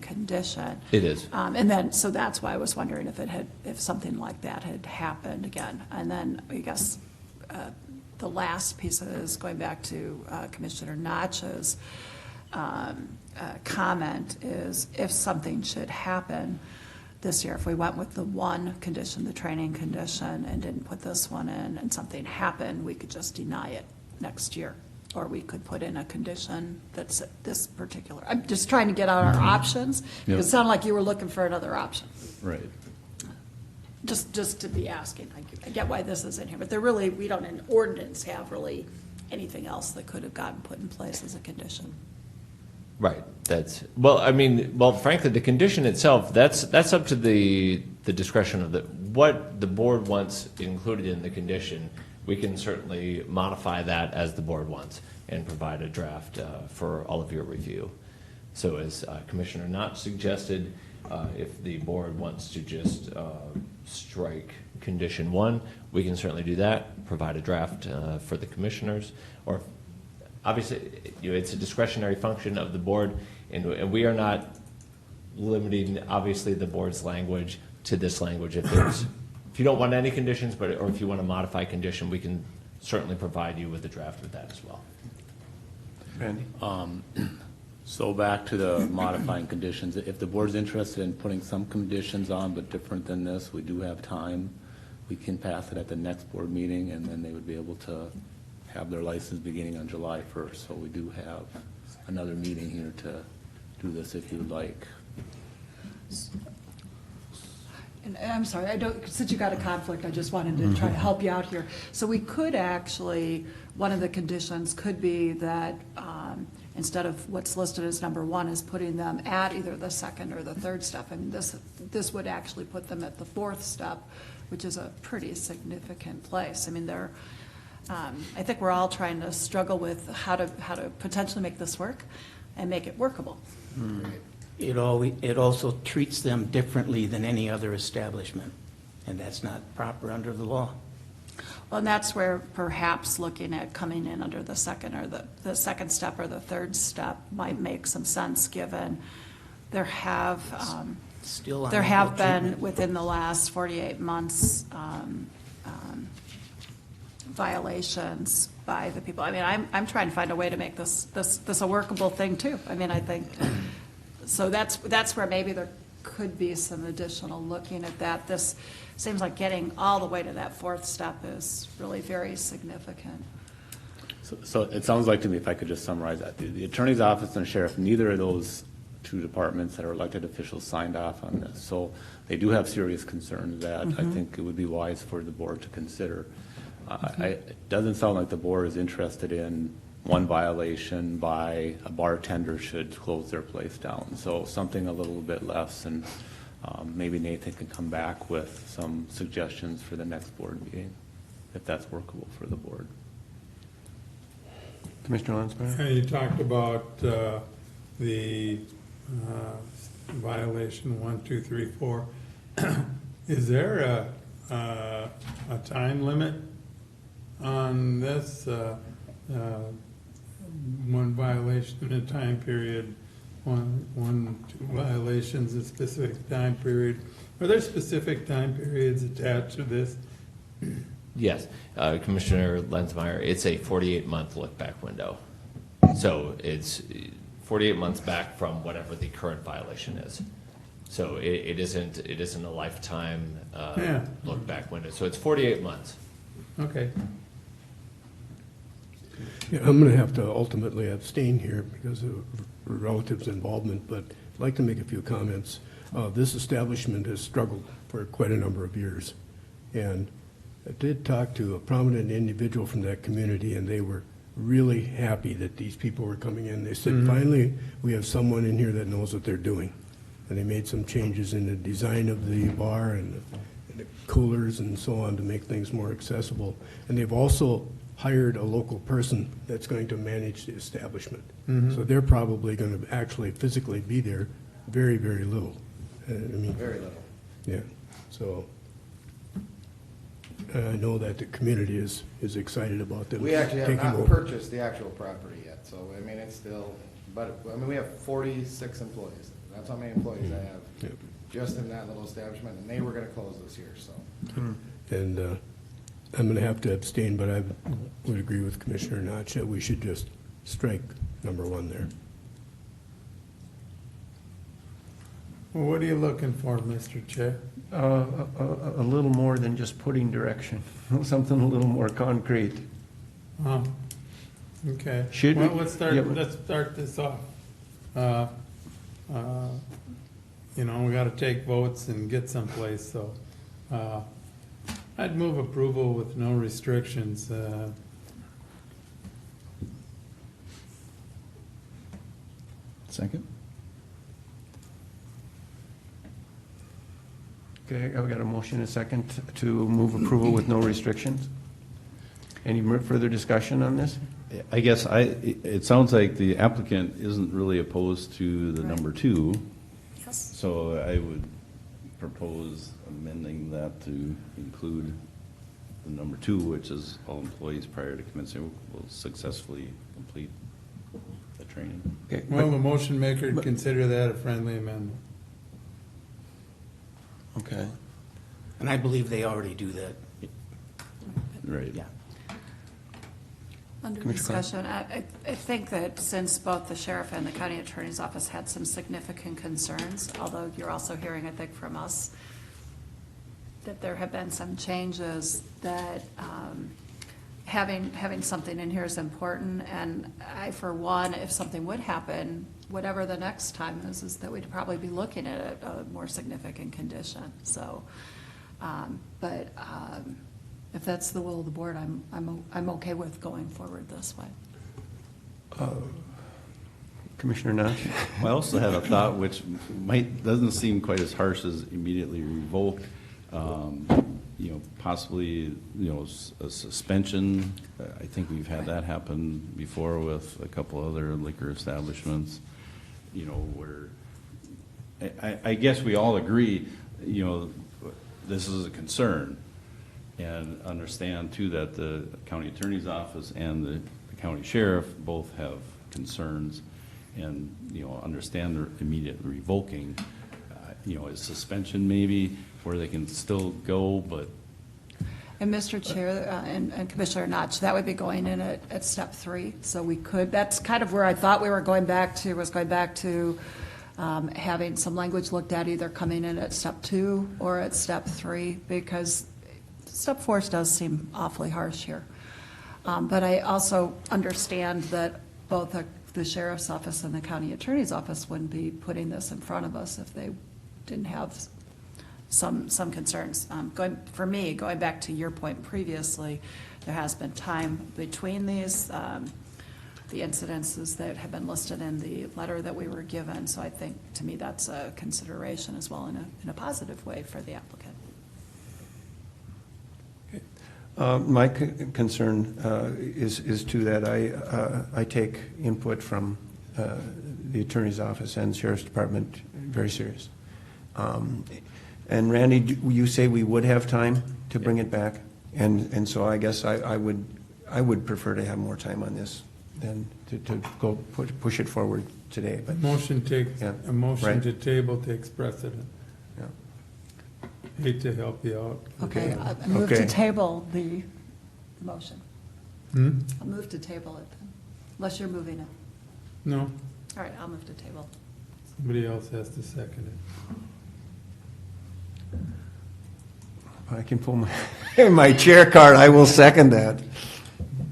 condition. It is. And then, so that's why I was wondering if something like that had happened again. And then, I guess, the last piece is going back to Commissioner Notch's comment is, if something should happen this year, if we went with the one condition, the training condition, and didn't put this one in, and something happened, we could just deny it next year. Or we could put in a condition that's this particular. I'm just trying to get out our options. Yep. It sounded like you were looking for another option. Right. Just to be asking. I get why this is in here, but we don't in ordinance have really anything else that could have gotten put in place as a condition. Right. Frankly, the condition itself, that's up to the discretion of what the board wants included in the condition. We can certainly modify that as the board wants and provide a draft for all of your review. So as Commissioner Knott suggested, if the board wants to just strike condition 1, we can certainly do that, provide a draft for the commissioners. Or obviously, it's a discretionary function of the board, and we are not limiting, obviously, the board's language to this language. If you don't want any conditions, or if you want to modify condition, we can certainly provide you with a draft of that as well. Randy? So back to the modifying conditions, if the board's interested in putting some conditions on but different than this, we do have time. We can pass it at the next board meeting, and then they would be able to have their license beginning on July 1st. So we do have another meeting here to do this if you would like. And I'm sorry, since you got a conflict, I just wanted to try to help you out here. So we could actually, one of the conditions could be that instead of what's listed as number 1 is putting them at either the second or the third step. I mean, this would actually put them at the 4th step, which is a pretty significant place. I mean, I think we're all trying to struggle with how to potentially make this work and make it workable. It also treats them differently than any other establishment, and that's not proper under the law. Well, and that's where perhaps looking at coming in under the second or the second step or the third step might make some sense, given there have been within the last 48 months violations by the people. I mean, I'm trying to find a way to make this a workable thing too. I mean, I think. So that's where maybe there could be some additional looking at that. This seems like getting all the way to that 4th step is really very significant. So it sounds like to me, if I could just summarize that, the attorney's office and sheriff, neither of those two departments that are elected officials signed off on this. So they do have serious concerns that I think it would be wise for the board to consider. It doesn't sound like the board is interested in one violation by a bartender should close their place down. So something a little bit less, and maybe Nathan can come back with some suggestions for the next board meeting, if that's workable for the board. Commissioner Lansbury? You talked about the violation 1, 2, 3, 4. Is there a time limit on this? One violation in a time period, two violations in a specific time period. Are there specific time periods attached to this? Yes, Commissioner Lenzmeyer, it's a 48-month look-back window. So it's 48 months back from whatever the current violation is. So it isn't a lifetime look-back window. So it's 48 months. Okay. Yeah, I'm going to have to ultimately abstain here because of relatives' involvement, but I'd like to make a few comments. This establishment has struggled for quite a number of years, and I did talk to a prominent individual from that community, and they were really happy that these people were coming in. They said, finally, we have someone in here that knows what they're doing. And they made some changes in the design of the bar and coolers and so on to make things more accessible. And they've also hired a local person that's going to manage the establishment. Mhm. So they're probably going to actually physically be there very, very little. I mean, Very little. yeah, so I know that the community is excited about them We actually have taking not over. purchased the actual property yet, so, I mean, it's still, but, I mean, we have 46 employees. That's how many employees I have, Yep. just in that little establishment, and they were gonna close this year, so. And I'm going to have to abstain, but I would agree with Commissioner Notch that we should just strike number 1 there. Well, what are you looking for, Mr. Chair? A little more than just putting direction, something a little more concrete. Oh, okay. Should Well, we- let's start, yeah, but- let's start this off. You know, we gotta take votes and get someplace, so, I'd move approval with no restrictions. Second? Okay, I've got a motion, a second, to move approval with no restrictions. Any further discussion on this? I guess it sounds like the applicant isn't really opposed to the number 2. Yes. So I would propose amending that to include the number 2, which is all employees prior to commencing will successfully complete the training. Okay, Well, the motion maker would consider that a friendly amendment. Okay. And I believe they already do that. Right. Yeah. Under Commissioner Clark? discussion, I think that since both the sheriff and the county attorney's office had some significant concerns, although you're also hearing, I think, from us, that there have been some changes, that having something in here is important. And I, for one, if something would happen, whatever the next time is that we'd probably be looking at a more significant condition. So, but if that's the will of the board, I'm okay with going forward this way. Commissioner Nash? I also had a thought which doesn't seem quite as harsh as immediately revoke. You know, possibly, you know, a suspension. I think we've had that happen before with a couple other liquor establishments, you know, where I guess we all agree, you know, this is a concern, and understand too that the county attorney's office and the county sheriff both have concerns, and, you know, understand the immediate revoking. You know, is suspension maybe where they can still go, but. And Mr. Chair and Commissioner Notch, that would be going in at step 3. So we could, that's kind of where I thought we were going back to, having some language looked at, either coming in at step 2 or at step 3, because step 4 does seem awfully harsh here. But I also understand that both the sheriff's office and the county attorney's office wouldn't be putting this in front of us if they didn't have some concerns. For me, going back to your point previously, there has been time between these, the incidences that have been listed in the letter that we were given. So I think, to me, that's a consideration as well in a positive way for the applicant. My concern is to that. I take input from the attorney's office and sheriff's department very serious. And Randy, you say we would have time to bring it back, and so I guess I would prefer to have more time on this than to go push it forward today. But Motion takes, Yeah, a motion right. to table takes precedent. Yeah. Hate to help you out. Okay, I move to Okay. table the motion. Hmm? I'll move to table it then, unless you're moving it. No, All right, I'll move to table. somebody else has to second it. I can pull my chair card. I will second that.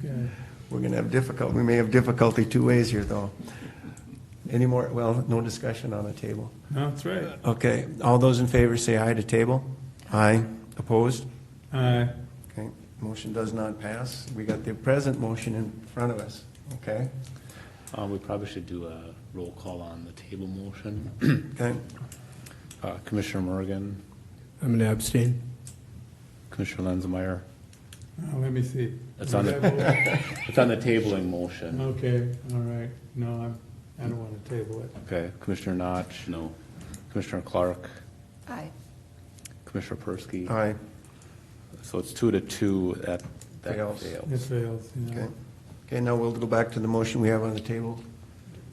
Okay. We're going to have difficulty. We may have difficulty 2 ways here, though. Any more? Well, no discussion on the table. No, that's right. Okay. All those in favor say aye to table. Aye. Opposed? Aye. Okay. Motion does not pass. We got the present motion in front of us. Okay. We probably should do a roll call on the table motion. Okay. Commissioner Morgan, I'm going to abstain. Commissioner Lenzmeyer. Let me see. It's on the, it's on the tabling motion. Okay, all right. No, I don't want to table it. Okay, Commissioner Notch? No. Commissioner Clark? Aye. Commissioner Persky? Aye. So it's 2-2, that Fails. fails. It fails, yeah. Okay. Okay, now we'll go back to the motion we have on the table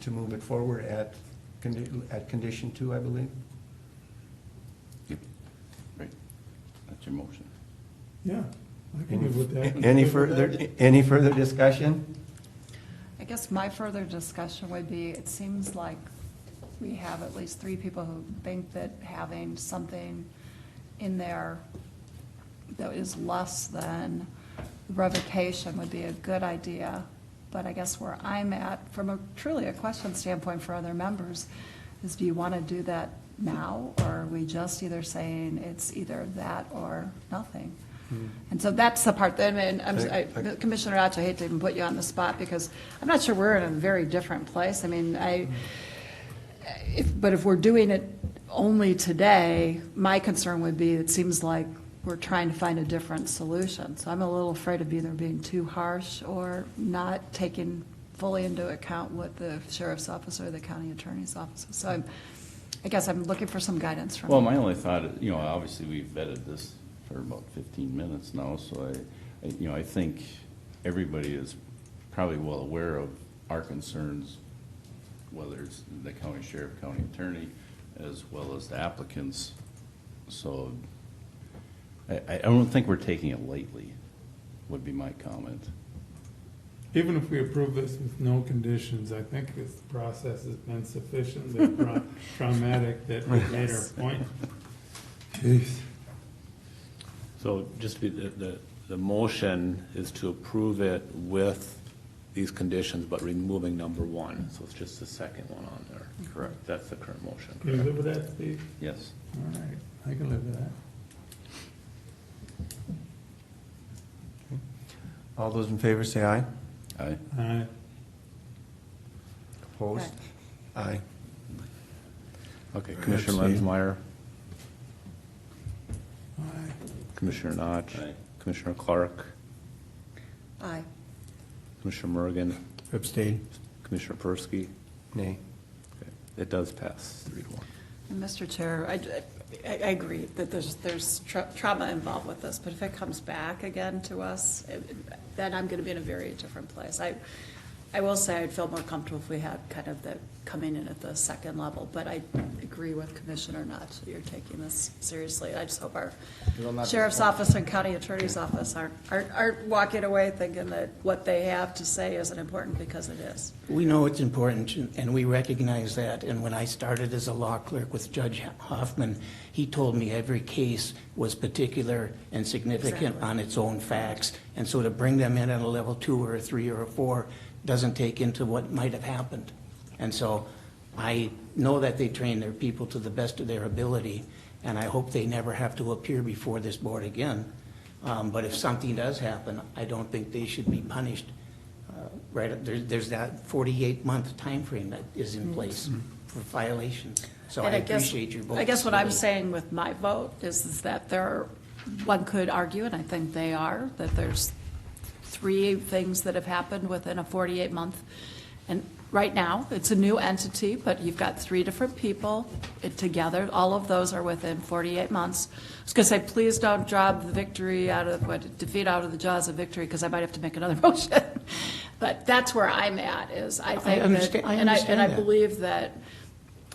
to move it forward at condition 2, I believe. Right. That's your motion. Yeah, I can live with that. Any further discussion? I guess my further discussion would be, it seems like we have at least 3 people who think that having something in there that is less than revocation would be a good idea. But I guess where I'm at, from truly a question standpoint for other members, is do you want to do that now? Or are we just either saying it's either that or nothing? And so that's the part that, Commissioner Notch, I hate to even put you on the spot because I'm not sure we're in a very different place. I mean, but if we're doing it only today, my concern would be, it seems like we're trying to find a different solution. So I'm a little afraid of either being too harsh or not taking fully into account what the sheriff's office or the county attorney's office is. So I guess I'm looking for some guidance from you. Well, my only thought, obviously we've vetted this for about 15 minutes now, so I think everybody is probably well aware of our concerns, whether it's the county sheriff, county attorney, as well as the applicants. So I don't think we're taking it lightly, would be my comment. Even if we approve this with no conditions, I think this process has been sufficiently traumatic that we made our point. Jeez. So just the motion is to approve it with these conditions, but removing number 1. So it's just the second one on there. Correct. That's the current motion. Can you live with that, Steve? Yes. All right, I can live with that. All those in favor say aye. Aye. Aye. Opposed? Aye. Okay, Commissioner Abstain. Lenzmeyer, Aye. Commissioner Notch, Aye. Commissioner Clark, Aye. Commissioner Mergen, Abstain. Commissioner Persky. Nay. Okay, it does pass 3-1. And Mr. Chair, I agree that there's trauma involved with this, but if it comes back again to us, then I'm going to be in a very different place. I will say I'd feel more comfortable if we had kind of the coming in at the second level, but I agree with Commissioner Notch that you're taking this seriously. I just hope our sheriff's office and county attorney's office aren't walking away thinking that what they have to say isn't important, because it is. We know it's important, and we recognize that. And when I started as a law clerk with Judge Hoffman, he told me every case was particular and significant Exactly. on its own facts. And so to bring them in at a level 2 or a 3 or a 4 doesn't take into what might have happened. And so I know that they train their people to the best of their ability, and I hope they never have to appear before this board again. But if something does happen, I don't think they should be punished. There's that 48-month time frame that is in place for violations. So And I appreciate your vote. I guess what I'm saying with my vote is that one could argue, and I think they are, that there's 3 things that have happened within a 48-month. And right now, it's a new entity, but you've got 3 different people together. All of those are within 48 months. I was going to say, please don't drop the defeat out of the jaws of victory, because I might have to make another motion. But that's where I'm at, is I think I believe that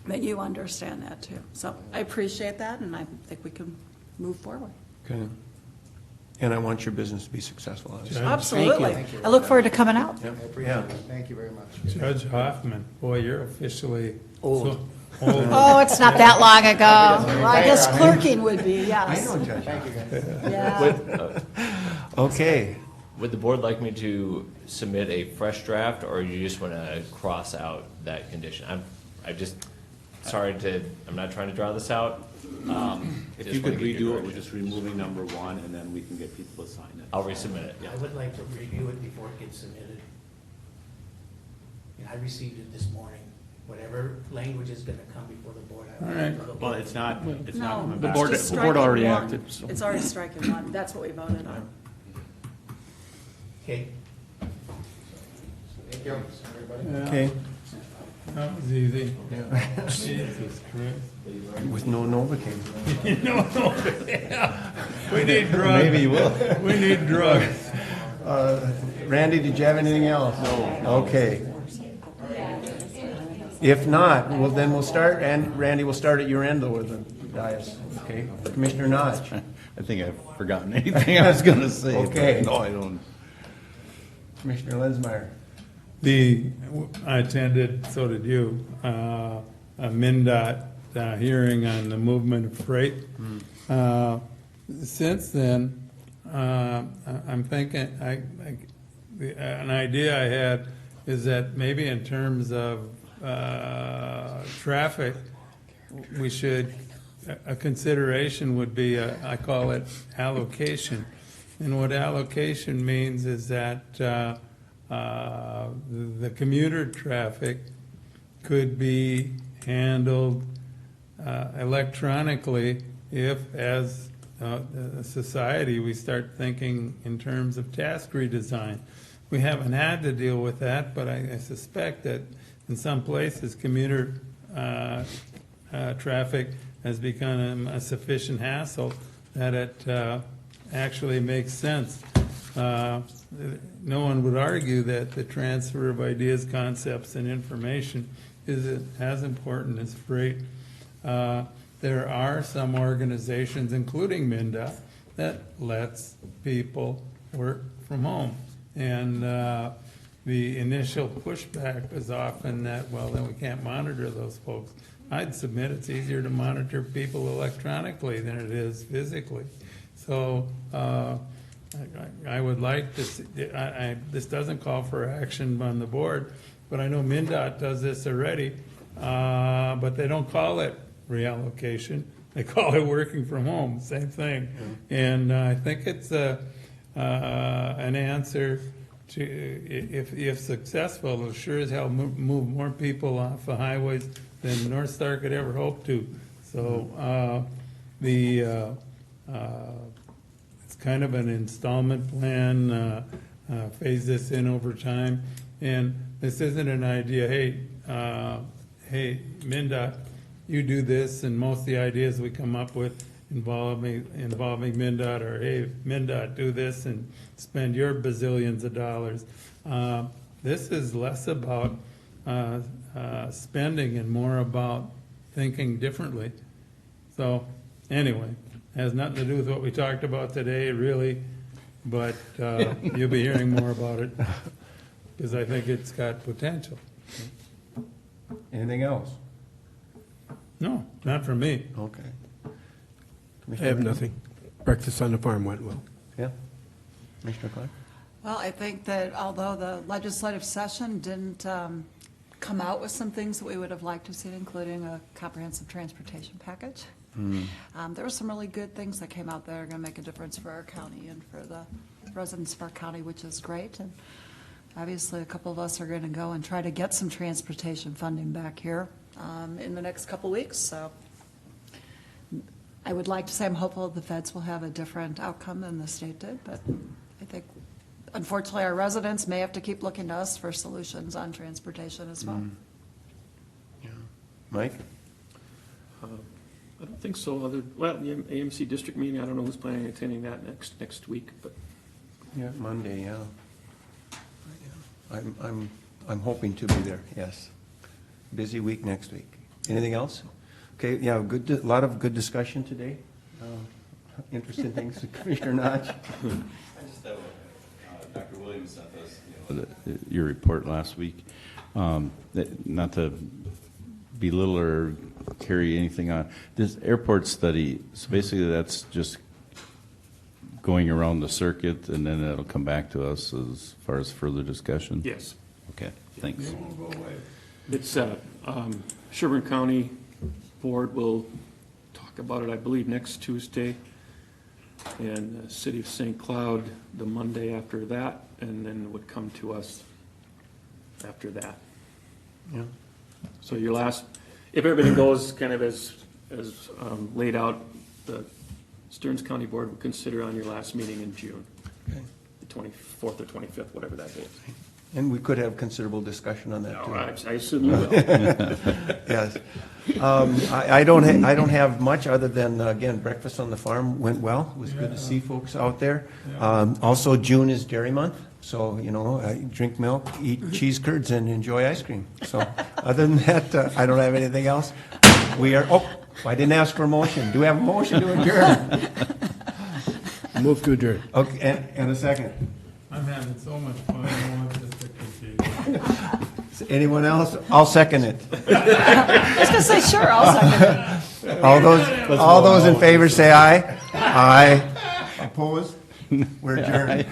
you understand that too. So I appreciate that, and I think we can move forward. Okay. And I want your business to be successful, obviously. Absolutely. Thank you. I look forward to coming out. Yep. I appreciate it. Thank you very much. Judge Hoffman, boy, you're officially Old. old. Oh, it's not that long ago. Well, I guess clerking would be, yes. I know, Judge. Thank you, guys. Yeah. Okay. Would the board like me to submit a fresh draft, or you just want to cross out that condition? I'm not trying to draw this out. If you could redo it with just removing number 1, and then we can get people to sign it. I'll resubmit it. I would like to review it before it gets submitted. And I received it this morning. whatever language is gonna come before the board. I All would right. like to look Well, at. it's not No, coming The back. board- it's just the board striking already one. acted, so. It's already striking one. That's what we voted on. Okay. Thank you, everybody. Yeah. Okay, That was easy. Jesus Christ. with no Novocaine. We need drugs. Maybe you will. We need drugs. Randy, did you have anything else? No. Okay. If not, well, then we'll start, and Randy, we'll start at your end over the dais, okay? Commissioner Notch. I think I've forgotten anything I was going to say. but Okay. No, I don't. Commissioner Lensmeyer. I attended, so did you, a MnDOT hearing on the movement of freight. Since then, I'm thinking, an idea I had is that maybe in terms of traffic, we should, a consideration would be, I call it allocation. And what allocation means is that the commuter traffic could be handled electronically if, as a society, we start thinking in terms of task redesign. We haven't had to deal with that, but I suspect that in some places, commuter traffic has become a sufficient hassle that it actually makes sense. No one would argue that the transfer of ideas, concepts, and information is as important as freight. There are some organizations, including MnDOT, that lets people work from home. And the initial pushback is often that, well, then we can't monitor those folks. I'd submit it's easier to monitor people electronically than it is physically. So I would like to see, this doesn't call for action on the board, but I know MnDOT does this already, but they don't call it reallocation. They call it working from home, same thing. And I think it's an answer to, if successful, it'll sure as hell move more people off the highways than North Star could ever hope to. So it's kind of an installment plan, phase this in over time. And this isn't an idea, hey, MnDOT, you do this, and most of the ideas we come up with involving MnDOT, or hey, MnDOT, do this and spend your bazillions of dollars. This is less about spending and more about thinking differently. So anyway, has nothing to do with what we talked about today, really, but you'll be hearing more about it because I think it's got potential. Anything else? No, not for me. Okay. I have nothing. Breakfast on the farm went well. Yeah. Commissioner Clark? Well, I think that although the legislative session didn't come out with some things that we would have liked to see, including a comprehensive transportation package, there were some really good things that came out that are going to make a difference for our county and for the residents of our county, which is great. And obviously, a couple of us are going to go and try to get some transportation funding back here in the next couple weeks. So I would like to say I'm hopeful the feds will have a different outcome than the state did, but I think unfortunately our residents may have to keep looking to us for solutions on transportation as well. Yeah. Mike? I don't think so. The AMC district meeting, I don't know who's planning on attending that next week, but. Yeah, Monday, yeah. I'm hoping to be there, yes. Busy week next week. Anything else? Okay, yeah, a lot of good discussion today. Interesting things. Commissioner Notch? I just have Dr. Williams sent us your report last week. Not to belittle or carry anything on. This airport study, so basically that's just going around the circuit and then it'll come back to us as far as further discussion? Yes. Okay, thanks. It's, Sherburne County Board will talk about it, I believe, next Tuesday. And the City of St. Cloud the Monday after that, and then it would come to us after that. Yeah. So your last, if everything goes kind of as laid out, the Stearns County Board will consider on your last meeting in June, the 24th or 25th, whatever that day is. And we could have considerable discussion on that, too. I assume you will. Yes. I don't have much other than, again, breakfast on the farm went well. It was good to see folks out there. Also, June is Dairy Month, so, drink milk, eat cheese curds, and enjoy ice cream. So, other than that, I don't have anything else. I didn't ask for a motion. Do we have a motion to adjourn? Move to adjourn. Okay, and a second. I'm having so much fun, I don't want this to continue. Anyone else? I'll second it. I was going to say, sure, I'll second it. All those in favor say aye. Aye. Opposed? We're adjourned.